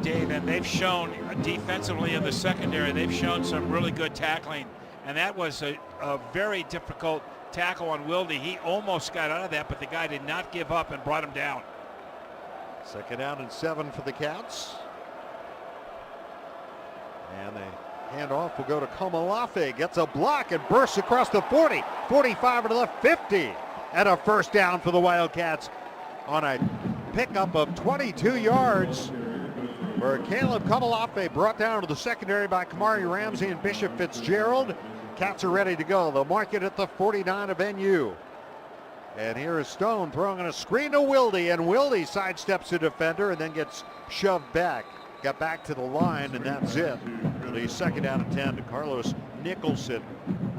S2: Dave, and they've shown defensively in the secondary, they've shown some really good tackling. And that was a very difficult tackle on Wilde. He almost got out of that, but the guy did not give up and brought him down.
S1: 2nd down and 7 for the Cats. And the handoff will go to Komalafe. Gets a block and bursts across the 40, 45 to the 50. And a first down for the Wildcats on a pickup of 22 yards. Where Caleb Komalafe brought down to the secondary by Kamari Ramsey and Bishop Fitzgerald. Cats are ready to go. They'll mark it at the 49 of NU. And here is Stone throwing on a screen to Wilde, and Wilde sidesteps a defender and then gets shoved back. Got back to the line, and that's it. For the second down and 10, Carlos Nicholson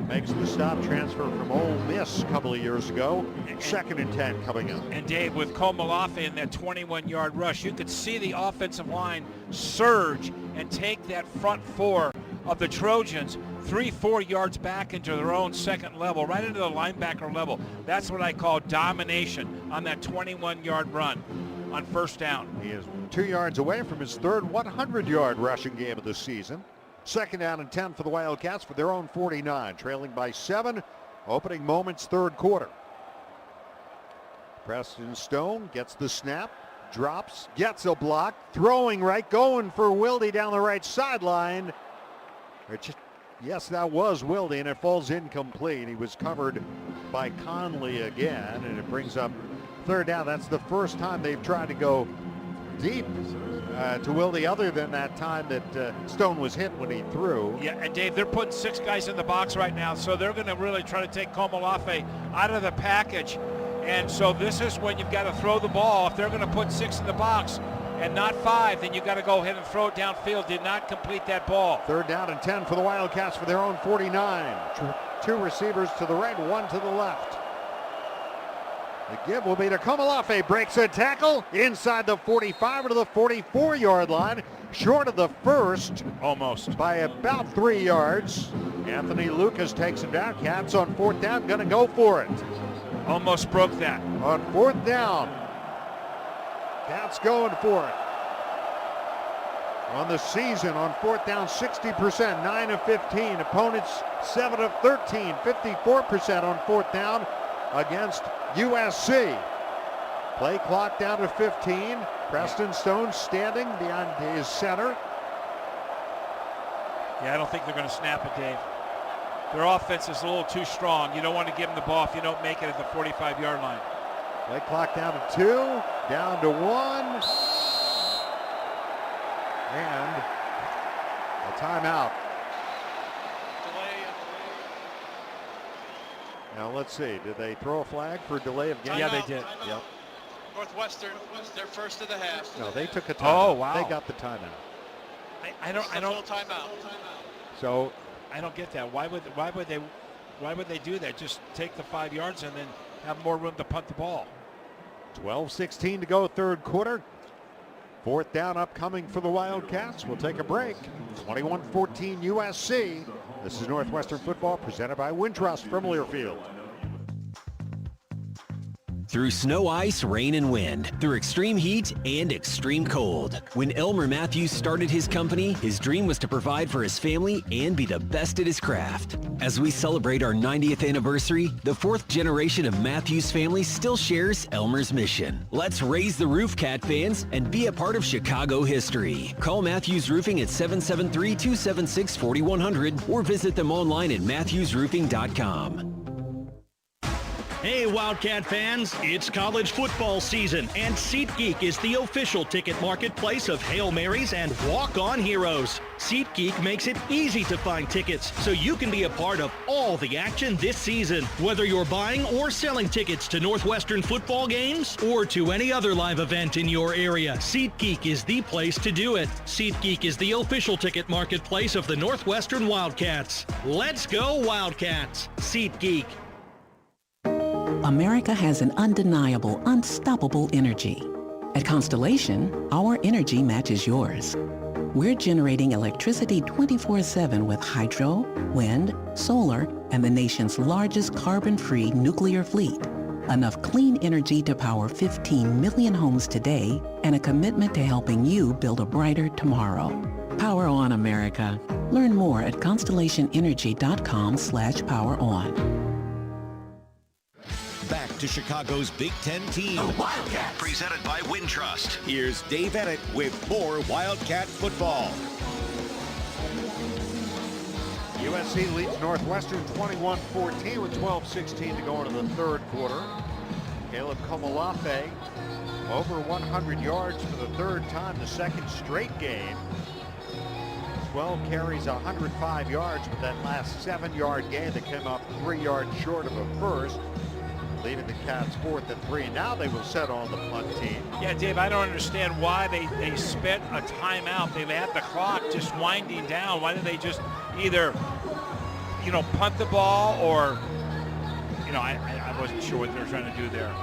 S1: makes the stop, transfer from Ole Miss a couple of years ago. Second and 10 coming up.
S2: And Dave, with Komalafe in that 21-yard rush, you could see the offensive line surge and take that front four of the Trojans 3-4 yards back into their own second level, right into the linebacker level. That's what I call domination on that 21-yard run on first down.
S1: He is 2 yards away from his third 100-yard rushing game of the season. Second down and 10 for the Wildcats for their own 49, trailing by 7, opening moments third quarter. Preston Stone gets the snap, drops, gets a block, throwing right, going for Wilde down the right sideline. Yes, that was Wilde, and it falls incomplete. He was covered by Conley again, and it brings up third down. That's the first time they've tried to go deep to Wilde, other than that time that Stone was hit when he threw.
S2: Yeah, and Dave, they're putting 6 guys in the box right now, so they're going to really try to take Komalafe out of the package. And so this is when you've got to throw the ball. If they're going to put 6 in the box and not 5, then you've got to go ahead and throw it downfield. Did not complete that ball.
S1: Third down and 10 for the Wildcats for their own 49. 2 receivers to the right, 1 to the left. The give will be to Komalafe, breaks a tackle inside the 45 to the 44-yard line, short of the first,
S2: almost
S1: by about 3 yards. Anthony Lucas takes him down. Cats on fourth down, gonna go for it.
S2: Almost broke that.
S1: On fourth down, Cats going for it. On the season, on fourth down, 60%, 9 of 15. Opponents 7 of 13, 54% on fourth down against USC. Play clock down to 15. Preston Stone standing behind his center.
S2: Yeah, I don't think they're going to snap it, Dave. Their offense is a little too strong. You don't want to give them the ball if you don't make it at the 45-yard line.
S1: Play clock down to 2, down to 1. And a timeout. Now let's see, did they throw a flag for delay of game?
S2: Yeah, they did.
S1: Yep.
S3: Northwestern, their first of the half.
S1: No, they took a timeout.
S2: Oh, wow.
S1: They got the timeout.
S2: I don't
S3: timeout.
S1: So
S2: I don't get that. Why would they do that? Just take the 5 yards and then have more room to punt the ball.
S1: 12:16 to go, third quarter. Fourth down upcoming for the Wildcats. We'll take a break. 21-14 USC. This is Northwestern football presented by Wintrust from Learfield.
S11: Through snow, ice, rain, and wind. Through extreme heat and extreme cold. When Elmer Matthews started his company, his dream was to provide for his family and be the best at his craft. As we celebrate our 90th anniversary, the 4th generation of Matthews family still shares Elmer's mission. Let's raise the roof, Cat fans, and be a part of Chicago history. Call Matthews Roofing at 773-276-4100 or visit them online at matthewsroofing.com.
S5: Hey Wildcat fans, it's college football season and SeatGeek is the official ticket marketplace of Hail Marys and walk-on heroes. SeatGeek makes it easy to find tickets so you can be a part of all the action this season. Whether you're buying or selling tickets to Northwestern football games or to any other live event in your area, SeatGeek is the place to do it. SeatGeek is the official ticket marketplace of the Northwestern Wildcats. Let's go Wildcats! SeatGeek.
S10: America has an undeniable, unstoppable energy. At Constellation, our energy matches yours. We're generating electricity 24/7 with hydro, wind, solar, and the nation's largest carbon-free nuclear fleet. Enough clean energy to power 15 million homes today, and a commitment to helping you build a brighter tomorrow. Power on, America. Learn more at constellationenergy.com/poweron.
S8: Back to Chicago's Big Ten team.
S12: The Wildcats.
S8: Presented by Wintrust. Here's Dave Ennett with more Wildcat football.
S1: USC leads Northwestern 21-14 with 12:16 to go into the third quarter. Caleb Komolafe over 100 yards for the third time, the second straight game. 12 carries, 105 yards, but that last 7-yard gain that came up 3 yards short of a first, leaving the Cats 4th and 3. Now they will set on the punt team.
S2: Yeah, Dave, I don't understand why they spent a timeout. They had the clock just winding down. Why didn't they just either, punt the ball or, I wasn't sure what they were trying to do there.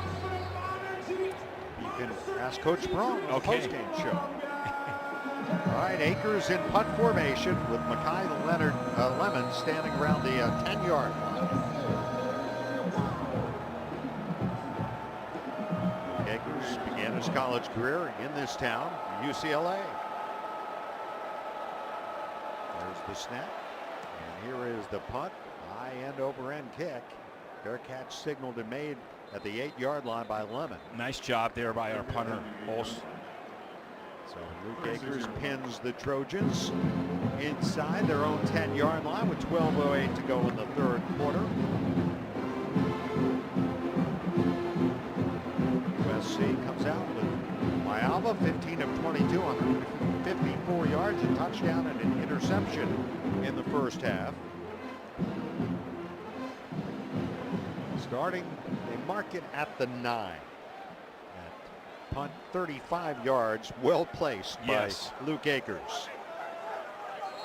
S1: You can ask Coach Braun on the post-game show. All right, Akers in punt formation with Mekhi Lemon standing around the 10-yard line. Akers began his college career in this town, UCLA. There's the snap, and here is the punt. High end over end kick. Fair catch signaled and made at the 8-yard line by Lemon.
S2: Nice job there by our punter, Olsen.
S1: So Luke Akers pins the Trojans inside their own 10-yard line with 12:08 to go in the third quarter. USC comes out with Mayava, 15 of 22, 154 yards, a touchdown and an interception in the first half. Starting, they mark it at the 9. Punt 35 yards, well placed by Luke Akers.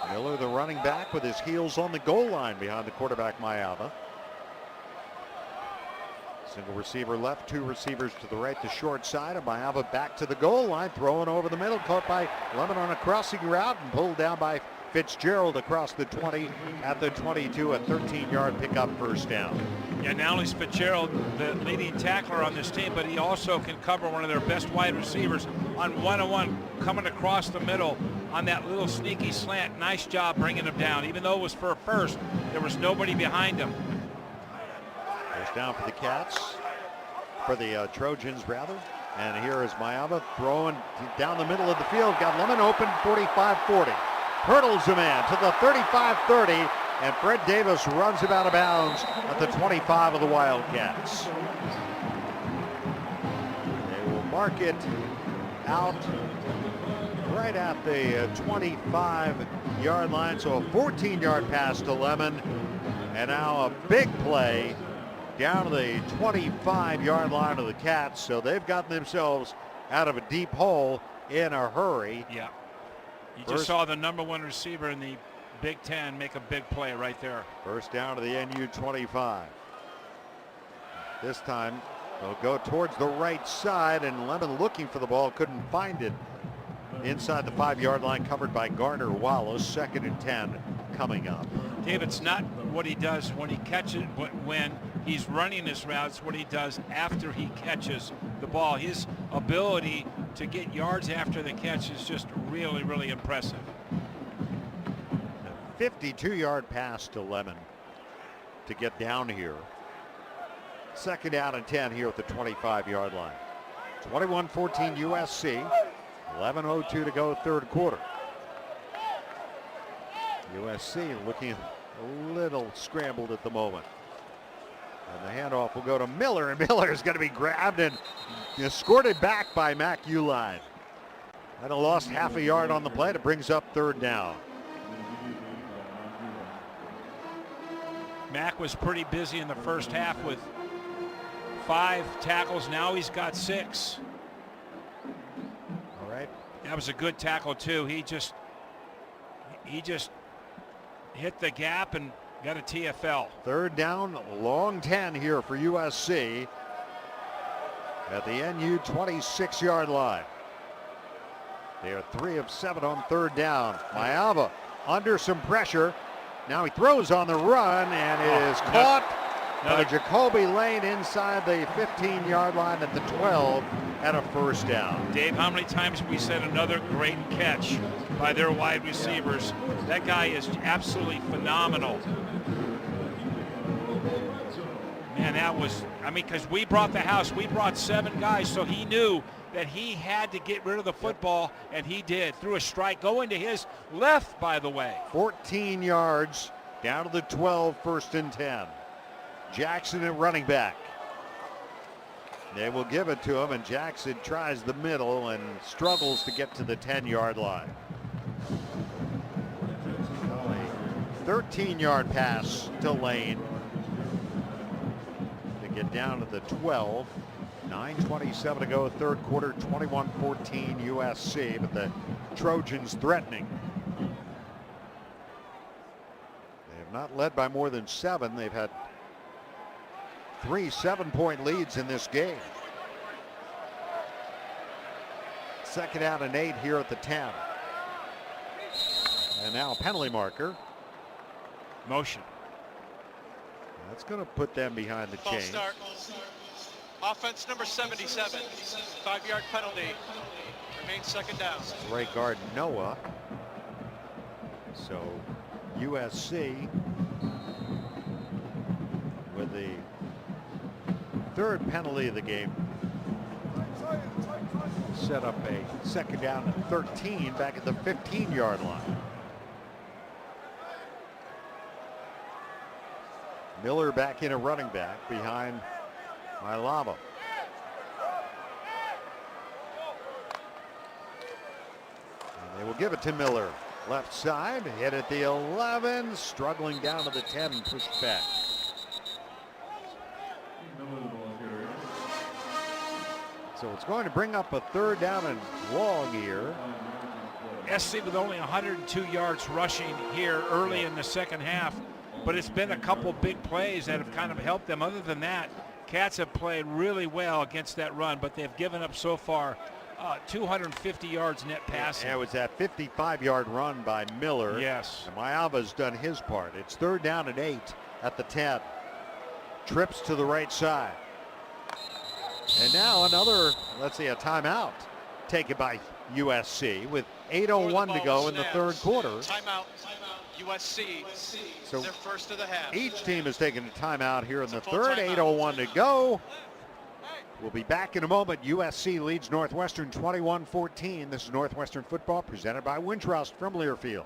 S1: Miller, the running back, with his heels on the goal line behind the quarterback Mayava. Single receiver left, 2 receivers to the right, the short side, and Mayava back to the goal line, throwing over the middle, caught by Lemon on a crossing route and pulled down by Fitzgerald across the 20 at the 22, a 13-yard pickup, first down.
S2: Yeah, not only is Fitzgerald the leading tackler on this team, but he also can cover one of their best wide receivers on one-on-one, coming across the middle on that little sneaky slant. Nice job bringing him down. Even though it was for a first, there was nobody behind him.
S1: First down for the Cats, for the Trojans rather. And here is Mayava throwing down the middle of the field. Got Lemon open, 45-40. Hurdles a man to the 35-30. And Fred Davis runs him out of bounds at the 25 of the Wildcats. They will mark it out right at the 25-yard line. So a 14-yard pass to Lemon. And now a big play down to the 25-yard line of the Cats. So they've gotten themselves out of a deep hole in a hurry.
S2: Yeah. You just saw the #1 receiver in the Big Ten make a big play right there.
S1: First down to the NU 25. This time they'll go towards the right side, and Lemon looking for the ball, couldn't find it. Inside the 5-yard line, covered by Garner Wallace. 2nd and 10 coming up.
S2: Dave, it's not what he does when he catches, when he's running his routes, what he does after he catches the ball. His ability to get yards after the catch is just really, really impressive.
S1: 52-yard pass to Lemon to get down here. 2nd down and 10 here at the 25-yard line. 21-14 USC. 11:02 to go, third quarter. USC looking a little scrambled at the moment. And the handoff will go to Miller, and Miller is going to be grabbed and escorted back by Mac Uline. And lost half a yard on the play. It brings up 3rd down.
S2: Mac was pretty busy in the first half with 5 tackles. Now he's got 6.
S1: All right.
S2: That was a good tackle too. He just hit the gap and got a TFL.
S1: 3rd down, long 10 here for USC at the NU 26-yard line. They are 3 of 7 on 3rd down. Mayava under some pressure. Now he throws on the run, and it is caught by Jacoby Lane inside the 15-yard line at the 12 at a first down.
S2: Dave, how many times have we said another great catch by their wide receivers? That guy is absolutely phenomenal. Man, that was, because we brought the house. We brought 7 guys, so he knew that he had to get rid of the football, and he did. Threw a strike going to his left, by the way.
S1: 14 yards Down to the 12, 1st and 10. Jackson at running back. They will give it to him, and Jackson tries the middle and struggles to get to the 10-yard line. A 13-yard pass to Lane to get down to the 12. 9:27 to go, third quarter, 21-14 USC, but the Trojans threatening. They have not led by more than 7. They've had 3 7-point leads in this game. 2nd down and 8 here at the 10. And now a penalty marker.
S2: Motion.
S1: That's going to put them behind the chain.
S3: Start. Offense number 77. 5-yard penalty. Remains 2nd down.
S1: Right guard Noah. So USC with the 3rd penalty of the game. Set up a 2nd down and 13 back at the 15-yard line. Miller back in a running back behind Mailava. And they will give it to Miller. Left side, hit at the 11, struggling down to the 10 and pushed back. So it's going to bring up a 3rd down and long here.
S2: SC with only 102 yards rushing here early in the 2nd half, but it's been a couple big plays that have kind of helped them. Other than that, Cats have played really well against that run, but they've given up so far 250 yards net passing.
S1: Yeah, it was that 55-yard run by Miller.
S2: Yes.
S1: And Mailava's done his part. It's 3rd down and 8 at the 10. Trips to the right side. And now another, let's see, a timeout taken by USC with 8:01 to go in the 3rd quarter.
S3: Timeout. USC.
S1: So
S3: their first of the half.
S1: Each team is taking a timeout here in the 3rd. 8:01 to go. We'll be back in a moment. USC leads Northwestern 21-14. This is Northwestern football presented by Wintrust from Learfield.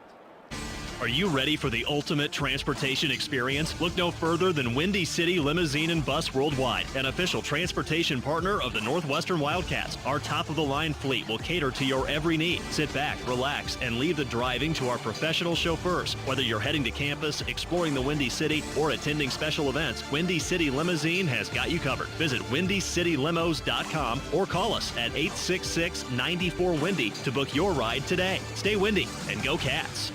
S5: Are you ready for the ultimate transportation experience? Look no further than Windy City Limousine and Bus Worldwide, an official transportation partner of the Northwestern Wildcats. Our top-of-the-line fleet will cater to your every need. Sit back, relax, and leave the driving to our professional chauffeurs. Whether you're heading to campus, exploring the Windy City, or attending special events, Windy City Limousine has got you covered. Visit WindyCityLimos.com or call us at 866-94-WINDY to book your ride today. Stay windy and go Cats.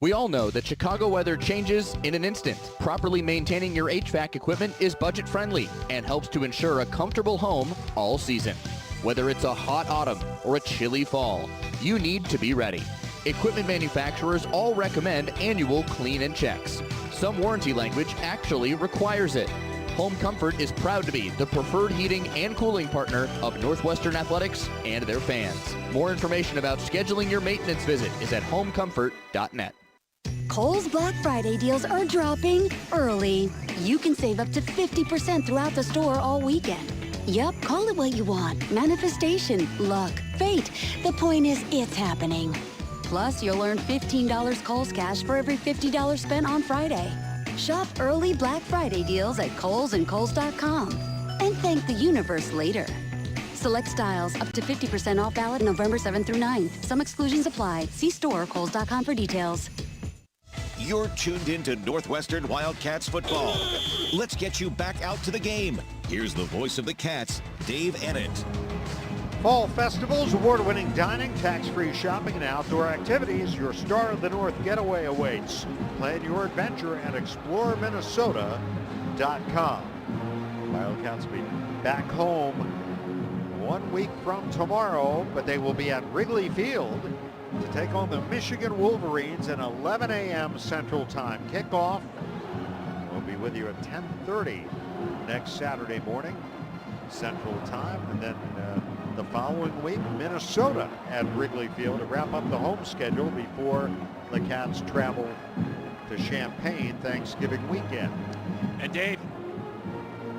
S17: We all know that Chicago weather changes in an instant. Properly maintaining your HVAC equipment is budget friendly and helps to ensure a comfortable home all season. Whether it's a hot autumn or a chilly fall, you need to be ready. Equipment manufacturers all recommend annual clean and checks. Some warranty language actually requires it. Home Comfort is proud to be the preferred heating and cooling partner of Northwestern Athletics and their fans. More information about scheduling your maintenance visit is at homecomfort.net.
S16: Kohl's Black Friday deals are dropping early. You can save up to 50% throughout the store all weekend. Yup, call it what you want. Manifestation, luck, fate. The point is, it's happening. Plus, you'll earn $15 Kohl's cash for every $50 spent on Friday. Shop early Black Friday deals at Kohl's and Kohl's.com. And thank the universe later. Select styles up to 50% off valid November 7th through 9th. Some exclusions apply. See store or Kohl's.com for details.
S8: You're tuned into Northwestern Wildcats football. Let's get you back out to the game. Here's the voice of the Cats, Dave Ennett.
S1: Fall festivals, award-winning dining, tax-free shopping, and outdoor activities. Your Star of the North getaway awaits. Plan your adventure at exploreminnesota.com. Wildcats will be back home 1 week from tomorrow, but they will be at Wrigley Field to take on the Michigan Wolverines at 11 a.m. Central Time kickoff. We'll be with you at 10:30 next Saturday morning Central Time, and then the following week, Minnesota at Wrigley Field to wrap up the home schedule before the Cats travel to Champaign Thanksgiving weekend.
S2: And Dave,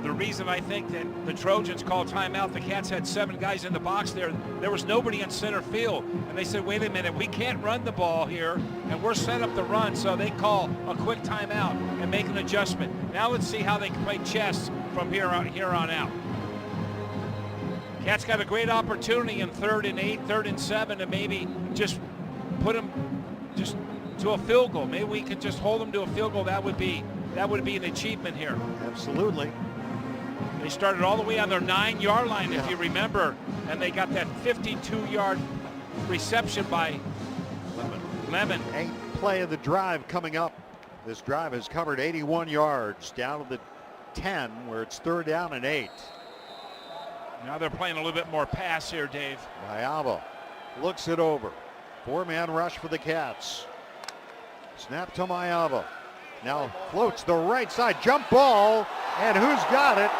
S2: the reason I think that the Trojans called timeout, the Cats had 7 guys in the box there. There was nobody in center field. And they said, wait a minute, we can't run the ball here, and we're set up to run. So they call a quick timeout and make an adjustment. Now let's see how they can play chess from here on out. Cats got a great opportunity in 3rd and 8, 3rd and 7 to maybe just put them just to a field goal. Maybe we could just hold them to a field goal. That would be an achievement here.
S1: Absolutely.
S2: They started all the way on their 9-yard line, if you remember, and they got that 52-yard reception by Lemon.
S1: 8th play of the drive coming up. This drive has covered 81 yards down to the 10, where it's 3rd down and 8.
S2: Now they're playing a little bit more pass here, Dave.
S1: Mayava looks it over. 4-man rush for the Cats. Snap to Mayava. Now floats the right side, jump ball, and who's got it?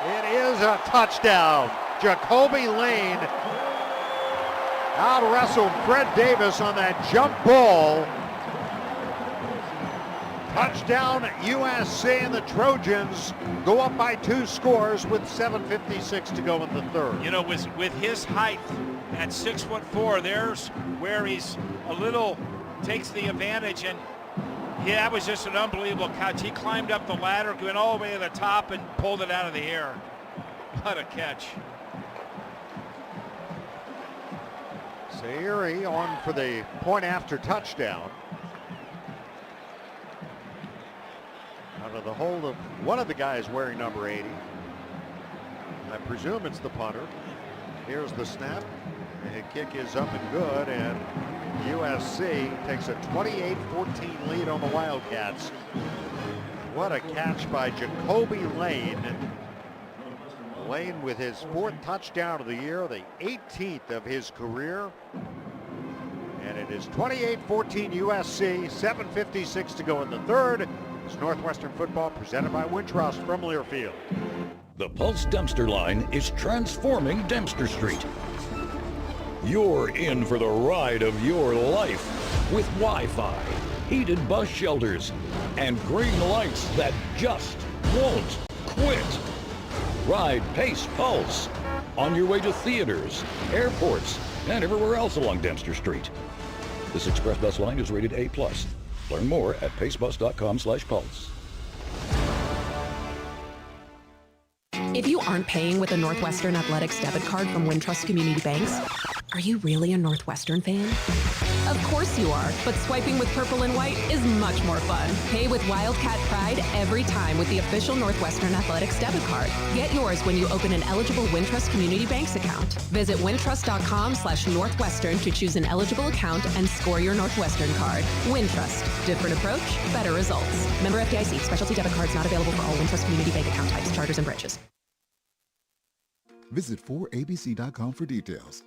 S1: It is a touchdown. Jacoby Lane out-wrestled Fred Davis on that jump ball. Touchdown USC, and the Trojans go up by 2 scores with 7:56 to go in the 3rd.
S2: You know, with his height at 6'4", there's where he's a little takes the advantage, and that was just an unbelievable catch. He climbed up the ladder, went all the way to the top, and pulled it out of the air. What a catch.
S1: Sayuri on for the point after touchdown. Out of the hold of one of the guys wearing number 80. I presume it's the punter. Here's the snap. The kick is up and good, and USC takes a 28-14 lead on the Wildcats. What a catch by Jacoby Lane. Lane with his 4th touchdown of the year, the 18th of his career. And it is 28-14 USC, 7:56 to go in the 3rd. It's Northwestern football presented by Wintrust from Learfield.
S12: The Pulse Dumpster line is transforming Dempster Street. You're in for the ride of your life with Wi-Fi, heated bus shelters, and green lights that just won't quit. Ride Pace Pulse on your way to theaters, airports, and everywhere else along Dempster Street. This express bus line is rated A+. Learn more at pacebus.com/pulse.
S7: If you aren't paying with a Northwestern Athletics debit card from Wintrust Community Banks, are you really a Northwestern fan? Of course you are, but swiping with purple and white is much more fun. Pay with Wildcat Pride every time with the official Northwestern Athletics debit card. Get yours when you open an eligible Wintrust Community Banks account. Visit wintrust.com/Northwestern to choose an eligible account and score your Northwestern card. Wintrust. Different approach, better results. Member FDIC. Specialty debit cards not available for all Wintrust Community Bank account types, charters, and branches.
S15: Visit 4abc.com for details.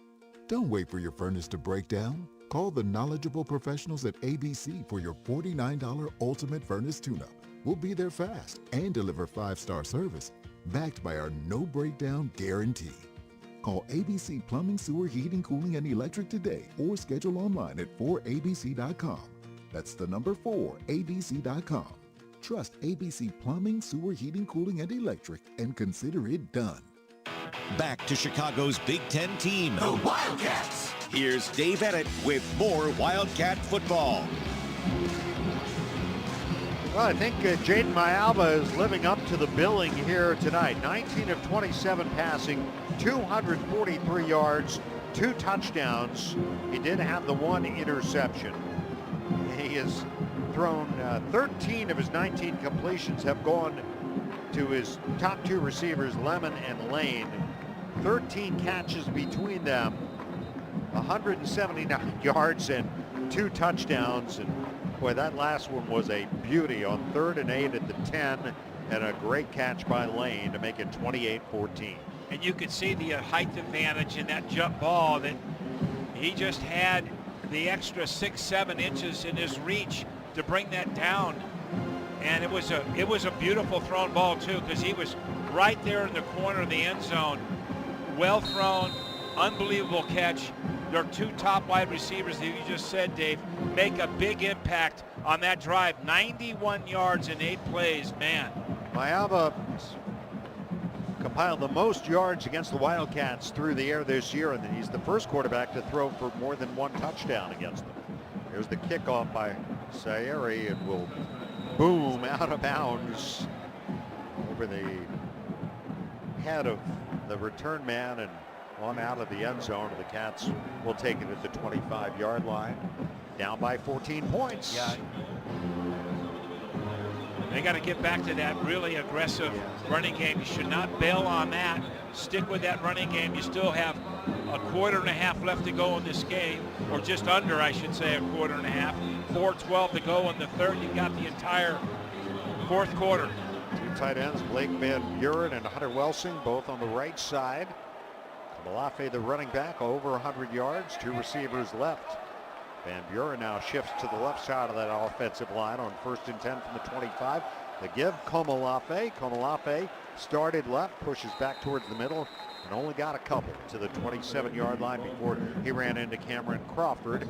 S15: Don't wait for your furnace to break down. Call the knowledgeable professionals at ABC for your $49 Ultimate Furnace Tune-Up. We'll be there fast and deliver 5-star service, backed by our no breakdown guarantee. Call ABC Plumbing, Sewer, Heating, Cooling, and Electric today or schedule online at 4abc.com. That's the number 4abc.com. Trust ABC Plumbing, Sewer, Heating, Cooling, and Electric and consider it done.
S8: Back to Chicago's Big Ten team,
S22: the Wildcats.
S8: Here's Dave Edit with more Wildcat football.
S1: Well, I think Jaden Mayava is living up to the billing here tonight. 19 of 27 passing, 243 yards, 2 touchdowns. He did have the 1 interception. He has thrown 13 of his 19 completions have gone to his top 2 receivers, Lemon and Lane. 13 catches between them, 179 yards and 2 touchdowns. And boy, that last one was a beauty on 3rd and 8 at the 10, and a great catch by Lane to make it 28-14.
S2: And you could see the height advantage in that jump ball, that he just had the extra 6-7 inches in his reach to bring that down. And it was a beautiful thrown ball too, because he was right there in the corner of the end zone. Well thrown, unbelievable catch. Their 2 top wide receivers that you just said, Dave, make a big impact on that drive. 91 yards in 8 plays, man.
S1: Mayava compiled the most yards against the Wildcats through the air this year, and he's the first quarterback to throw for more than one touchdown against them. Here's the kickoff by Sayeri. It will boom out of bounds over the head of the return man and on out of the end zone. The Cats will take it at the 25-yard line, down by 14 points.
S2: Yeah. They got to get back to that really aggressive running game. You should not bail on that. Stick with that running game. You still have a quarter and a half left to go in this game, or just under, I should say, a quarter and a half. 4:12 to go in the third. You've got the entire fourth quarter.
S1: Two tight ends, Blake Van Buren and Hunter Welsing, both on the right side. Malafe, the running back, over 100 yards. Two receivers left. Van Buren now shifts to the left side of that offensive line on 1st and 10 from the 25. The give, Komalafe. Komalafe started left, pushes back towards the middle, and only got a couple to the 27-yard line before he ran into Cameron Crawford.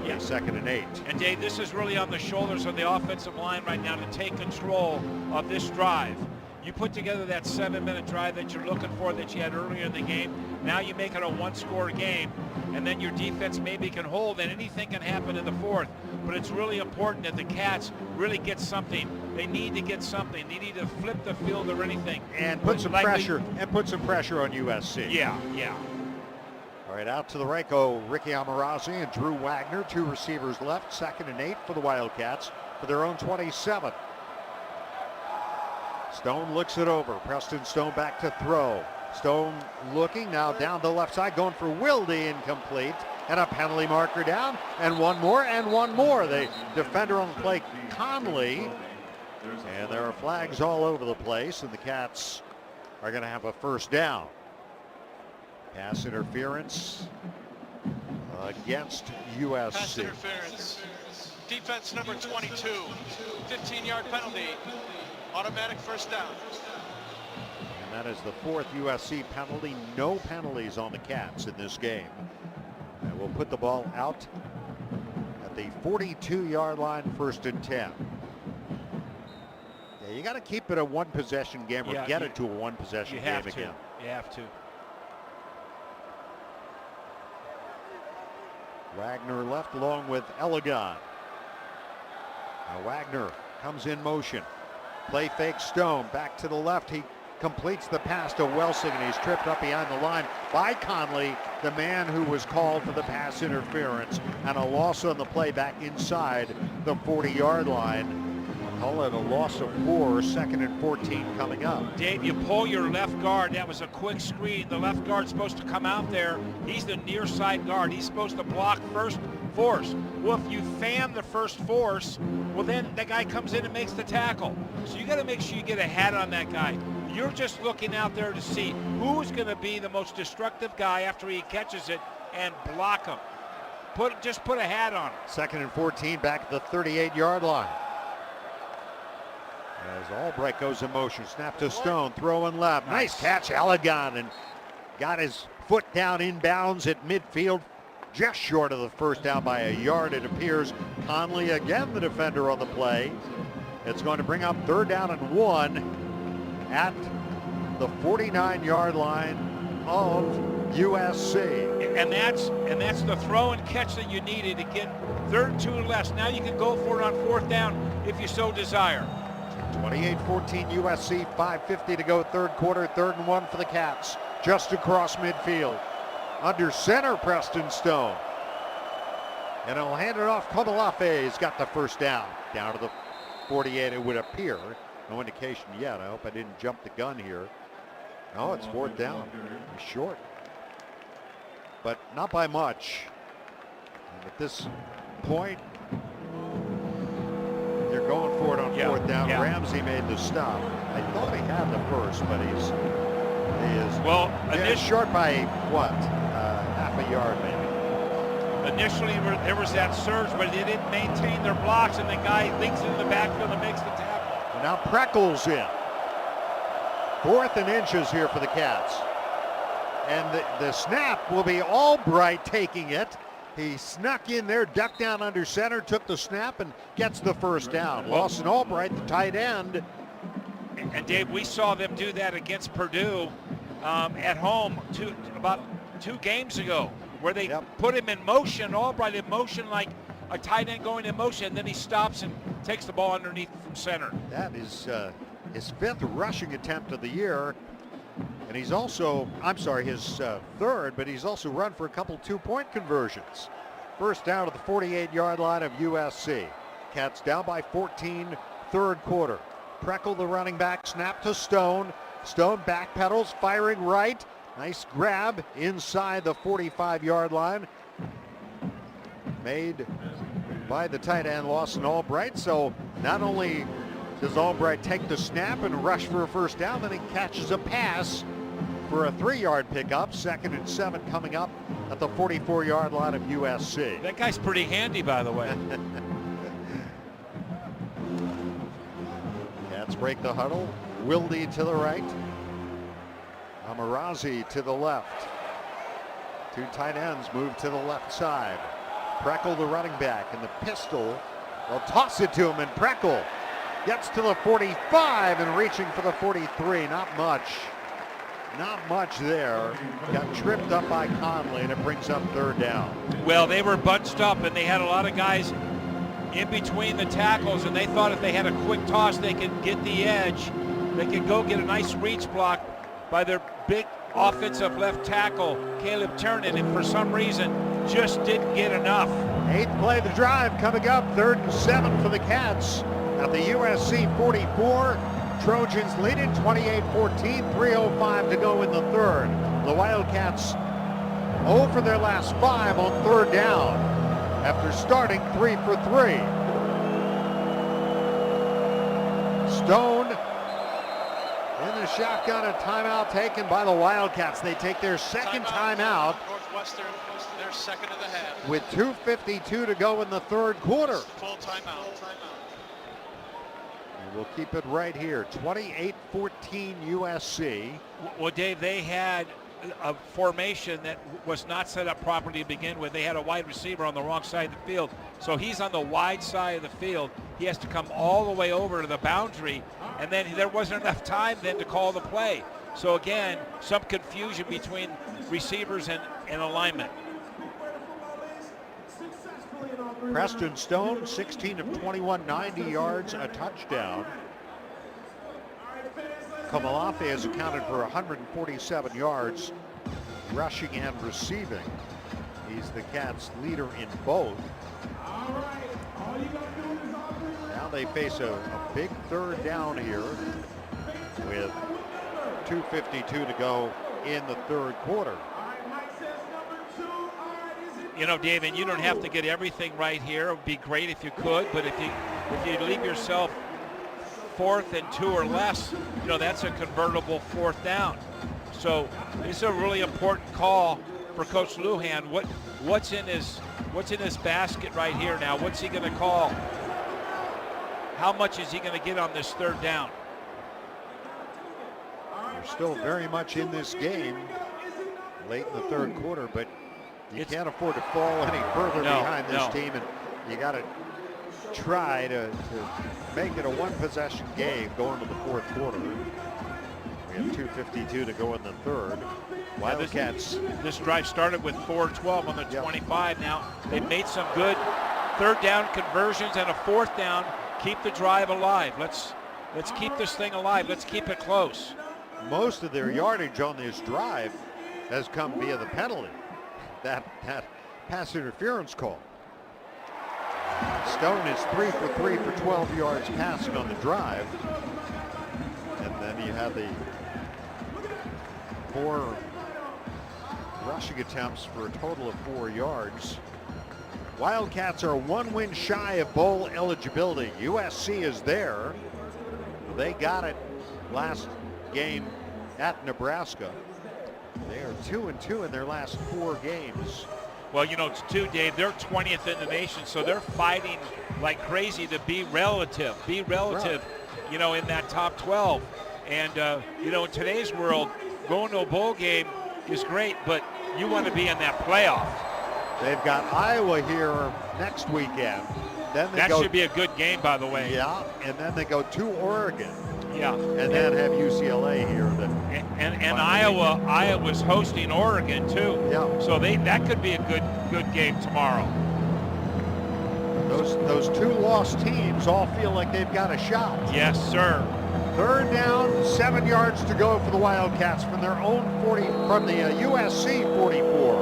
S1: Yeah, 2nd and 8.
S2: And Dave, this is really on the shoulders of the offensive line right now to take control of this drive. You put together that 7-minute drive that you're looking for that you had earlier in the game. Now you make it a one-score game, and then your defense maybe can hold, and anything can happen in the fourth. But it's really important that the Cats really get something. They need to get something. They need to flip the field or anything.
S1: And put some pressure on USC.
S2: Yeah.
S1: All right, out to the right go Ricky Amarazi and Drew Wagner. Two receivers left. 2nd and 8 for the Wildcats for their own 27. Stone looks it over. Preston Stone back to throw. Stone looking now down the left side, going for Wilde, incomplete, and a penalty marker down, and one more. The defender on the play, Conley, and there are flags all over the place, and the Cats are going to have a first down. Pass interference against USC.
S3: Pass interference. Defense number 22. 15-yard penalty. Automatic first down.
S1: And that is the 4th USC penalty. No penalties on the Cats in this game. And we'll put the ball out at the 42-yard line, 1st and 10. Yeah, you got to keep it a one-possession game or get it to a one-possession game again.
S2: You have to.
S1: Wagner left along with Elegant. Now Wagner comes in motion. Play fake Stone back to the left. He completes the pass to Welsing, and he's tripped up behind the line by Conley, the man who was called for the pass interference, and a loss on the play back inside the 40-yard line. Call it a loss of 4, 2nd and 14 coming up.
S2: Dave, you pull your left guard. That was a quick screen. The left guard's supposed to come out there. He's the near side guard. He's supposed to block first force. Well, if you fan the first force, well, then the guy comes in and makes the tackle. So you got to make sure you get a hat on that guy. You're just looking out there to see who's going to be the most destructive guy after he catches it and block him. Just put a hat on him.
S1: 2nd and 14 back at the 38-yard line. As Albright goes in motion, snap to Stone, throwing left. Nice catch, Elegant, and got his foot down inbounds at midfield, just short of the first down by a yard, it appears. Conley again, the defender on the play. It's going to bring up 3rd down and 1 at the 49-yard line of USC.
S2: And that's the throw and catch that you needed to get 3rd and 2 or less. Now you can go for it on 4th down if you so desire.
S1: 28-14 USC, 5:50 to go, 3rd quarter, 3rd and 1 for the Cats, just across midfield. Under center, Preston Stone. And he'll hand it off. Komalafe has got the first down to the 48, it would appear. No indication yet. I hope I didn't jump the gun here. No, it's 4th down. He's short, but not by much. And at this point, they're going for it on 4th down. Ramsey made the stop. I thought he had the first, but he is short by what? Half a yard maybe.
S2: Initially there was that surge, but they didn't maintain their blocks, and the guy leaks in the backfield and makes the tackle.
S1: And now Preckles in. 4th and inches here for the Cats. And the snap will be Albright taking it. He snuck in there, ducked down under center, took the snap, and gets the first down. Lawson Albright, the tight end,
S2: And Dave, we saw them do that against Purdue at home about 2 games ago, where they put him in motion, Albright in motion like a tight end going in motion, and then he stops and takes the ball underneath from center.
S1: That is his 5th rushing attempt of the year. And he's also, his 3rd, but he's also run for a couple 2-point conversions. First down at the 48-yard line of USC. Cats down by 14, 3rd quarter. Preckle, the running back, snap to Stone. Stone backpedals, firing right. Nice grab inside the 45-yard line. Made by the tight end Lawson Albright. So not only does Albright take the snap and rush for a first down, then he catches a pass for a 3-yard pickup. 2nd and 7 coming up at the 44-yard line of USC.
S2: That guy's pretty handy, by the way.
S1: Cats break the huddle. Wilde to the right. Amarazi to the left. 2 tight ends move to the left side. Preckle, the running back, and the pistol. They'll toss it to him, and Preckle gets to the 45 and reaching for the 43. Not much there. Got tripped up by Conley, and it brings up 3rd down.
S2: Well, they were bunched up, and they had a lot of guys in between the tackles, and they thought if they had a quick toss, they could get the edge. They could go get a nice reach block by their big offensive left tackle, Caleb Turner, and for some reason just didn't get enough.
S1: 8th play of the drive coming up. 3rd and 7 for the Cats at the USC 44. Trojans leading 28-14, 3:05 to go in the 3rd. The Wildcats 0 for their last 5 on 3rd down after starting 3 for 3. Stone in the shotgun, a timeout taken by the Wildcats. They take their 2nd timeout.
S3: Northwestern, their 2nd of the half.
S1: With 2:52 to go in the 3rd quarter.
S3: Full timeout.
S1: And we'll keep it right here. 28-14 USC.
S2: Well, Dave, they had a formation that was not set up properly to begin with. They had a wide receiver on the wrong side of the field. So he's on the wide side of the field. He has to come all the way over to the boundary, and then there wasn't enough time then to call the play. So again, some confusion between receivers and alignment.
S1: Preston Stone, 16 of 21, 90 yards, a touchdown. Kamalafe has accounted for 147 yards, rushing and receiving. He's the Cats' leader in both. Now they face a big 3rd down here with 2:52 to go in the 3rd quarter.
S2: You know, Dave, and you don't have to get everything right here. It would be great if you could, but if you leave yourself 4th and 2 or less, you know, that's a convertible 4th down. So it's a really important call for Coach Lujan. What's in his basket right here now? What's he going to call? How much is he going to get on this 3rd down?
S1: They're still very much in this game late in the 3rd quarter, but you can't afford to fall any further behind this team, and you got to try to make it a 1-possession game going to the 4th quarter. We have 2:52 to go in the 3rd. Wildcats.
S2: This drive started with 4:12 on the 25. Now they've made some good 3rd down conversions and a 4th down. Keep the drive alive. Let's keep this thing alive. Let's keep it close.
S1: Most of their yardage on this drive has come via the penalty. That pass interference call. Stone is 3 for 3 for 12 yards passing on the drive. And then you have the 4 rushing attempts for a total of 4 yards. Wildcats are 1 win shy of bowl eligibility. USC is there. They got it last game at Nebraska. They are 2-2 in their last 4 games.
S2: Well, you know, too, Dave, they're 20th in the nation, so they're fighting like crazy to be relative, right, you know, in that top 12. And, you know, in today's world, going to a bowl game is great, but you want to be in that playoff.
S1: They've got Iowa here next weekend. Then
S2: that should be a good game, by the way.
S1: Yeah, and then they go to Oregon.
S2: Yeah.
S1: And then have UCLA here.
S2: And Iowa's hosting Oregon too.
S1: Yeah.
S2: So that could be a good game tomorrow.
S1: Those two lost teams all feel like they've got a shot.
S2: Yes, sir.
S1: Third down, 7 yards to go for the Wildcats from their own 40, from the USC 44.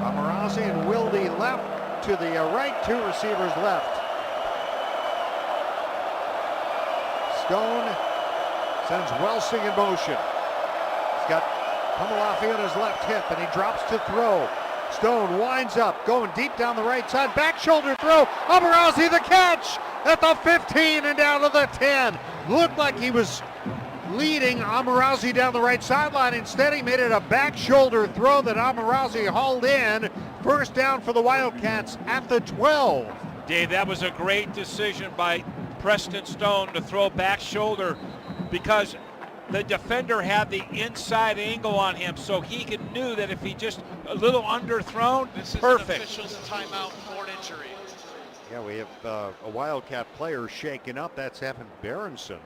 S1: Amarazi and Wilde left to the right, two receivers left. Stone sends Welsing in motion. He's got Kamalafi on his left hip, and he drops to throw. Stone winds up, going deep down the right side, back shoulder throw. Amarazi the catch at the 15 and down to the 10. Looked like he was leading Amarazi down the right sideline. Instead, he made it a back shoulder throw that Amarazi hauled in. First down for the Wildcats at the 12.
S2: Dave, that was a great decision by Preston Stone to throw back shoulder because the defender had the inside angle on him, so he knew that if he just a little underthrown,
S3: this is
S2: perfect.
S3: An official's timeout for an injury.
S1: Yeah, we have a Wildcat player shaken up. That's Evan Berenson,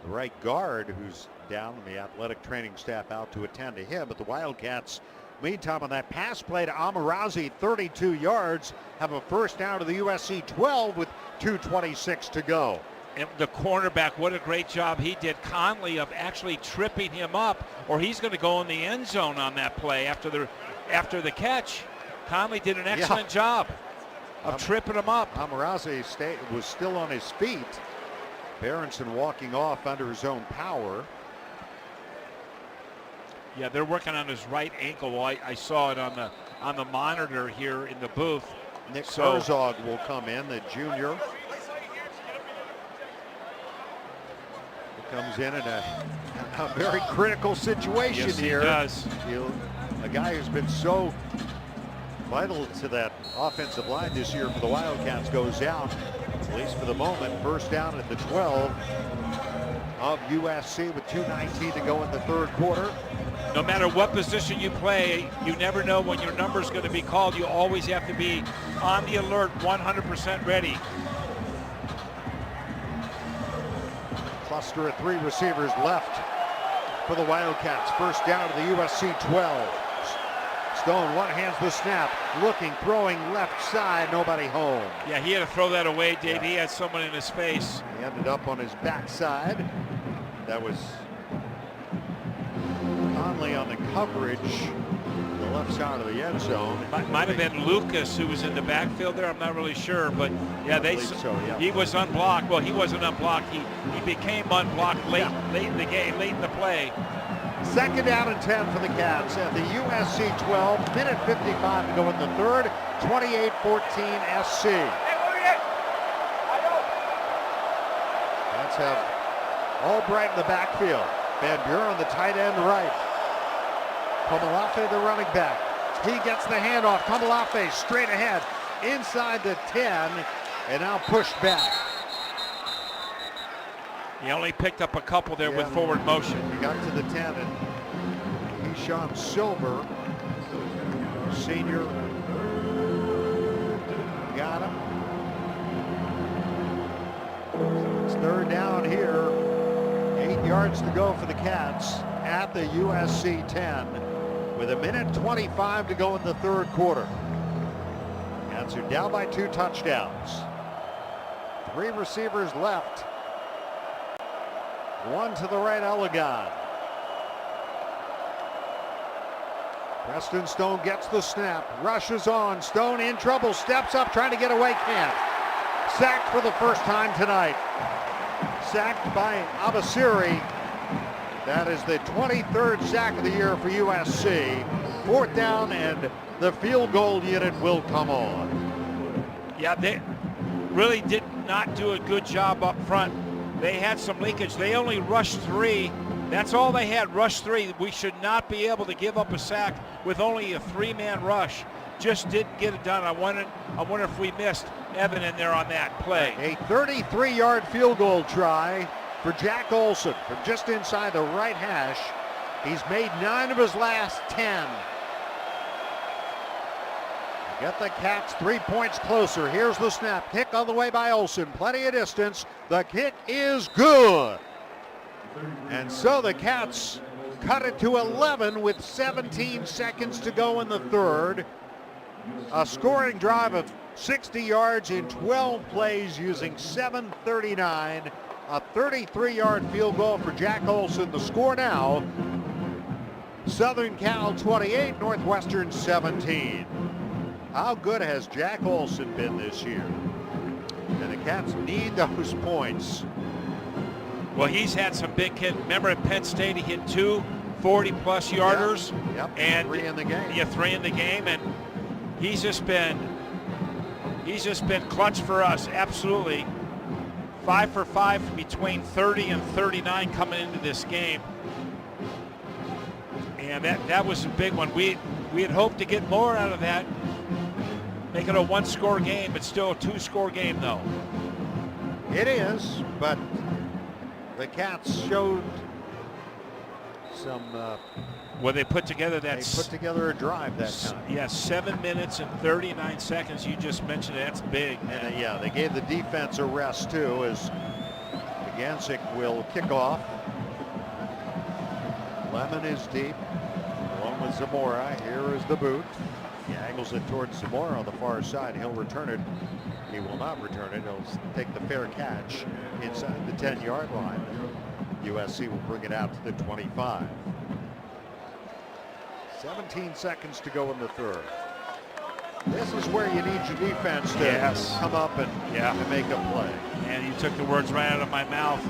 S1: the right guard, who's down, and the athletic training staff out to attend to him. But the Wildcats, meantime, on that pass play to Amarazi, 32 yards, have a first down to the USC 12 with 2:26 to go.
S2: And the cornerback, what a great job he did, Conley, of actually tripping him up, or he's going to go in the end zone on that play after the catch. Conley did an excellent job of tripping him up.
S1: Amarazi was still on his feet. Berenson walking off under his own power.
S2: Yeah, they're working on his right ankle. I saw it on the monitor here in the booth.
S1: Nick Herzog will come in, the junior. Comes in a very critical situation here.
S2: Yes, he
S1: does. A guy who's been so vital to that offensive line this year for the Wildcats goes out, at least for the moment. First down at the 12 of USC with 2:19 to go in the third quarter.
S2: No matter what position you play, you never know when your number's going to be called. You always have to be on the alert, 100% ready.
S1: Cluster of three receivers left for the Wildcats. First down to the USC 12. Stone one-hands the snap, looking, throwing left side, nobody home.
S2: Yeah, he had to throw that away, Dave. He had someone in his face.
S1: He ended up on his backside. That was Conley on the coverage, the left side of the end zone.
S2: Might have been Lucas who was in the backfield there. I'm not really sure, but yeah, he was unblocked. Well, he wasn't unblocked. He became unblocked late in the game, late in the play.
S1: Second down and 10 for the Cats at the USC 12. Minute 55 to go in the third. 28-14 SC. Cats have Albright in the backfield. Van Buren, the tight end, right. Kamalafi, the running back. He gets the handoff. Kamalafi straight ahead inside the 10 and now pushed back.
S2: He only picked up a couple there with forward motion.
S1: He got to the 10 and Keyshawn Silver, senior, got him. It's third down here. 8 yards to go for the Cats at the USC 10 with a minute 25 to go in the third quarter. Cats are down by 2 touchdowns. 3 receivers left. One to the right, Elegant. Preston Stone gets the snap, rushes on. Stone in trouble, steps up, trying to get away, can't. Sacked for the first time tonight. Sacked by Abasiri. That is the 23rd sack of the year for USC. Fourth down, and the field goal unit will come on.
S2: Yeah, they really did not do a good job up front. They had some leakage. They only rushed 3. That's all they had, rush 3. We should not be able to give up a sack with only a 3-man rush. Just didn't get it done. I wonder if we missed Evan in there on that play.
S1: A 33-yard field goal try for Jack Olson from just inside the right hash. He's made 9 of his last 10. Get the Cats 3 points closer. Here's the snap. Kick on the way by Olsen. Plenty of distance. The kick is good. And so the Cats cut it to 11 with 17 seconds to go in the third. A scoring drive of 60 yards in 12 plays using 7:39. A 33-yard field goal for Jack Olsen. The score now, Southern Cal 28, Northwestern 17. How good has Jack Olsen been this year? And the Cats need those points.
S2: Well, he's had some big hits. Remember at Penn State, he hit 2 40-plus yarders.
S1: Yep.
S2: And
S1: 3 in the game.
S2: Yeah, 3 in the game, and he's just been clutch for us. Absolutely. 5 for 5 between 30 and 39 coming into this game. And that was a big one. We had hoped to get more out of that. Make it a 1-score game, but still a 2-score game, though.
S1: It is, but the Cats showed some.
S2: Well, they put together
S1: They put together a drive that time.
S2: Yeah, 7 minutes and 39 seconds. You just mentioned it. That's big.
S1: And yeah, they gave the defense a rest too, as Gancic will kick off. Lemon is deep, along with Zamora. Here is the boot. He angles it towards Zamora on the far side. He'll return it. He will not return it. He'll take the fair catch inside the 10-yard line. USC will bring it out to the 25. 17 seconds to go in the third. This is where you need your defense to come up and make a play.
S2: And you took the words right out of my mouth.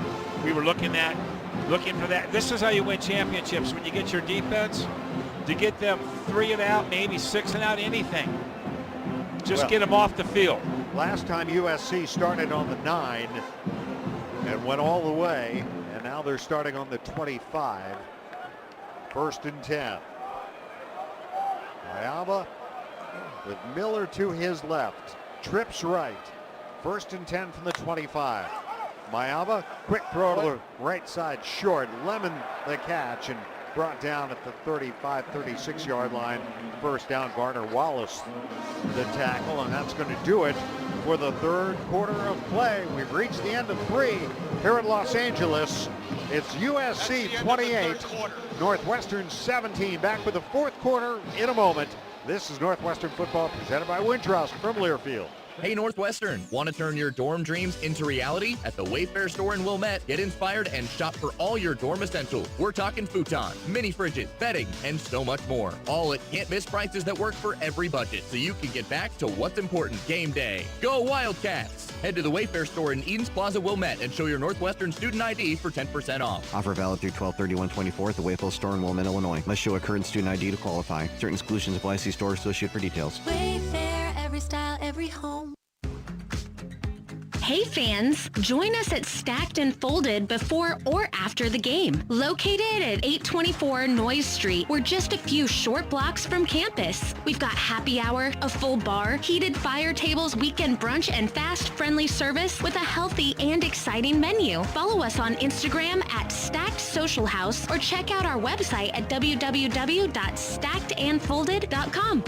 S2: We were looking for that. This is how you win championships, when you get your defense to get them 3 and out, maybe 6 and out, anything. Just get them off the field.
S1: Last time USC started on the 9 and went all the way, and now they're starting on the 25. 1st and 10. Ayaba with Miller to his left. Trips right. 1st and 10 from the 25. Mayaba, quick throw to the right side, short. Lemon the catch and brought down at the 35, 36-yard line. First down, Garner Wallace the tackle, and that's going to do it for the third quarter of play. We've reached the end of 3 here in Los Angeles. It's USC 28, Northwestern 17. Back with the fourth quarter in a moment. This is Northwestern football presented by Wintrust from Learfield.
S17: Hey Northwestern, want to turn your dorm dreams into reality? At the Wayfair store in Wilmette, get inspired and shop for all your dorm essentials. We're talking futon, mini fridges, bedding, and so much more. All at can't-miss prices that work for every budget, so you can get back to what's important, game day. Go Wildcats! Head to the Wayfair store in Edens Plaza, Wilmette, and show your Northwestern student ID for 10% off.
S18: Offer valid through 12/31/24 at the Wayfield store in Wilmette, Illinois. Must show a current student ID to qualify. Certain exclusions apply. See store associate for details.
S19: Wayfair, every style, every home.
S14: Hey fans, join us at Stacked and Folded before or after the game. Located at 824 Noyes Street, we're just a few short blocks from campus. We've got happy hour, a full bar, heated fire tables, weekend brunch, and fast, friendly service with a healthy and exciting menu. Follow us on Instagram at Stacked Social House or check out our website at www.stackedandfolded.com.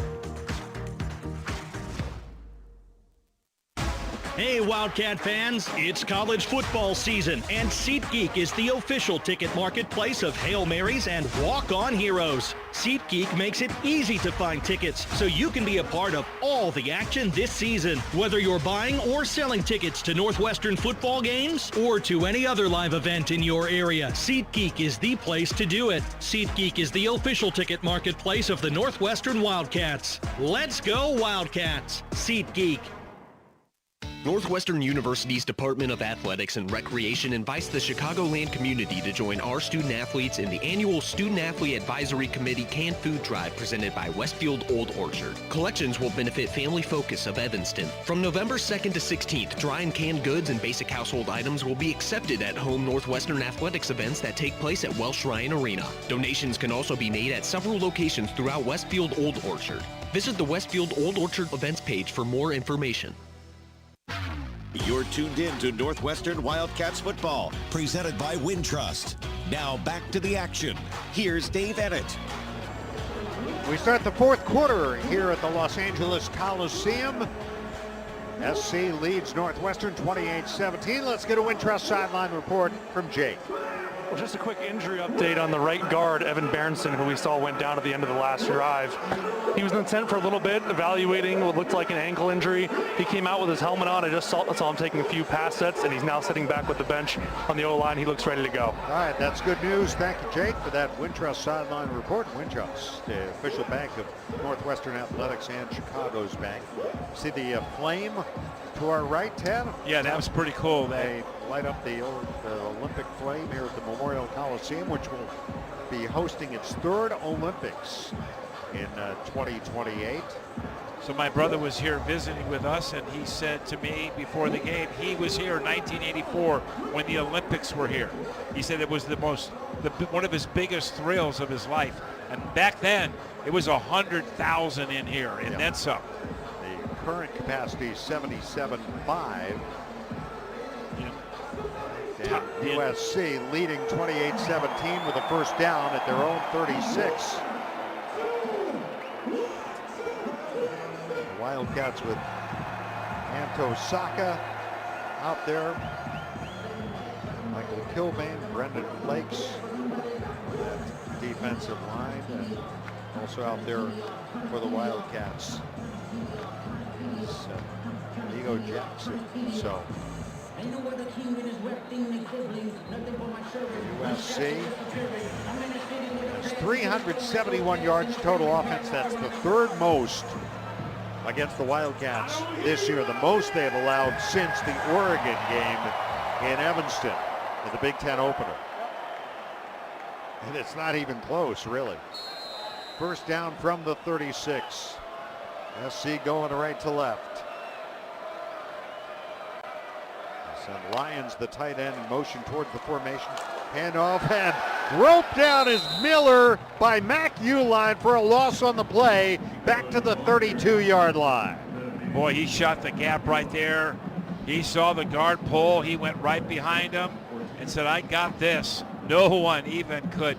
S5: Hey Wildcat fans, it's college football season, and SeatGeek is the official ticket marketplace of Hail Marys and walk-on heroes. SeatGeek makes it easy to find tickets so you can be a part of all the action this season. Whether you're buying or selling tickets to Northwestern football games or to any other live event in your area, SeatGeek is the place to do it. SeatGeek is the official ticket marketplace of the Northwestern Wildcats. Let's go Wildcats! SeatGeek.
S22: Northwestern University's Department of Athletics and Recreation invites the Chicagoland community to join our student athletes in the annual Student Athlete Advisory Committee Canned Food Drive presented by Westfield Old Orchard. Collections will benefit Family Focus of Evanston. From November 2nd to 16th, dry and canned goods and basic household items will be accepted at home Northwestern athletics events that take place at Welsh Ryan Arena. Donations can also be made at several locations throughout Westfield Old Orchard. Visit the Westfield Old Orchard events page for more information.
S8: You're tuned in to Northwestern Wildcats football, presented by Wintrust. Now back to the action. Here's Dave Ennett.
S1: We start the fourth quarter here at the Los Angeles Coliseum. SC leads Northwestern 28-17. Let's get a Wintrust sideline report from Jake.
S4: Well, just a quick injury update on the right guard, Evan Berenson, who we saw went down at the end of the last drive. He was in the tent for a little bit, evaluating what looked like an ankle injury. He came out with his helmet on. I just saw him taking a few pass sets, and he's now sitting back with the bench on the O-line. He looks ready to go.
S1: All right, that's good news. Thank you, Jake, for that Wintrust sideline report. Wintrust, the official bank of Northwestern Athletics and Chicago's bank. See the flame to our right, Ted?
S2: Yeah, that was pretty cool.
S1: They light up the old Olympic flame here at the Memorial Coliseum, which will be hosting its third Olympics in 2028.
S2: So my brother was here visiting with us, and he said to me before the game, he was here in 1984 when the Olympics were here. He said it was one of his biggest thrills of his life. And back then, it was 100,000 in here, and then some.
S1: The current capacity is 77.5. USC leading 28-17 with a first down at their own 36. The Wildcats with Anto Saka out there. Michael Kilbane, Brendan Flakes, defensive line, and also out there for the Wildcats. Ego Jackson. So USC has 371 yards total offense. That's the third most against the Wildcats this year. The most they've allowed since the Oregon game in Evanston in the Big Ten opener. And it's not even close, really. First down from the 36. SC going right to left. And Lyons, the tight end, in motion towards the formation. Handoff and roped down is Miller by Mac Uline for a loss on the play. Back to the 32-yard line.
S2: Boy, he shot the gap right there. He saw the guard pull. He went right behind him and said, I got this. No one even could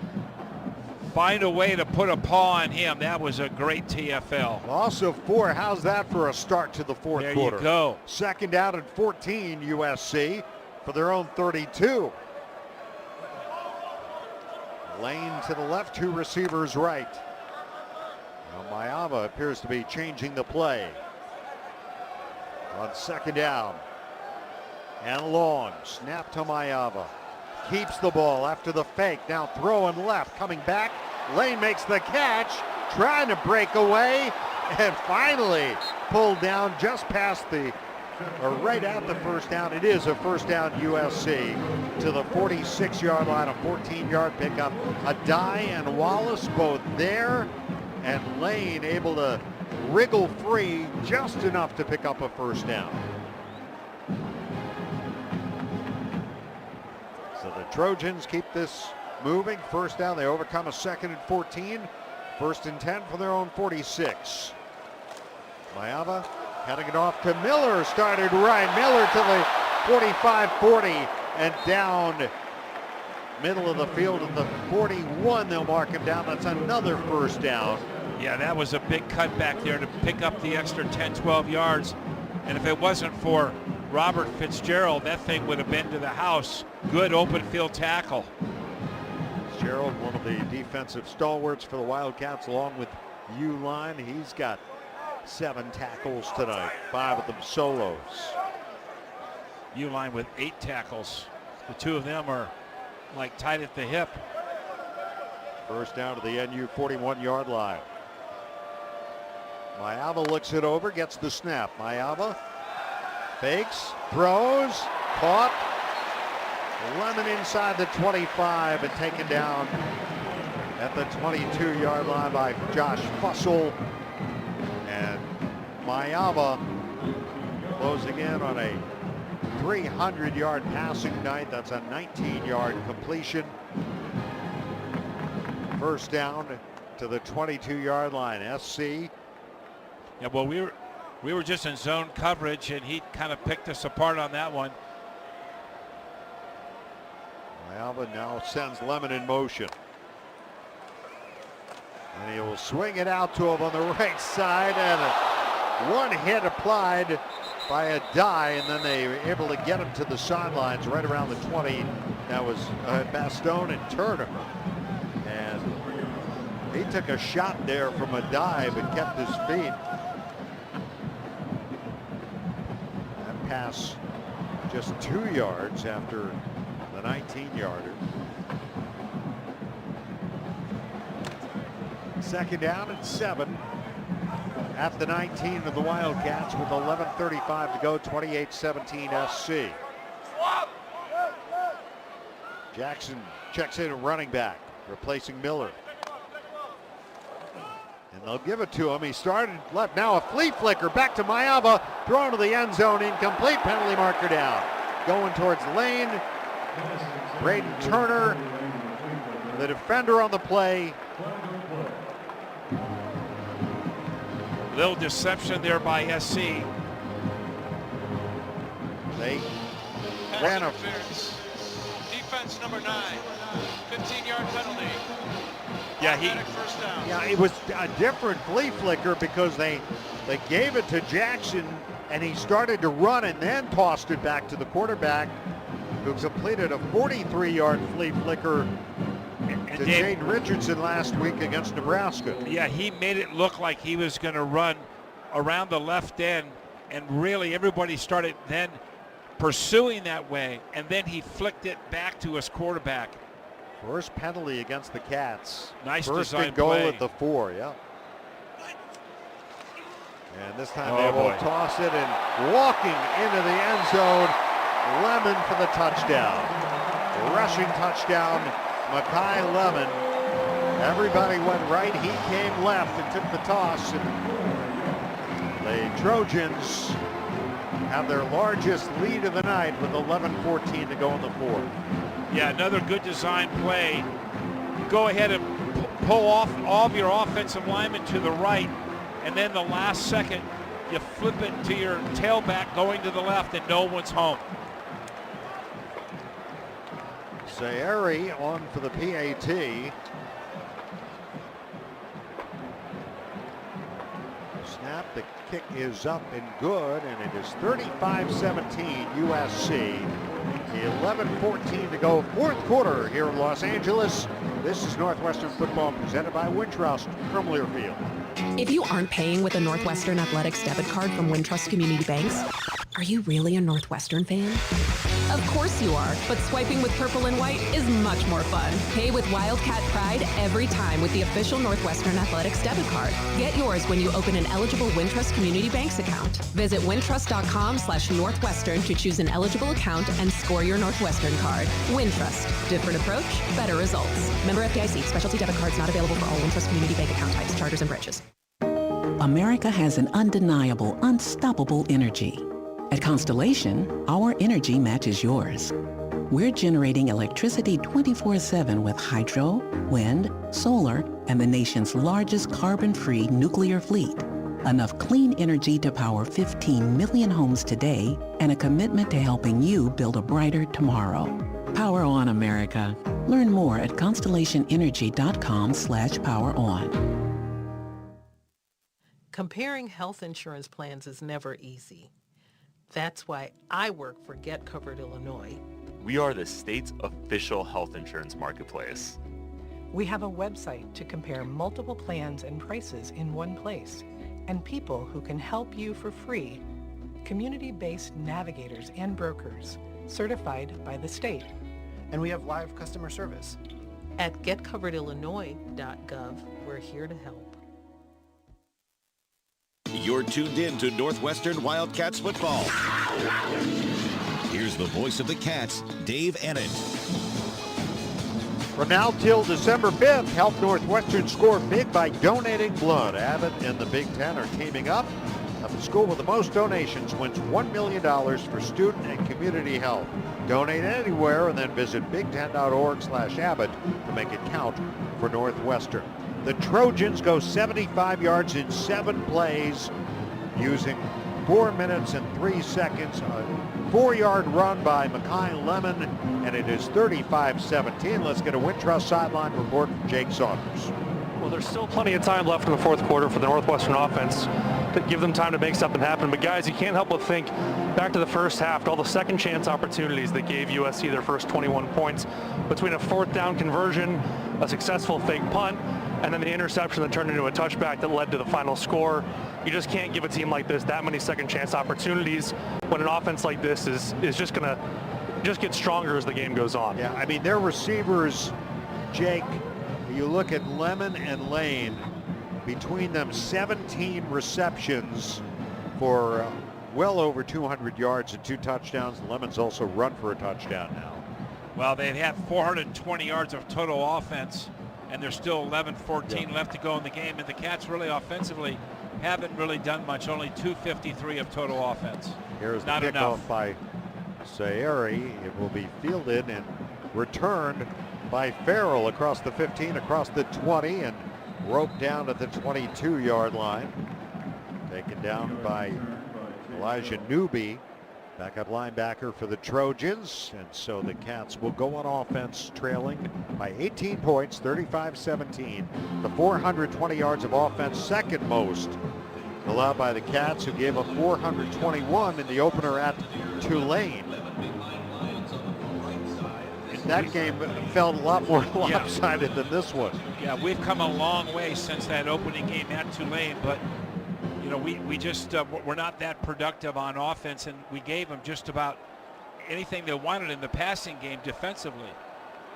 S2: find a way to put a paw on him. That was a great TFL.
S1: Loss of 4. How's that for a start to the fourth quarter?
S2: There you go.
S1: Second down and 14, USC for their own 32. Lane to the left, 2 receivers right. Now Mayava appears to be changing the play. On second down. And long. Snap to Mayava. Keeps the ball after the fake. Now throwing left, coming back. Lane makes the catch, trying to break away, and finally pulled down just past right at the first down. It is a first down USC to the 46-yard line, a 14-yard pickup. Adai and Wallace both there, and Lane able to wriggle free just enough to pick up a first down. So the Trojans keep this moving. First down, they overcome a second and 14. First and 10 for their own 46. Mayava heading it off to Miller. Started right. Miller to the 45-40 and down middle of the field at the 41. They'll mark him down. That's another first down.
S2: Yeah, that was a big cutback there to pick up the extra 10, 12 yards. And if it wasn't for Robert Fitzgerald, that thing would have been to the house. Good open field tackle.
S1: Fitzgerald, one of the defensive stalwarts for the Wildcats, along with Uline. He's got 7 tackles tonight, 5 of them solos.
S2: Uline with 8 tackles. The 2 of them are like tight at the hip.
S1: First down to the NU 41-yard line. Mayava looks it over, gets the snap. Mayava fakes, throws, caught. Lemon inside the 25 and taken down at the 22-yard line by Josh Fussell. And Mayava closing in on a 300-yard passing night. That's a 19-yard completion. First down to the 22-yard line. SC.
S2: Yeah, well, we were just in zone coverage, and he kind of picked us apart on that one.
S1: Mayava now sends Lemon in motion. And he will swing it out to him on the right side, and one hit applied by a die, and then they were able to get him to the sidelines right around the 20. That was Bastone and Turner. And he took a shot there from a dive and kept his feet. That pass just 2 yards after the 19-yarder. Second down and 7 at the 19 of the Wildcats with 11:35 to go, 28-17 SC. Jackson checks in at running back, replacing Miller. And they'll give it to him. He started left. Now a flea flicker back to Mayava. Thrown to the end zone. Incomplete. Penalty marker down. Going towards the lane. Braden Turner, the defender on the play.
S2: Little deception there by SC.
S1: They ran a
S3: defense number 9, 15-yard penalty. First down.
S1: Yeah, it was a different flea flicker because they gave it to Jackson and he started to run and then tossed it back to the quarterback, who completed a 43-yard flea flicker to Jaden Richardson last week against Nebraska.
S2: Yeah, he made it look like he was going to run around the left end, and really everybody started then pursuing that way, and then he flicked it back to his quarterback.
S1: First penalty against the Cats.
S2: Nice
S1: First
S2: design
S1: and goal
S2: play.
S1: at the 4, yeah. And this time they will toss it, and walking into the end zone, Lemon for the touchdown. Rushing touchdown, Makai Lemon. Everybody went right, he came left and took the toss. And the Trojans have their largest lead of the night with 11:14 to go in the 4th.
S2: Yeah, another good design play. Go ahead and pull off all of your offensive linemen to the right, and then the last second you flip it to your tailback going to the left, and no one's home.
S1: Sayeri on for the PAT. Snap, the kick is up and good, and it is 35-17 USC. 11:14 to go, 4th quarter here in Los Angeles. This is Northwestern football presented by Wintrust from Learfield.
S7: If you aren't paying with a Northwestern Athletics debit card from Wintrust Community Banks, are you really a Northwestern fan? Of course you are, but swiping with purple and white is much more fun. Pay with Wildcat Pride every time with the official Northwestern Athletics debit card. Get yours when you open an eligible Wintrust Community Banks account. Visit wintrust.com/Northwestern to choose an eligible account and score your Northwestern card. Wintrust. Different approach, better results. Member FDIC. Specialty debit cards not available for all Wintrust Community Bank account types, charters, and branches.
S10: America has an undeniable, unstoppable energy. At Constellation, our energy matches yours. We're generating electricity 24/7 with hydro, wind, solar, and the nation's largest carbon-free nuclear fleet. Enough clean energy to power 15 million homes today, and a commitment to helping you build a brighter tomorrow. Power on, America. Learn more at constellationenergy.com/poweron.
S6: Comparing health insurance plans is never easy. That's why I work for Get Covered Illinois.
S20: We are the state's official health insurance marketplace.
S6: We have a website to compare multiple plans and prices in one place, and people who can help you for free. Community-based navigators and brokers, certified by the state.
S23: And we have live customer service.
S6: At getcoveredillinois.gov, we're here to help.
S8: You're tuned in to Northwestern Wildcats football. Here's the voice of the Cats, Dave Ennett.
S1: From now till December 5th, help Northwestern score big by donating blood. Abbott and the Big Ten are teaming up. The school with the most donations wins $1 million for student and community health. Donate anywhere and then visit big10.org/Abbott to make it count for Northwestern. The Trojans go 75 yards in 7 plays using 4 minutes and 3 seconds. A 4-yard run by Makai Lemon, and it is 35-17. Let's get a Wintrust sideline report from Jake Saunders.
S4: Well, there's still plenty of time left in the fourth quarter for the Northwestern offense to give them time to make something happen. But guys, you can't help but think back to the first half, to all the second chance opportunities that gave USC their first 21 points, between a fourth down conversion, a successful fake punt, and then the interception that turned into a touchback that led to the final score. You just can't give a team like this that many second chance opportunities when an offense like this is just going to just get stronger as the game goes on.
S1: Yeah, I mean, their receivers, Jake, you look at Lemon and Lane, between them 17 receptions for well over 200 yards and 2 touchdowns. Lemon's also run for a touchdown now.
S2: Well, they have 420 yards of total offense, and there's still 11-14 left to go in the game. And the Cats really offensively haven't really done much, only 253 of total offense.
S1: Here's
S2: not
S1: the kickoff
S2: enough
S1: by Sayeri. It will be fielded and returned by Farrell across the 15, across the 20, and roped down at the 22-yard line. Taken down by Elijah Newby, backup linebacker for the Trojans. And so the Cats will go on offense trailing by 18 points, 35-17. The 420 yards of offense, second most allowed by the Cats, who gave up 421 in the opener at Tulane. That game felt a lot more lopsided than this one.
S2: Yeah, we've come a long way since that opening game at Tulane, but you know, we just we're not that productive on offense, and we gave them just about anything they wanted in the passing game defensively.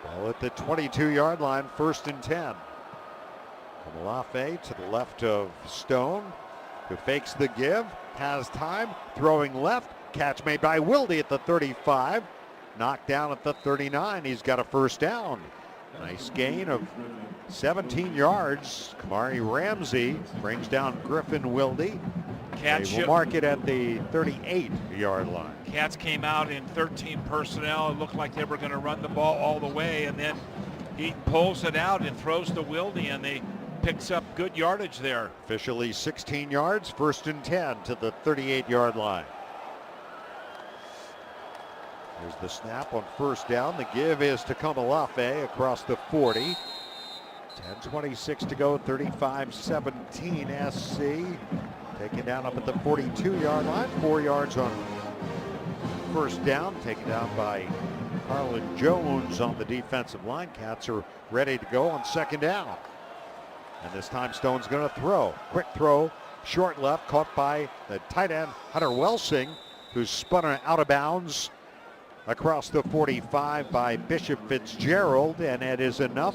S1: Well, at the 22-yard line, 1st and 10. Kamalafe to the left of Stone, who fakes the give, has time, throwing left, catch made by Wilde at the 35. Knocked down at the 39. He's got a first down. Nice gain of 17 yards. Kamari Ramsey brings down Griffin Wilde. They will mark it at the 38-yard line.
S2: Cats came out in 13 personnel. It looked like they were going to run the ball all the way, and then he pulls it out and throws to Wilde, and they picks up good yardage there.
S1: Officially 16 yards, 1st and 10 to the 38-yard line. Here's the snap on first down. The give is to Kamalafe across the 40. 10:26 to go, 35-17 SC. Taken down up at the 42-yard line. 4 yards on first down. Taken down by Harlan Jones on the defensive line. Cats are ready to go on second down. And this time Stone's going to throw. Quick throw, short left, caught by the tight end Hunter Welsing, who's spun out of bounds across the 45 by Bishop Fitzgerald, and it is enough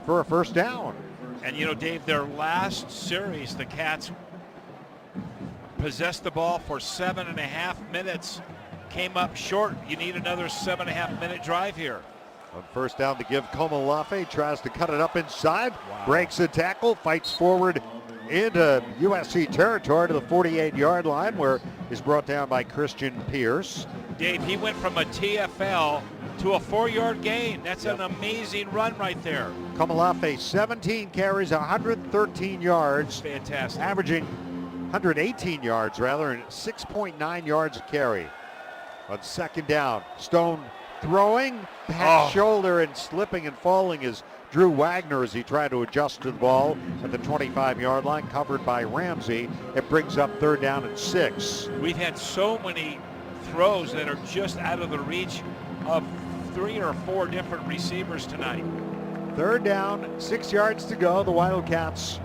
S1: for a first down.
S2: And you know, Dave, their last series, the Cats possessed the ball for 7.5 minutes, came up short. You need another 7.5 minute drive here.
S1: On first down to give, Kamalafe tries to cut it up inside, breaks a tackle, fights forward into USC territory to the 48-yard line, where he's brought down by Christian Pierce.
S2: Dave, he went from a TFL to a 4-yard gain. That's an amazing run right there.
S1: Kamalafe, 17 carries, 113 yards.
S2: Fantastic.
S1: Averaging 118 yards, rather, and 6.9 yards a carry. On second down, Stone throwing, back shoulder, and slipping and falling is Drew Wagner as he tried to adjust to the ball at the 25-yard line, covered by Ramsey. It brings up 3rd down and 6.
S2: We've had so many throws that are just out of the reach of 3 or 4 different receivers tonight.
S1: 3rd down, 6 yards to go. The Wildcats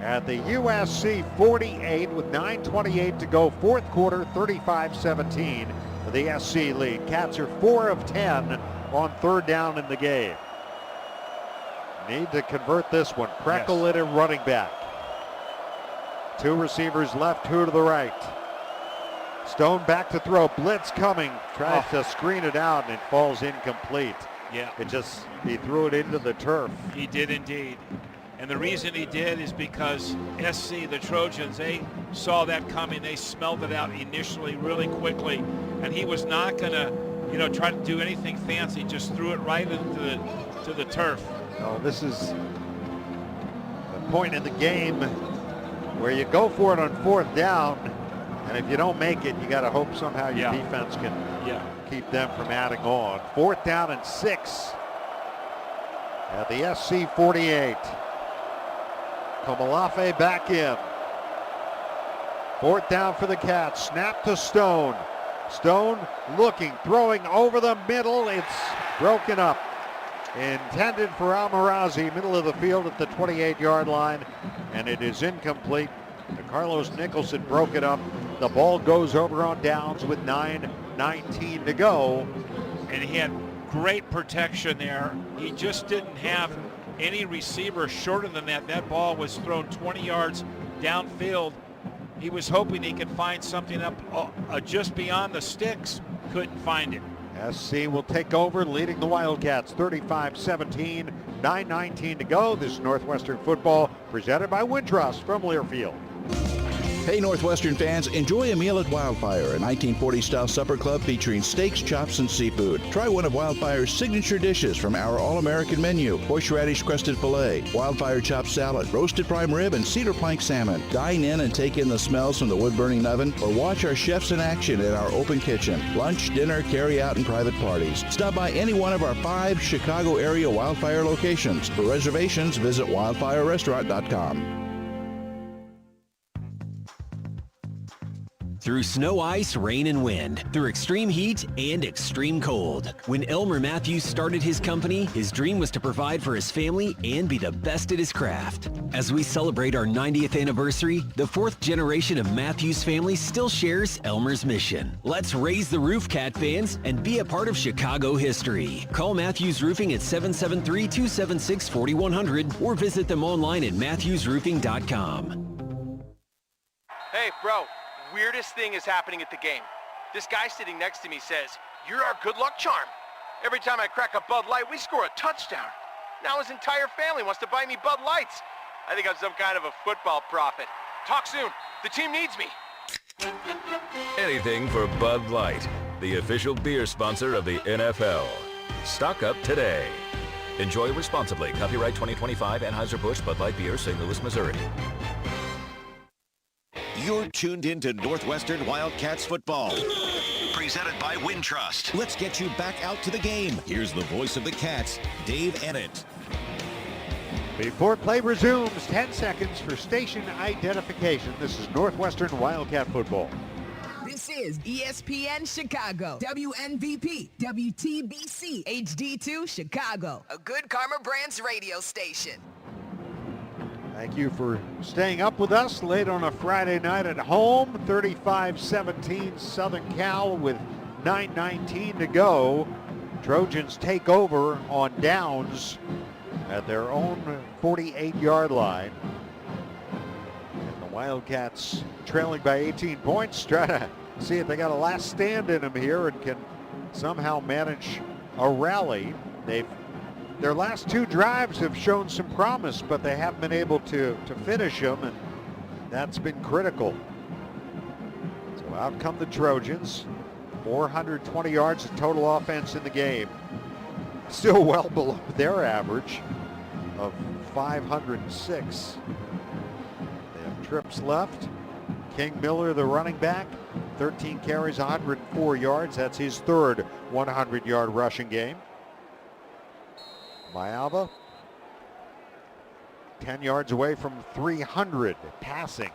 S1: at the USC 48 with 9:28 to go. Fourth quarter, 35-17. The SC lead. Cats are 4 of 10 on 3rd down in the game. Need to convert this one. Krekel it at running back. 2 receivers left, 2 to the right. Stone back to throw. Blitz coming. Tries to screen it out, and it falls incomplete.
S2: Yeah.
S1: He threw it into the turf.
S2: He did indeed. And the reason he did is because SC, the Trojans, they saw that coming. They smelled it out initially really quickly. And he was not going to, try to do anything fancy. Just threw it right into the turf.
S1: No, this is the point in the game where you go for it on 4th down, and if you don't make it, you got to hope somehow your defense can keep them from adding on. 4th down and 6 at the SC 48. Komalafe back in. 4th down for the Cats. Snap to Stone. Stone looking, throwing over the middle. It's broken up. Intended for Almarazzi, middle of the field at the 28-yard line, and it is incomplete. Carlos Nicholson broke it up. The ball goes over on downs with 9:19 to go.
S2: And he had great protection there. He just didn't have any receiver shorter than that. That ball was thrown 20 yards downfield. He was hoping he could find something up just beyond the sticks. Couldn't find it.
S1: SC will take over, leading the Wildcats 35-17, 9:19 to go. This is Northwestern football presented by Wintrust from Learfield.
S9: Hey Northwestern fans, enjoy a meal at Wildfire, a 1940-style supper club featuring steaks, chops, and seafood. Try one of Wildfire's signature dishes from our all-American menu: horseradish crusted filet, Wildfire chopped salad, roasted prime rib, and cedar plank salmon. Dine in and take in the smells from the wood-burning oven, or watch our chefs in action in our open kitchen. Lunch, dinner, carry-out, and private parties. Stop by any one of our 5 Chicago area Wildfire locations. For reservations, visit wildfirerestaurant.com.
S11: Through snow, ice, rain, and wind. Through extreme heat and extreme cold. When Elmer Matthews started his company, his dream was to provide for his family and be the best at his craft. As we celebrate our 90th anniversary, the 4th generation of Matthews family still shares Elmer's mission. Let's raise the roof, Cat fans, and be a part of Chicago history. Call Matthews Roofing at 773-276-4100 or visit them online at matthewsroofing.com.
S13: Hey, bro. Weirdest thing is happening at the game. This guy sitting next to me says, "You're our good luck charm. Every time I crack a Bud Light, we score a touchdown." Now his entire family wants to buy me Bud Lights. I think I'm some kind of a football prophet. Talk soon. The team needs me.
S21: Anything for Bud Light, the official beer sponsor of the NFL. Stock up today. Enjoy responsibly. Copyright 2025 Anheuser-Busch Bud Light Beer, St. Louis, Missouri.
S8: You're tuned into Northwestern Wildcats football. Presented by Wintrust. Let's get you back out to the game. Here's the voice of the Cats, Dave Ennett.
S1: Before play resumes, 10 seconds for station identification. This is Northwestern Wildcat football.
S24: This is ESPN Chicago, WNVP, WTBC, HD2 Chicago, a Good Karma Brands radio station.
S1: Thank you for staying up with us late on a Friday night at home. 35-17 Southern Cal with 9:19 to go. Trojans take over on downs at their own 48-yard line. And the Wildcats trailing by 18 points, try to see if they got a last stand in them here and can somehow manage a rally. Their last 2 drives have shown some promise, but they haven't been able to finish them, and that's been critical. So out come the Trojans. 420 yards of total offense in the game. Still well below their average of 506. They have trips left. King Miller, the running back, 13 carries, 104 yards. That's his 3rd 100-yard rushing game. Mayava, 10 yards away from 300 passing.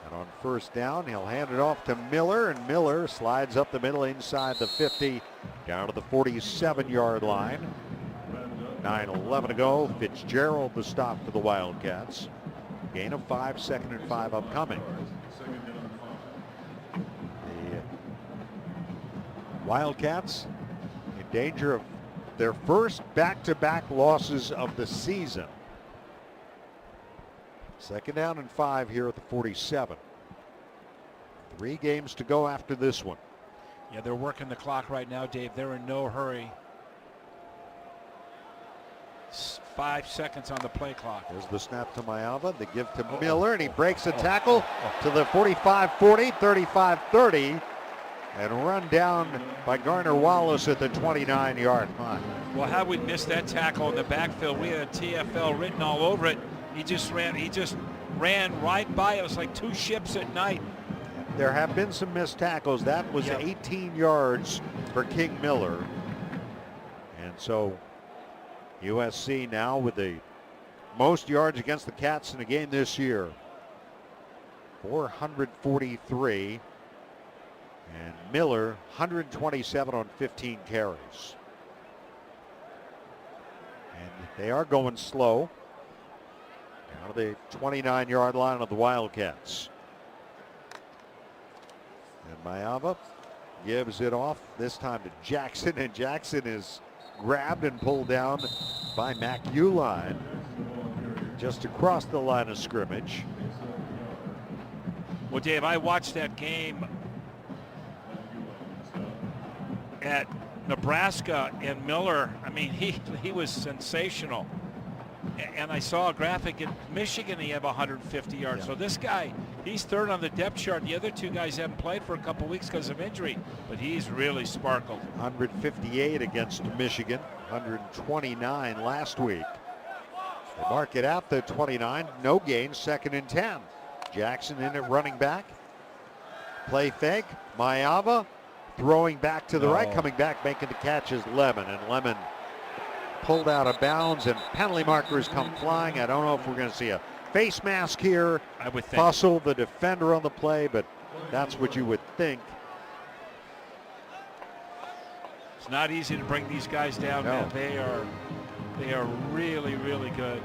S1: And on 1st down, he'll hand it off to Miller, and Miller slides up the middle inside the 50, down to the 47-yard line. 9:11 to go. Fitzgerald the stop for the Wildcats. Gain of 5, 2nd and 5 upcoming. The Wildcats in danger of their first back-to-back losses of the season. 2nd down and 5 here at the 47. 3 games to go after this one.
S2: Yeah, they're working the clock right now, Dave. They're in no hurry. 5 seconds on the play clock.
S1: There's the snap to Mayava, the give to Miller, and he breaks a tackle to the 45-40, 35-30. And run down by Garner Wallace at the 29-yard line.
S2: Well, how we missed that tackle in the backfield? We had a TFL written all over it. He just ran right by it. It was like 2 ships at night.
S1: There have been some missed tackles. That was 18 yards for King Miller. And so USC now with a most yards against the Cats in a game this year. 443. And Miller, 127 on 15 carries. And they are going slow. Down to the 29-yard line of the Wildcats. And Mayava gives it off, this time to Jackson, and Jackson is grabbed and pulled down by Mac Uline just across the line of scrimmage.
S2: Well, Dave, I watched that game at Nebraska, and Miller, I mean, he was sensational. And I saw a graphic in Michigan, he had 150 yards. So this guy, he's third on the depth chart. The other two guys haven't played for a couple weeks because of injury, but he's really sparkled.
S1: 158 against Michigan, 129 last week. They mark it at the 29, no gain, 2nd and 10. Jackson in at running back. Play fake, Mayava throwing back to the right, coming back, making the catch is Lemon, and Lemon pulled out of bounds, and penalty markers come flying. I don't know if we're going to see a face mask here.
S2: I would think.
S1: Fussell, the defender on the play, but that's what you would think.
S2: It's not easy to bring these guys down,
S1: No.
S2: man. They are really, really good.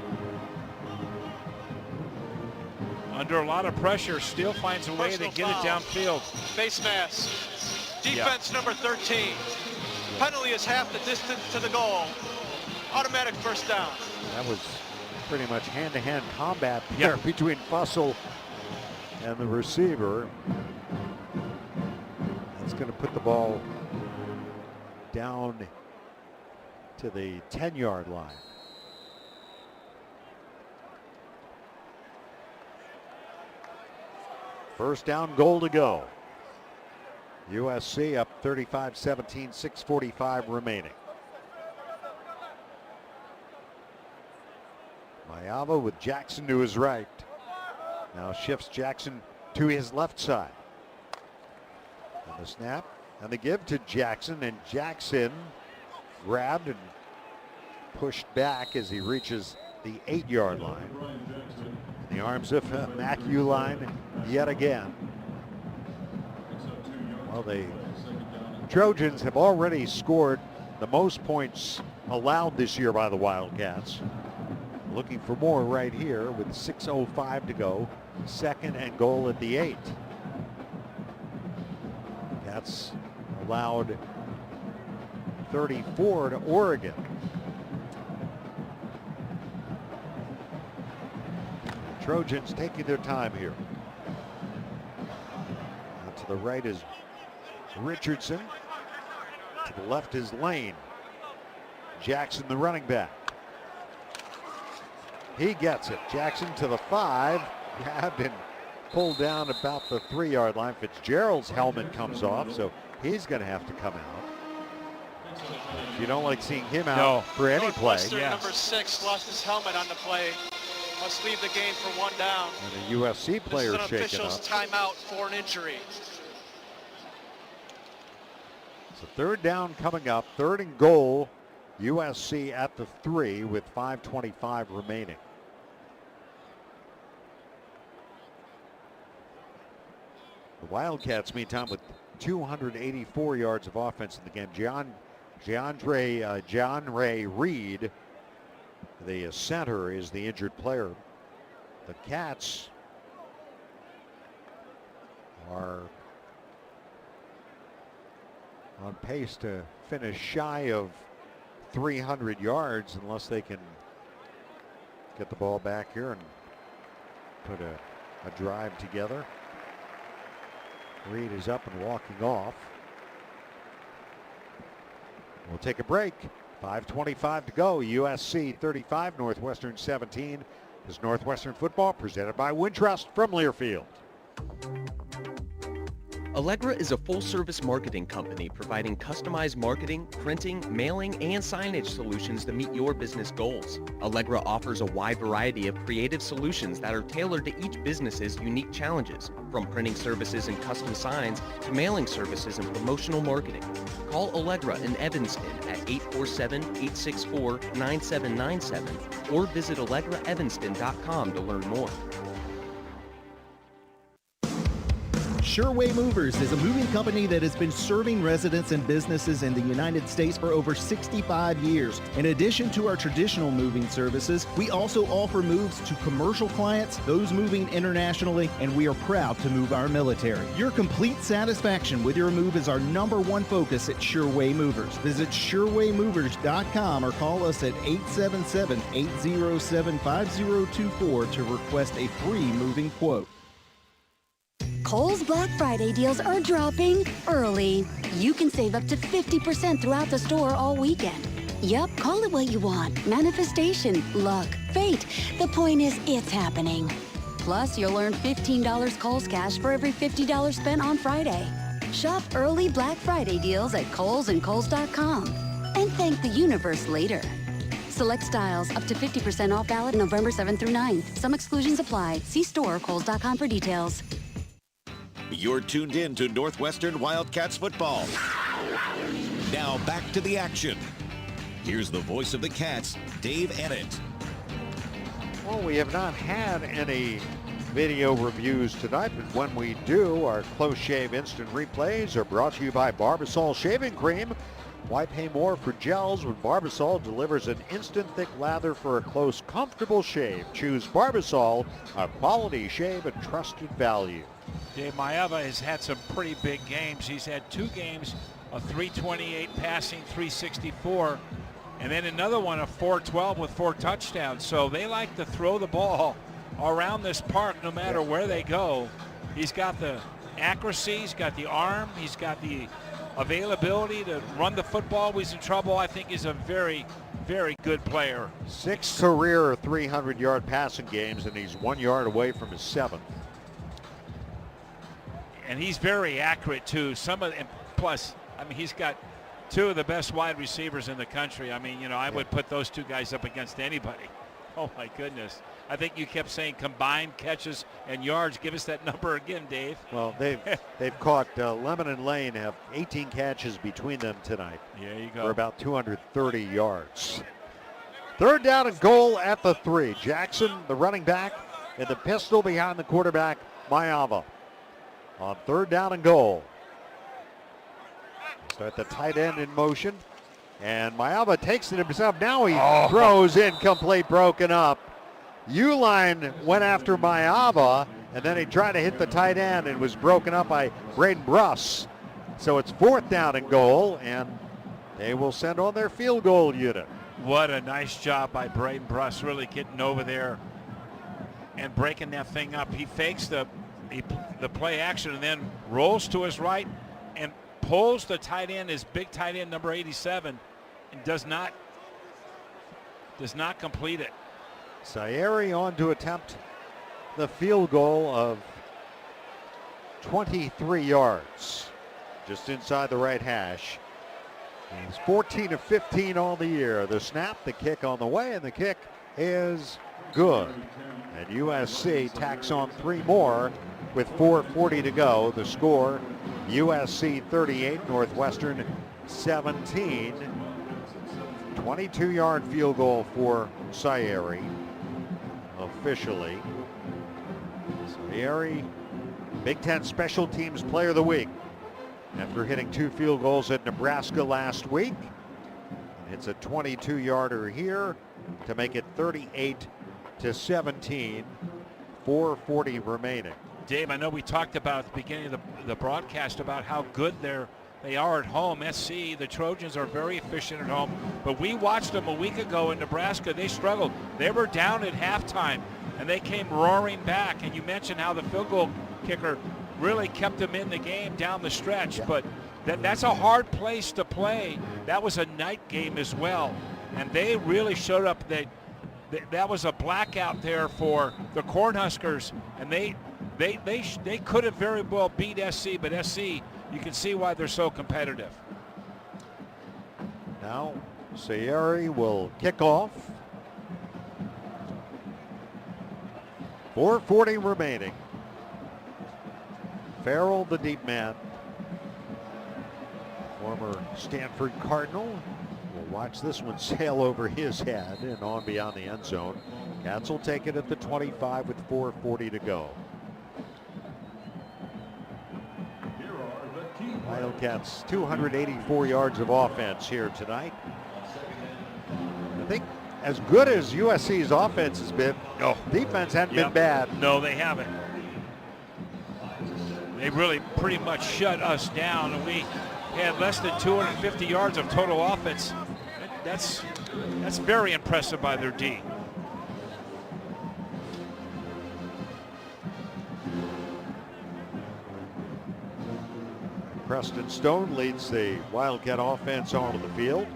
S2: Under a lot of pressure, still finds a way to get it downfield.
S3: Face mask. Defense number 13. Penalty is half the distance to the goal. Automatic first down.
S1: That was pretty much hand-to-hand combat there between Fussell and the receiver. That's going to put the ball down to the 10-yard line. First down, goal to go. USC up 35-17, 6:45 remaining. Mayava with Jackson to his right. Now shifts Jackson to his left side. And the snap and the give to Jackson, and Jackson grabbed and pushed back as he reaches the 8-yard line. In the arms of Mac Uline yet again. Well, the Trojans have already scored the most points allowed this year by the Wildcats. Looking for more right here with 6:05 to go. 2nd and goal at the 8. That's allowed 34 to Oregon. The Trojans taking their time here. Now to the right is Richardson. To the left is Lane. Jackson, the running back. He gets it. Jackson to the 5. Grabbed and pulled down about the 3-yard line. Fitzgerald's helmet comes off, so he's going to have to come out. You don't like seeing him out for any play.
S3: Northwestern number 6 lost his helmet on the play. Must leave the game for 1 down.
S1: And a USC player
S3: this is an
S1: shaken up.
S3: official's timeout for an injury.
S1: So 3rd down coming up. 3rd and goal. USC at the 3 with 5:25 remaining. The Wildcats, meantime, with 284 yards of offense in the game. John Ray Reed, the center, is the injured player. The Cats are on pace to finish shy of 300 yards unless they can get the ball back here and put a drive together. Reed is up and walking off. We'll take a break. 5:25 to go. USC 35, Northwestern 17. This Northwestern football presented by Wintrust from Learfield.
S22: Allegra is a full-service marketing company providing customized marketing, printing, mailing, and signage solutions to meet your business goals. Allegra offers a wide variety of creative solutions that are tailored to each business's unique challenges, from printing services and custom signs to mailing services and promotional marketing. Call Allegra in Evanston at 847-864-9797 or visit AllegraEvanston.com to learn more.
S12: Sureway Movers is a moving company that has been serving residents and businesses in the United States for over 65 years. In addition to our traditional moving services, we also offer moves to commercial clients, those moving internationally, and we are proud to move our military. Your complete satisfaction with your move is our #1 focus at Sureway Movers. Visit SurewayMovers.com or call us at 877-807-5024 to request a free moving quote.
S15: Kohl's Black Friday deals are dropping early. You can save up to 50% throughout the store all weekend. Yup, call it what you want. Manifestation, luck, fate. The point is, it's happening. Plus, you'll earn $15 Kohl's cash for every $50 spent on Friday. Shop early Black Friday deals at Kohl's and Kohls.com. And thank the universe later. Select styles up to 50% off, valid November 7th through 9th. Some exclusions apply. See store or Kohls.com for details.
S8: You're tuned in to Northwestern Wildcats football. Now back to the action. Here's the voice of the Cats, Dave Ennett.
S1: Well, we have not had any video reviews tonight, but when we do, our Close Shave Instant Replays are brought to you by Barbasol Shaving Cream. Why pay more for gels when Barbasol delivers an instant thick lather for a close, comfortable shave? Choose Barbasol, a quality shave at trusted value.
S2: Dave Maeva has had some pretty big games. He's had 2 games of 328 passing, 364, and then another one of 412 with 4 touchdowns. So they like to throw the ball around this park no matter where they go. He's got the accuracy, he's got the arm, he's got the availability to run the football. He's in trouble. I think he's a very, very good player.
S1: 6 career 300-yard passing games, and he's 1 yard away from his 7th.
S2: And he's very accurate too. And plus, I mean, he's got 2 of the best wide receivers in the country. I mean, you know, I would put those 2 guys up against anybody. Oh my goodness. I think you kept saying combined catches and yards. Give us that number again, Dave.
S1: Well, they've caught Lemon and Lane have 18 catches between them tonight.
S2: There you go.
S1: For about 230 yards. 3rd down and goal at the 3. Jackson, the running back, and the pistol behind the quarterback, Maeva. On 3rd down and goal. Start the tight end in motion. And Maeva takes it himself. Now he throws incomplete, broken up. Uline went after Maeva, and then he tried to hit the tight end and was broken up by Braden Bruss. So it's 4th down and goal, and they will send on their field goal unit.
S2: What a nice job by Braden Bruss, really getting over there and breaking that thing up. He fakes the play action and then rolls to his right and pulls the tight end, his big tight end, number 87, and does not complete it.
S1: Sayeri on to attempt the field goal of 23 yards, just inside the right hash. He's 14 of 15 on the year. The snap, the kick on the way, and the kick is good. And USC tacks on 3 more with 4:40 to go. The score, USC 38, Northwestern 17. 22-yard field goal for Sayeri. Officially. Sayeri, Big Ten Special Teams Player of the Week after hitting 2 field goals at Nebraska last week. It's a 22-yarder here to make it 38-17. 4:40 remaining.
S2: Dave, I know we talked about at the beginning of the broadcast about how good they are at home. SC, the Trojans are very efficient at home, but we watched them a week ago in Nebraska. They struggled. They were down at halftime, and they came roaring back. And you mentioned how the field goal kicker really kept them in the game down the stretch, but that's a hard place to play. That was a night game as well, and they really showed up. That was a blackout there for the Cornhuskers, and they They could have very well beat SC, but SC, you can see why they're so competitive.
S1: Now, Sayeri will kick off. 4:40 remaining. Farrell, the deep man. Former Stanford Cardinal. We'll watch this one sail over his head and on beyond the end zone. Cats will take it at the 25 with 4:40 to go. Wildcats 284 yards of offense here tonight. I think as good as USC's offense has been, defense hasn't been bad.
S2: No, they haven't. They really pretty much shut us down. We had less than 250 yards of total offense. That's very impressive by their D.
S1: Preston Stone leads the Wildcat offense onto the field.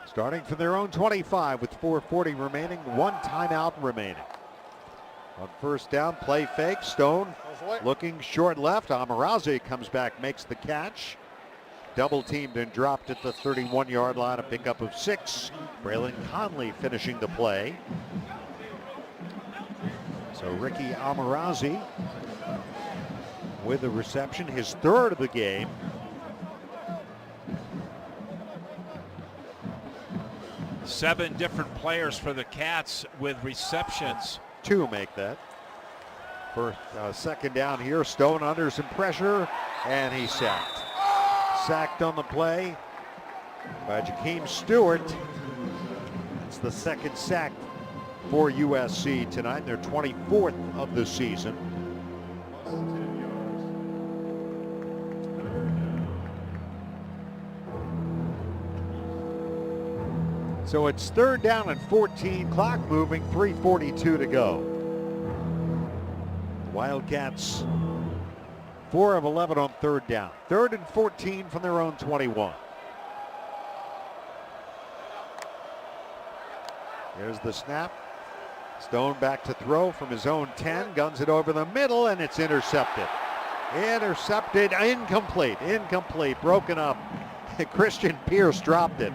S1: Starting from their own 25 with 4:40 remaining, one timeout remaining. On first down, play fake, Stone looking short left. Amarazi comes back, makes the catch. Double teamed and dropped at the 31-yard line, a pickup of 6. Braylon Conley finishing the play. So Ricky Amarazi with the reception, his third of the game.
S2: Seven different players for the Cats with receptions.
S1: 2 make that. For second down here, Stone under some pressure, and he's sacked. Sacked on the play by Jakeem Stewart. It's the second sack for USC tonight, their 24th of the season. So it's third down and 14, clock moving, 3:42 to go. Wildcats 4 of 11 on third down. 3rd and 14 from their own 21. Here's the snap. Stone back to throw from his own 10, guns it over the middle, and it's intercepted. Intercepted, incomplete, broken up. Christian Pierce dropped it.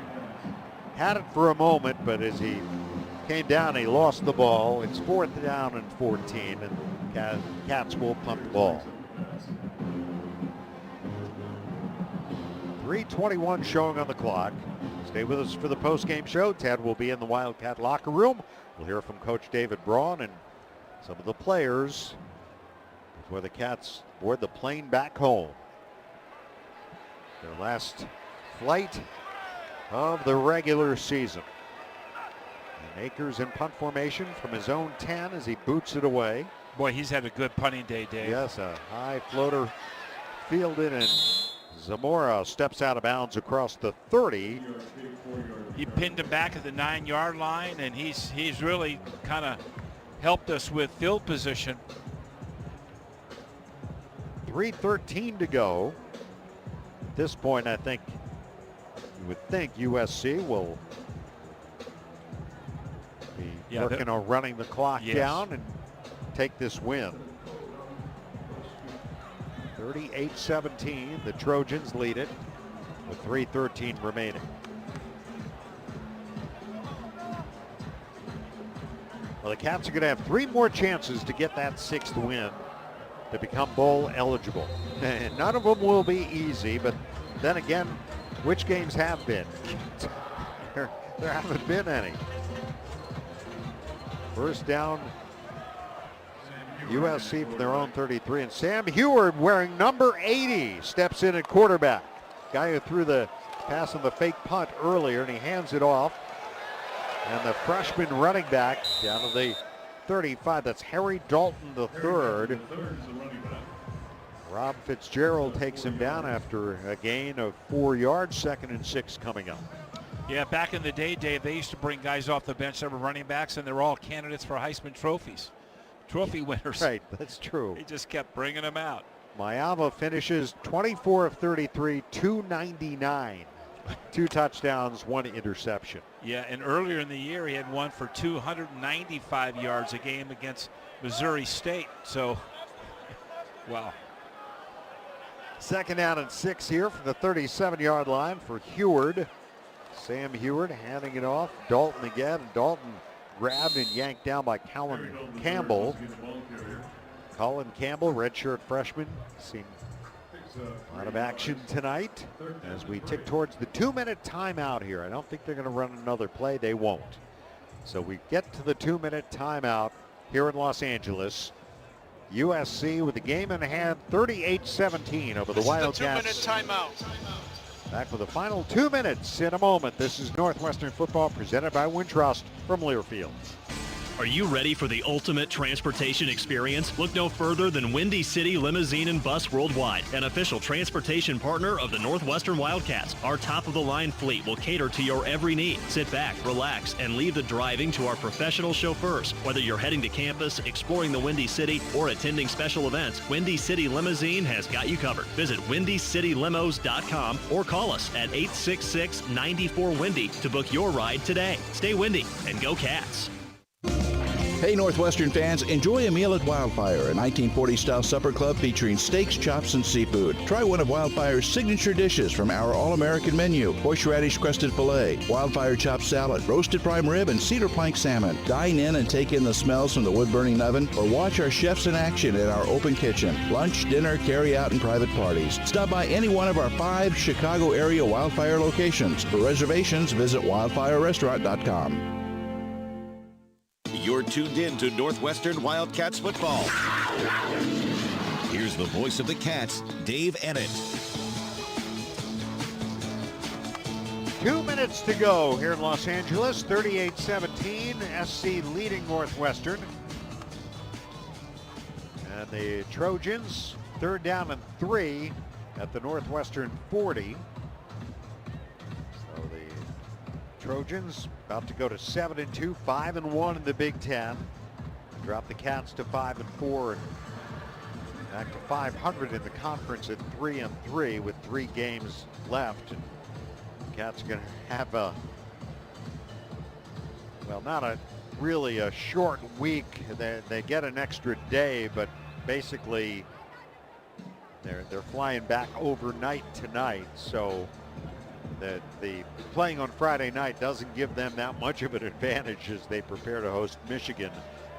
S1: Had it for a moment, but as he came down, he lost the ball. It's 4th down and 14, and Cats will punt the ball. 3:21 showing on the clock. Stay with us for the post-game show. Ted will be in the Wildcat locker room. We'll hear from Coach David Braun and some of the players before the Cats board the plane back home. Their last flight of the regular season. And Akers in punt formation from his own 10 as he boots it away.
S2: Boy, he's had a good punting day, Dave.
S1: Yes, a high floater fielded, and Zamora steps out of bounds across the 30.
S2: He pinned him back at the 9-yard line, and he's really kind of helped us with field position.
S1: 3:13 to go. At this point, I think you would think USC will be working on running the clock down and take this win. 38-17, the Trojans lead it with 3:13 remaining. Well, the Cats are going to have 3 more chances to get that 6th win to become bowl eligible. And none of them will be easy, but then again, which games have been? There haven't been any. First down, USC from their own 33, and Sam Heward, wearing number 80, steps in at quarterback. Guy who threw the pass on the fake punt earlier, and he hands it off. And the freshman running back down to the 35, that's Harry Dalton III. Rob Fitzgerald takes him down after a gain of 4 yards, 2nd and 6 coming up.
S2: Yeah, back in the day, Dave, they used to bring guys off the bench that were running backs, and they're all candidates for Heisman trophies. Trophy winners.
S1: Right, that's true.
S2: He just kept bringing them out.
S1: Mayava finishes 24 of 33, 299. 2 touchdowns, 1 interception.
S2: Yeah, and earlier in the year he had one for 295 yards a game against Missouri State. So, wow.
S1: Second down and 6 here from the 37-yard line for Heward. Sam Heward handing it off. Dalton again. Dalton grabbed and yanked down by Colin Campbell. Colin Campbell, redshirt freshman, seen a lot of action tonight as we tick towards the 2-minute timeout here. I don't think they're going to run another play. They won't. So we get to the 2-minute timeout here in Los Angeles. USC with the game in hand, 38-17 over the Wildcats.
S3: This is the 2-minute timeout.
S1: Back with the final 2 minutes in a moment. This is Northwestern football presented by Wintrust from Learfield.
S5: Are you ready for the ultimate transportation experience? Look no further than Windy City Limousine and Bus Worldwide, an official transportation partner of the Northwestern Wildcats. Our top-of-the-line fleet will cater to your every need. Sit back, relax, and leave the driving to our professional chauffeurs. Whether you're heading to campus, exploring the Windy City, or attending special events, Windy City Limousine has got you covered. Visit WindyCityLimos.com or call us at 866-94-WINDY to book your ride today. Stay windy and go Cats.
S9: Hey Northwestern fans, enjoy a meal at Wildfire, a 1940-style supper club featuring steaks, chops, and seafood. Try one of Wildfire's signature dishes from our all-American menu: horseradish-crusted filet, Wildfire chopped salad, roasted prime rib, and cedar plank salmon. Dine in and take in the smells from the wood-burning oven, or watch our chefs in action in our open kitchen. Lunch, dinner, carry-out, and private parties. Stop by any one of our 5 Chicago area Wildfire locations. For reservations, visit wildfirerestaurant.com.
S8: You're tuned in to Northwestern Wildcats football. Here's the voice of the Cats, Dave Ennett.
S1: 2 minutes to go here in Los Angeles. 38-17, SC leading Northwestern. And the Trojans, 3rd down and 3 at the Northwestern 40. So the Trojans about to go to 7-2, 5-1 in the Big Ten. Drop the Cats to 5-4 and back to 500 in the conference at 3-3 with 3 games left. And the Cats are going to have a, well, not a really a short week. They get an extra day, but basically they're flying back overnight tonight. So that the playing on Friday night doesn't give them that much of an advantage as they prepare to host Michigan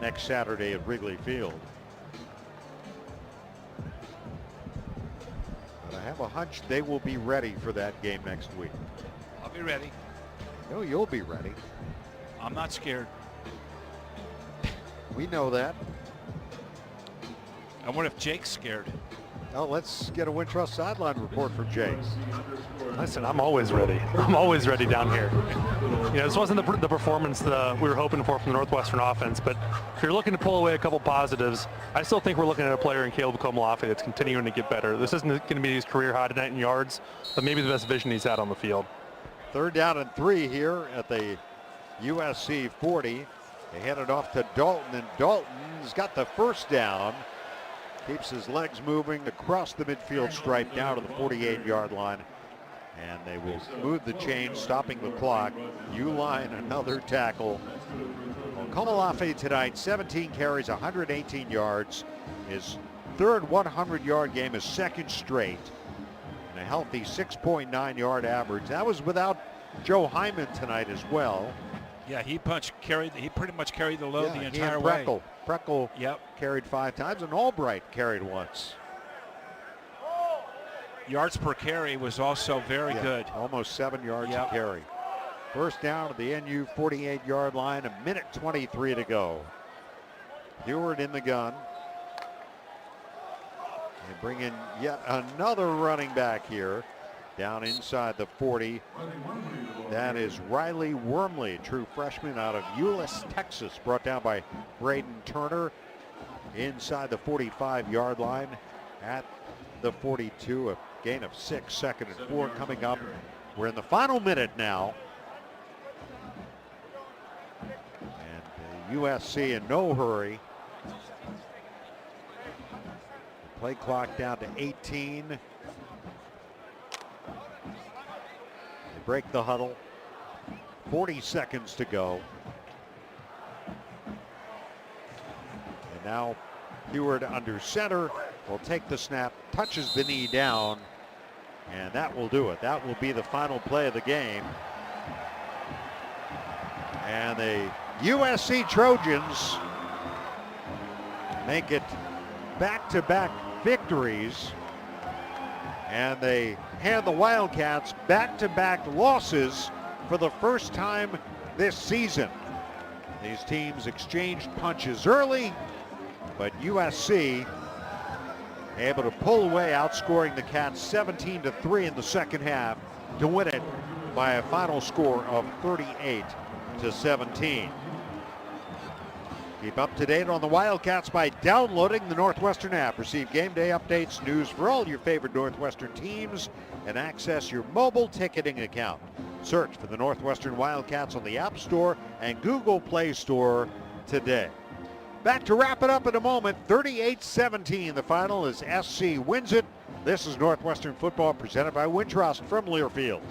S1: next Saturday at Wrigley Field. But I have a hunch they will be ready for that game next week.
S2: I'll be ready.
S1: No, you'll be ready.
S2: I'm not scared.
S1: We know that.
S2: I wonder if Jake's scared.
S1: Oh, let's get a Wintrust sideline report from Jake.
S4: Listen, I'm always ready. I'm always ready down here. You know, this wasn't the performance that we were hoping for from the Northwestern offense, but if you're looking to pull away a couple positives, I still think we're looking at a player in Caleb Komalafe that's continuing to get better. This isn't going to be his career high tonight in yards, but maybe the best vision he's had on the field.
S1: 3rd down and 3 here at the USC 40. They hand it off to Dalton, and Dalton's got the first down. Keeps his legs moving across the midfield stripe down to the 48-yard line. And they will move the chain, stopping the clock. Uline, another tackle. Well, Komalafe tonight, 17 carries, 118 yards. His 3rd 100-yard game, his 2nd straight. And a healthy 6.9 yard average. That was without Joe Hyman tonight as well.
S2: Yeah, he pretty much carried the load the entire
S1: way.
S2: way.
S1: Preckle carried 5 times, and Albright carried once.
S2: Yards per carry was also very good.
S1: Almost 7 yards a carry. First down at the NU 48-yard line, 1:23 to go. Heward in the gun. They bring in yet another running back here. Down inside the 40. That is Riley Wormley, true freshman out of Euless, Texas, brought down by Braden Turner inside the 45-yard line at the 42. A gain of 6, 2nd and 4 coming up. We're in the final minute now. And USC in no hurry. The play clock down to 18. Break the huddle. 40 seconds to go. And now Heward under center will take the snap, touches the knee down, and that will do it. That will be the final play of the game. And the USC Trojans make it back-to-back victories, and they hand the Wildcats back-to-back losses for the first time this season. These teams exchanged punches early, but USC able to pull away, outscoring the Cats 17-3 in the second half to win it by a final score of 38-17. Keep up to date on the Wildcats by downloading the Northwestern app. Receive game day updates, news for all your favorite Northwestern teams, and access your mobile ticketing account. Search for the Northwestern Wildcats on the App Store and Google Play Store today. Back to wrap it up in a moment. 38-17. The final as SC wins it. This is Northwestern football presented by Wintrust from Learfield.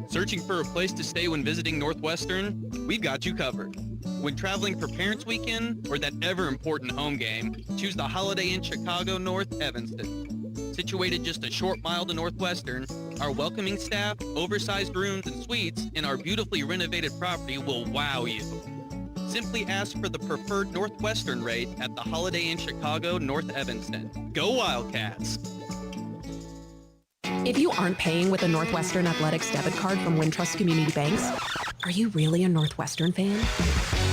S16: Searching for a place to stay when visiting Northwestern? We've got you covered. When traveling for Parents Weekend or that ever-important home game, choose the Holiday Inn Chicago North Evanston. Situated just a short mile to Northwestern, our welcoming staff, oversized rooms, and suites in our beautifully renovated property will wow you. Simply ask for the preferred Northwestern rate at the Holiday Inn Chicago North Evanston. Go Wildcats!
S7: If you aren't paying with a Northwestern Athletics debit card from Wintrust Community Banks, are you really a Northwestern fan?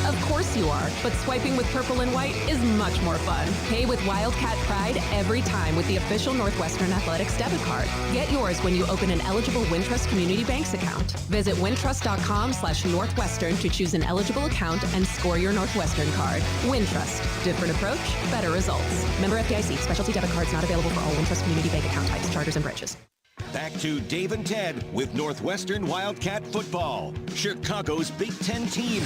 S7: Of course you are, but swiping with purple and white is much more fun. Pay with Wildcat Pride every time with the official Northwestern Athletics debit card. Get yours when you open an eligible Wintrust Community Banks account. Visit wintrust.com/Northwestern to choose an eligible account and score your Northwestern card. Wintrust. Different approach, better results. Member FDIC. Specialty debit cards not available for all Wintrust Community Bank account types, charters, and branches.
S8: Back to Dave and Ted with Northwestern Wildcat football, Chicago's Big Ten team.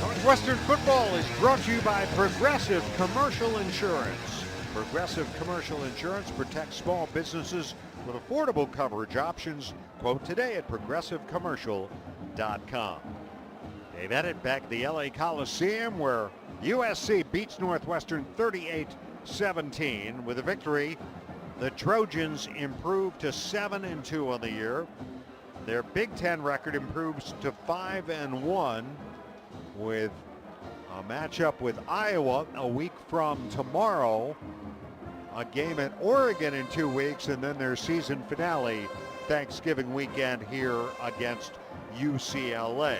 S1: Northwestern football is brought to you by Progressive Commercial Insurance. Progressive Commercial Insurance protects small businesses with affordable coverage options. Quote today at progressivecommercial.com. Dave Edit back at the LA Coliseum where USC beats Northwestern 38-17. With a victory, the Trojans improve to 7-2 on the year. Their Big Ten record improves to 5-1 with a matchup with Iowa a week from tomorrow, a game at Oregon in 2 weeks, and then their season finale Thanksgiving weekend here against UCLA.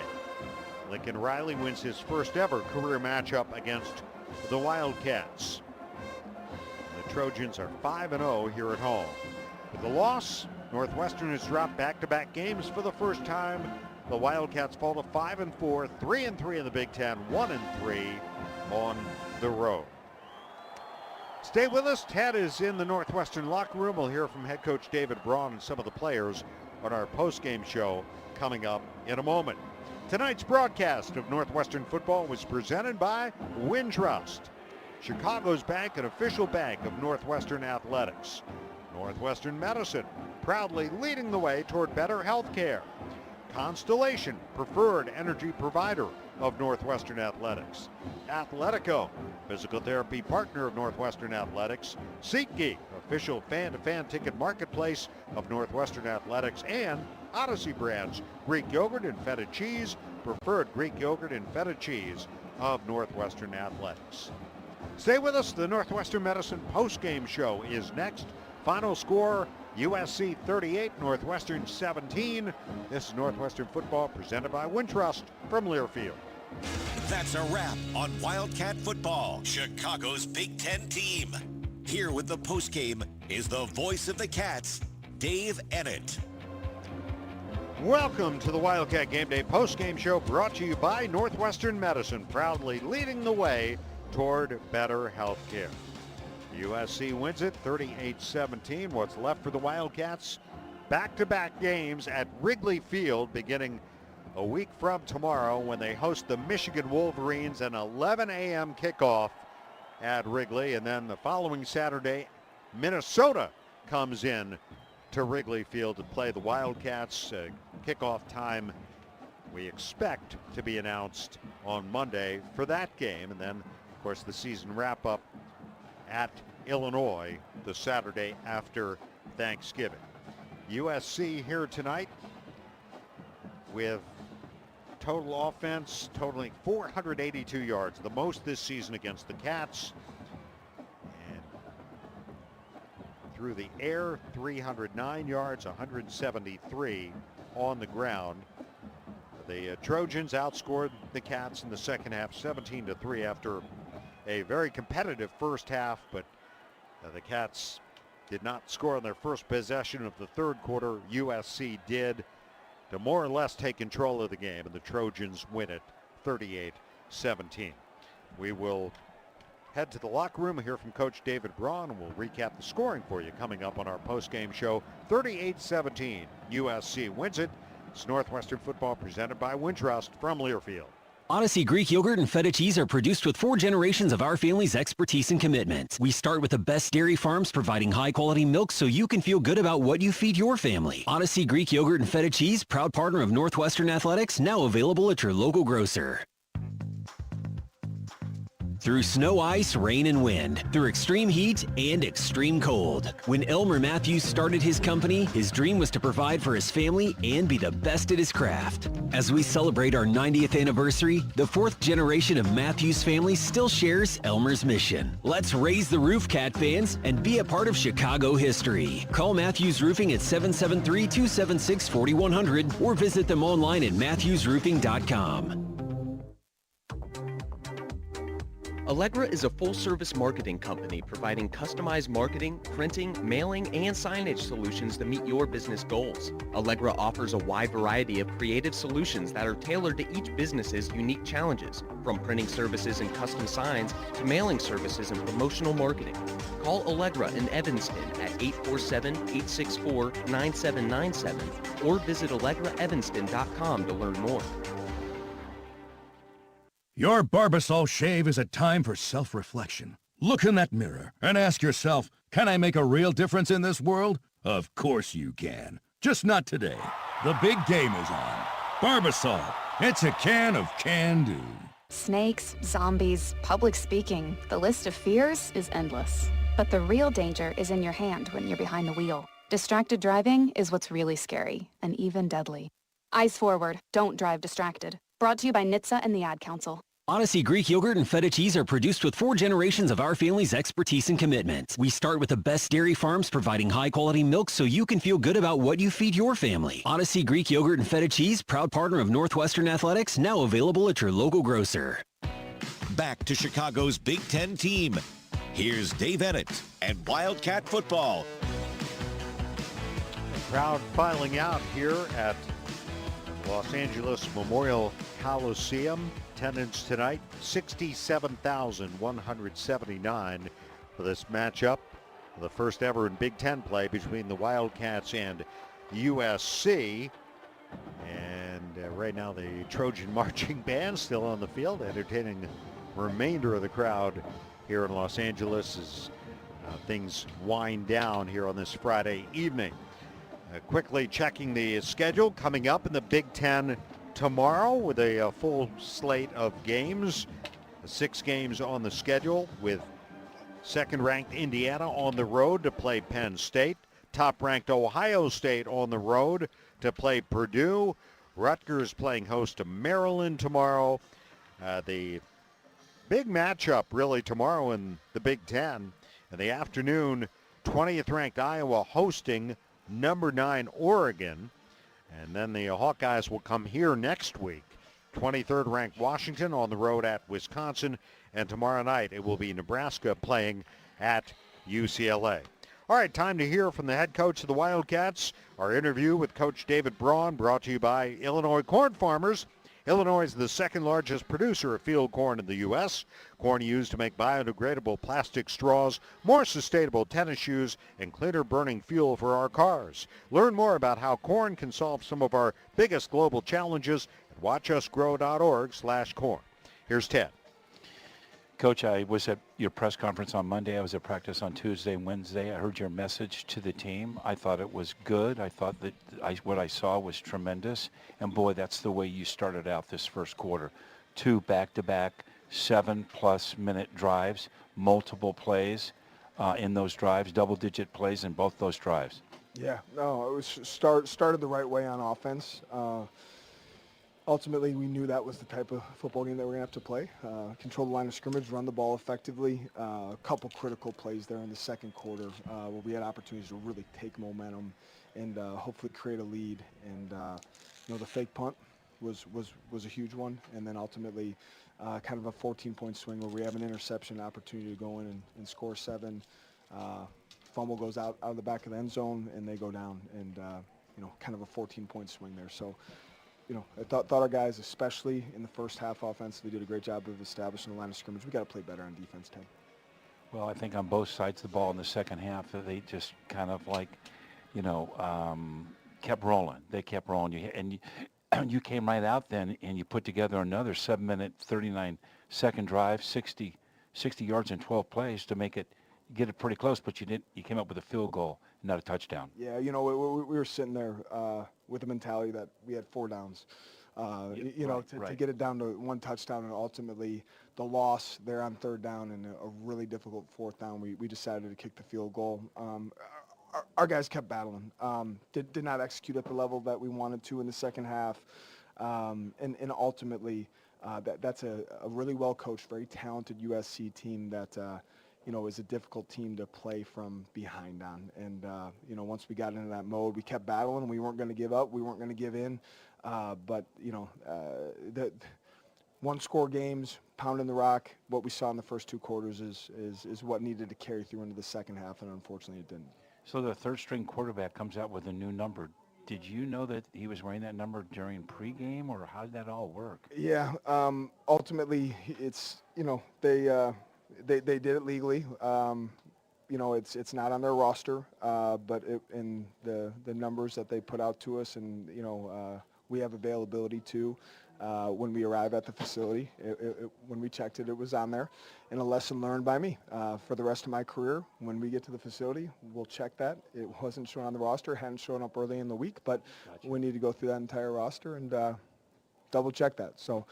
S1: Lincoln Riley wins his first ever career matchup against the Wildcats. The Trojans are 5-0 here at home. With the loss, Northwestern has dropped back-to-back games for the first time. The Wildcats fall to 5-4, 3-3 in the Big Ten, 1-3 on the road. Stay with us. Ted is in the Northwestern locker room. We'll hear from head coach David Braun and some of the players on our post-game show coming up in a moment. Tonight's broadcast of Northwestern football was presented by Wintrust, Chicago's bank and official bank of Northwestern athletics. Northwestern Medicine, proudly leading the way toward better health care. Constellation, preferred energy provider of Northwestern Athletics. Athletico, physical therapy partner of Northwestern Athletics. SeatGeek, official fan-to-fan ticket marketplace of Northwestern Athletics. And Odyssey Brands, Greek yogurt and feta cheese, preferred Greek yogurt and feta cheese of Northwestern Athletics. Stay with us. The Northwestern Medicine post-game show is next. Final score, USC 38, Northwestern 17. This is Northwestern football presented by Wintrust from Learfield.
S8: That's a wrap on Wildcat football, Chicago's Big Ten team. Here with the postgame is the voice of the Cats, Dave Ennett.
S1: Welcome to the Wildcat Game Day postgame show brought to you by Northwestern Medicine, proudly leading the way toward better health care. USC wins it 38-17. What's left for the Wildcats? Back-to-back games at Wrigley Field beginning a week from tomorrow when they host the Michigan Wolverines, an 11 a.m. kickoff at Wrigley. And then the following Saturday, Minnesota comes in to Wrigley Field to play the Wildcats. Kickoff time we expect to be announced on Monday for that game. And then, of course, the season wrap-up at Illinois the Saturday after Thanksgiving. USC here tonight with total offense totaling 482 yards, the most this season against the Cats. And through the air, 309 yards, 173 on the ground. The Trojans outscored the Cats in the second half 17-3 after a very competitive first half, but the Cats did not score on their first possession of the third quarter. USC did to more or less take control of the game, and the Trojans win it 38-17. We will head to the locker room and hear from Coach David Braun, and we'll recap the scoring for you coming up on our post-game show. 38-17, USC wins it. It's Northwestern football presented by Wintrust from Learfield.
S11: Odyssey Greek Yogurt and Feta Cheese are produced with 4 generations of our family's expertise and commitment. We start with the best dairy farms providing high-quality milk so you can feel good about what you feed your family. Odyssey Greek Yogurt and Feta Cheese, proud partner of Northwestern Athletics, now available at your local grocer. Through snow, ice, rain, and wind. Through extreme heat and extreme cold. When Elmer Matthews started his company, his dream was to provide for his family and be the best at his craft. As we celebrate our 90th anniversary, the 4th generation of Matthews family still shares Elmer's mission. Let's raise the roof, Cat fans, and be a part of Chicago history. Call Matthews Roofing at 773-276-4100 or visit them online at matthewsroofing.com.
S22: Allegra is a full-service marketing company providing customized marketing, printing, mailing, and signage solutions to meet your business goals. Allegra offers a wide variety of creative solutions that are tailored to each business's unique challenges, from printing services and custom signs to mailing services and promotional marketing. Call Allegra in Evanston at 847-864-9797 or visit AllegraEvanston.com to learn more.
S14: Your Barbasol shave is a time for self-reflection. Look in that mirror and ask yourself, can I make a real difference in this world? Of course you can. Just not today. The big game is on. Barbasol. It's a can of can-do.
S17: Snakes, zombies, public speaking. The list of fears is endless. But the real danger is in your hand when you're behind the wheel. Distracted driving is what's really scary and even deadly. Eyes forward. Don't drive distracted. Brought to you by NHTSA and the Ad Council.
S11: Odyssey Greek Yogurt and Feta Cheese are produced with 4 generations of our family's expertise and commitment. We start with the best dairy farms providing high-quality milk so you can feel good about what you feed your family. Odyssey Greek Yogurt and Feta Cheese, proud partner of Northwestern Athletics, now available at your local grocer.
S8: Back to Chicago's Big Ten team. Here's Dave Ennett and Wildcat football.
S1: Crowd filing out here at Los Angeles Memorial Coliseum. Attendance tonight, 67,179 for this matchup. The first ever in Big Ten play between the Wildcats and USC. And right now the Trojan marching band still on the field, entertaining the remainder of the crowd here in Los Angeles as things wind down here on this Friday evening. Quickly checking the schedule coming up in the Big Ten tomorrow with a full slate of games. 6 games on the schedule with second-ranked Indiana on the road to play Penn State. Top-ranked Ohio State on the road to play Purdue. Rutgers playing host to Maryland tomorrow. The big matchup really tomorrow in the Big Ten. In the afternoon, 20th-ranked Iowa hosting number 9 Oregon. And then the Hawkeyes will come here next week. 23rd ranked Washington on the road at Wisconsin. And tomorrow night it will be Nebraska playing at UCLA. All right, time to hear from the head coach of the Wildcats. Our interview with Coach David Braun, brought to you by Illinois Corn Farmers. Illinois is the second largest producer of field corn in the U.S. Corn used to make biodegradable plastic straws, more sustainable tennis shoes, and cleaner burning fuel for our cars. Learn more about how corn can solve some of our biggest global challenges at watchusgrow.org/corn. Here's Ted.
S2: Coach, I was at your press conference on Monday. I was at practice on Tuesday and Wednesday. I heard your message to the team. I thought it was good. I thought that what I saw was tremendous. And boy, that's the way you started out this first quarter. 2 back-to-back 7+ minute drives, multiple plays in those drives, double-digit plays in both those drives.
S10: Yeah, no, it was started the right way on offense. Ultimately, we knew that was the type of football game that we're going to have to play. Control the line of scrimmage, run the ball effectively. A couple critical plays there in the second quarter where we had opportunities to really take momentum and hopefully create a lead. And, the fake punt was a huge one. And then ultimately kind of a 14-point swing where we have an interception opportunity to go in and score 7. Fumble goes out of the back of the end zone, and they go down. And, kind of a 14-point swing there. So, I thought our guys, especially in the first half offensively, did a great job of establishing the line of scrimmage. We got to play better on defense, Ted.
S2: Well, I think on both sides of the ball in the second half, they just kind of like, kept rolling. They kept rolling. And you came right out then, and you put together another 7-minute, 39-second drive, 60 yards in 12 plays to get it pretty close. But you came up with a field goal, not a touchdown.
S10: Yeah, we were sitting there with the mentality that we had 4 downs. To get it down to 1 touchdown, and ultimately the loss there on 3rd down and a really difficult 4th down, we decided to kick the field goal. Our guys kept battling. Did not execute at the level that we wanted to in the second half, and ultimately that's a really well coached, very talented USC team that is a difficult team to play from behind on. And, once we got into that mode, we kept battling. We weren't going to give up. We weren't going to give in. But the one-score games, pounding the rock, what we saw in the first 2 quarters is what needed to carry through into the second half, and unfortunately it didn't.
S2: So the third-string quarterback comes out with a new number. Did you know that he was wearing that number during pregame, or how did that all work?
S10: Yeah, ultimately it's, they did it legally. It's not on their roster, but in the numbers that they put out to us, and we have availability to when we arrive at the facility. When we checked it, it was on there, and a lesson learned by me for the rest of my career. When we get to the facility, we'll check that. It wasn't shown on the roster, hadn't shown up early in the week, but we need to go through that entire roster and double check that. So.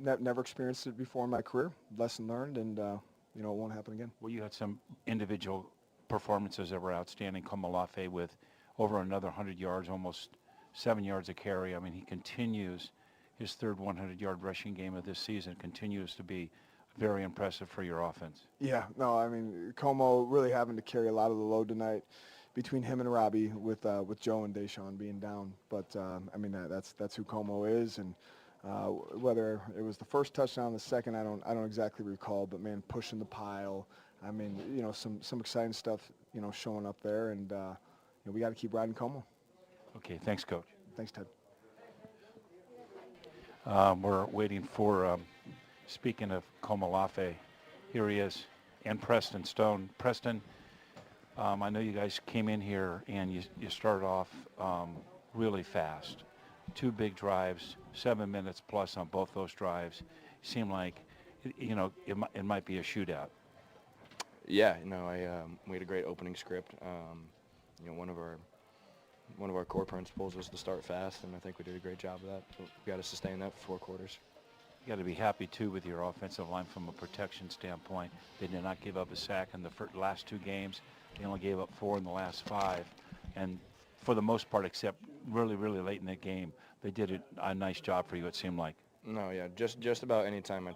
S10: Never experienced it before in my career. Lesson learned, and it won't happen again.
S2: Well, you had some individual performances that were outstanding. Komolafe with over another 100 yards, almost 7 yards a carry. I mean, he continues his 3rd 100-yard rushing game of this season. Continues to be very impressive for your offense. Yeah, no, I mean, Como really having to carry a lot of the load tonight between him and Robbie with Joe and Deshaun being down. But that's who Como is, and. Whether it was the first touchdown, the second, I don't exactly recall, but man, pushing the pile. I mean, some exciting stuff, showing up there, and we got to keep riding Como. Okay, thanks, Coach. Thanks, Ted. We're waiting for. Speaking of Komolafe, here he is, and Preston Stone. Preston, I know you guys came in here and you started off really fast. 2 big drives, 7 minutes plus on both those drives. Seemed like, it might be a shootout.
S18: Yeah, we had a great opening script. One of our core principles was to start fast, and I think we did a great job of that. We got to sustain that for 4 quarters. You got to be happy too with your offensive line from a protection standpoint. They did not give up a sack in the last 2 games. They only gave up 4 in the last 5, and for the most part, except really, really late in the game, they did a nice job for you, it seemed like. No, yeah, just about any time I